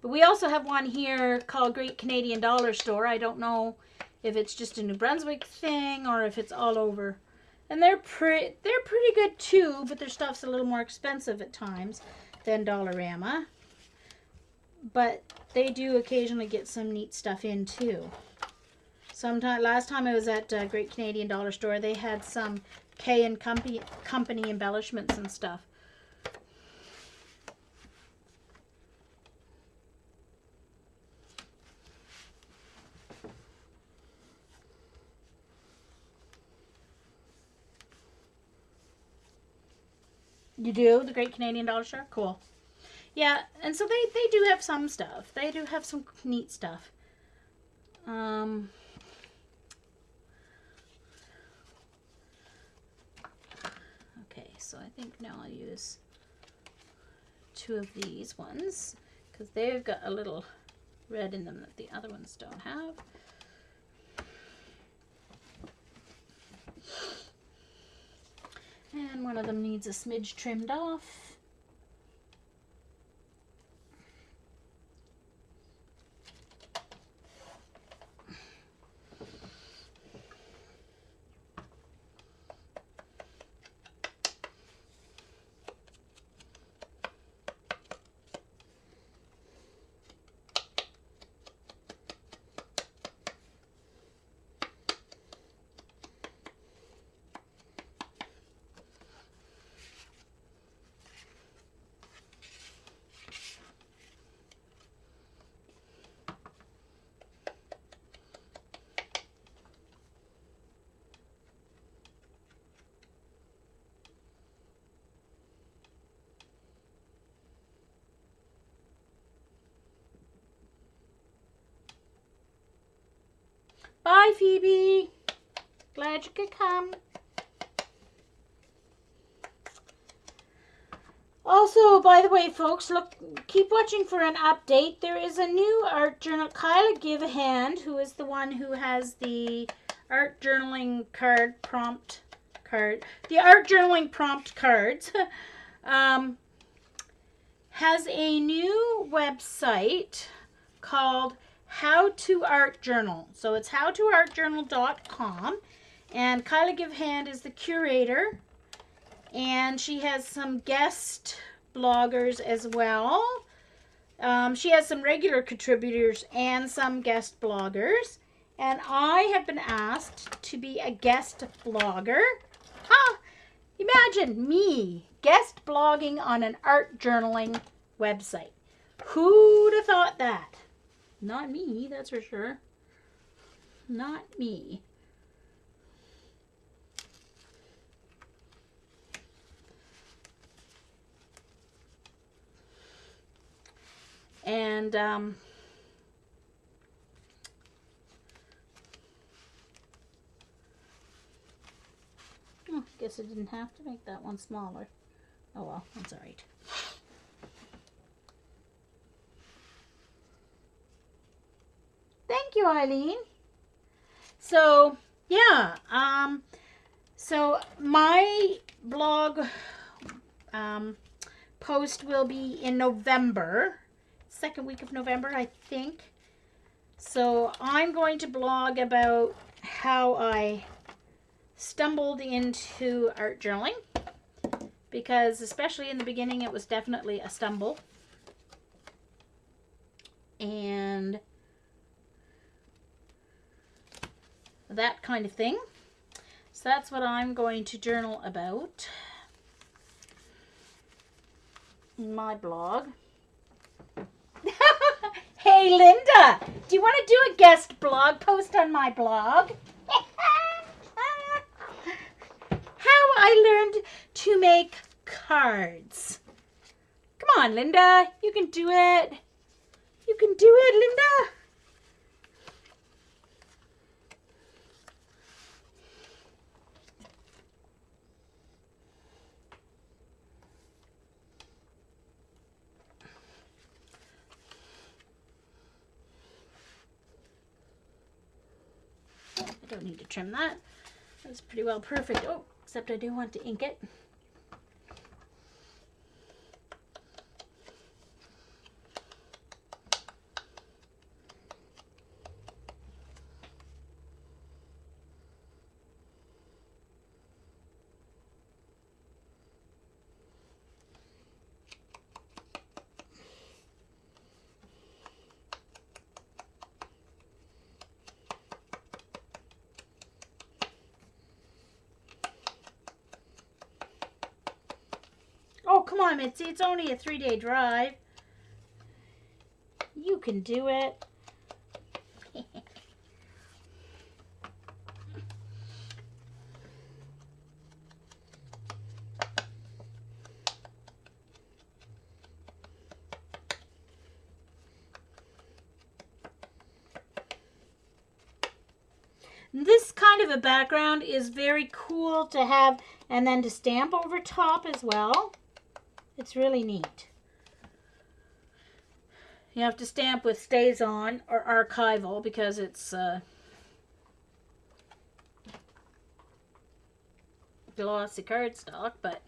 But we also have one here called Great Canadian Dollar Store. I don't know if it's just a New Brunswick thing or if it's all over. And they're pretty good too, but their stuff's a little more expensive at times than Dollarama. But they do occasionally get some neat stuff in too. Last time I was at Great Canadian Dollar Store, they had some K and Company embellishments and stuff. You do? The Great Canadian Dollar Store? Cool. Yeah, and so they do have some stuff. They do have some neat stuff. Okay, so I think now I'll use 2 of these ones because they've got a little red in them that the other ones don't have. And one of them needs a smidge trimmed off. Bye, Phoebe. Glad you could come. Also, by the way, folks, look, keep watching for an update. There is a new art journal. Kyla Give a Hand, who is the one who has the art journaling card prompt card, the art journaling prompt cards, has a new website called How to Art Journal. So it's howtoartjournal.com, and Kyla Give Hand is the curator, and she has some guest bloggers as well. She has some regular contributors and some guest bloggers, and I have been asked to be a guest blogger. Ha! Imagine me guest blogging on an art journaling website. Who'd have thought that? Not me, that's for sure. Not me. And I guess I didn't have to make that one smaller. Oh well, that's all right. Thank you, Eileen. So yeah, so my blog post will be in November, second week of November, I think. So I'm going to blog about how I stumbled into art journaling, because especially in the beginning it was definitely a stumble, and that kind of thing. So that's what I'm going to journal about in my blog. Hey Linda, do you want to do a guest blog post on my blog? How I learned to make cards. Come on, Linda, you can do it. You can do it, Linda. I don't need to trim that. That's pretty well perfect. Oh, except I do want to ink it. Oh, come on, Mitzi. It's only a 3-day drive. You can do it. This kind of a background is very cool to have, and then to stamp over top as well. It's really neat. You have to stamp with Stays On or Archival because it's glossy cardstock, but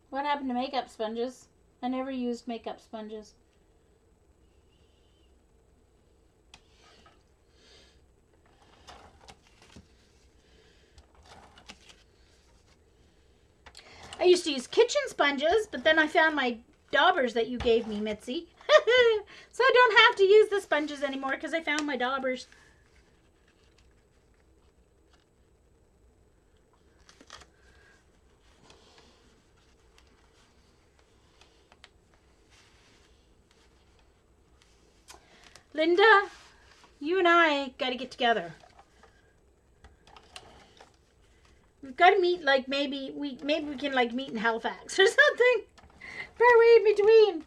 what happened to makeup sponges? I never used makeup sponges. I used to use kitchen sponges, but then I found my daubers that you gave me, Mitzi. So I don't have to use the sponges anymore because I found my daubers. Linda, you and I got to get together. We've got to meet, like, maybe we can, like, meet in Halifax or something. Far away in between.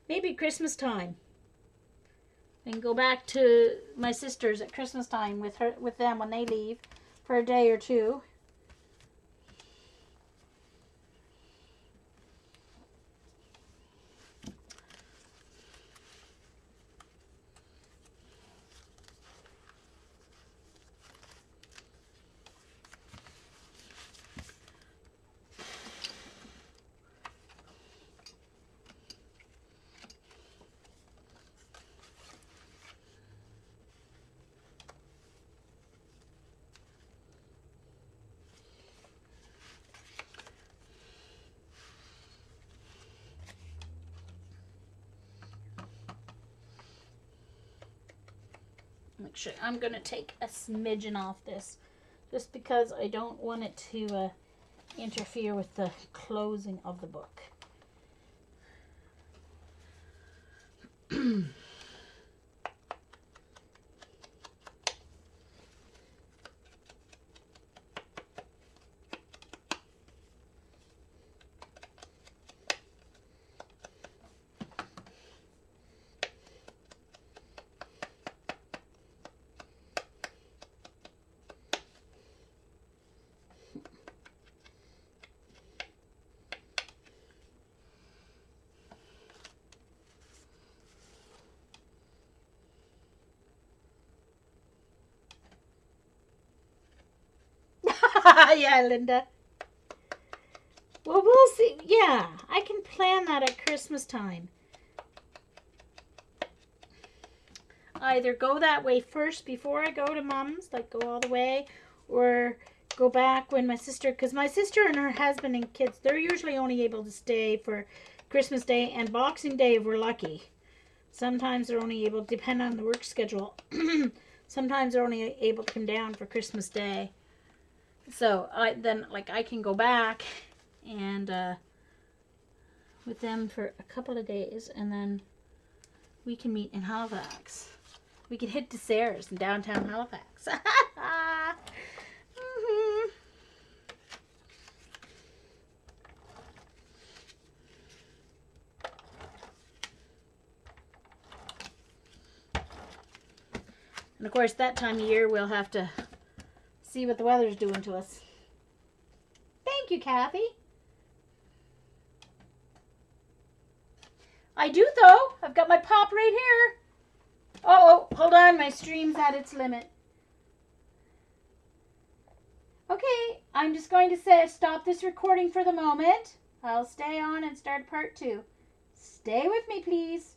Maybe Christmas time. And go back to my sisters at Christmas time with them when they leave for a day or two. Make sure I'm going to take a smidgen off this just because I don't want it to interfere with the closing of the book. Yeah, Linda. Well, we'll see. Yeah, I can plan that at Christmas time. Either go that way first before I go to Mom's, like go all the way, or go back when my sister, because my sister and her husband and kids, they're usually only able to stay for Christmas Day and Boxing Day if we're lucky. Sometimes they're only able, depend on the work schedule, sometimes they're only able to come down for Christmas Day. So I can go back and with them for a couple of days, and then we can meet in Halifax. We can hit DeSerres in downtown Halifax. Mm-hmm. And of course, that time of year we'll have to see what the weather's doing to us. Thank you, Kathy. I do, though. I've got my pop right here. Oh, hold on. My stream's at its limit. Okay, I'm just going to stop this recording for the moment. I'll stay on and start part 2. Stay with me, please.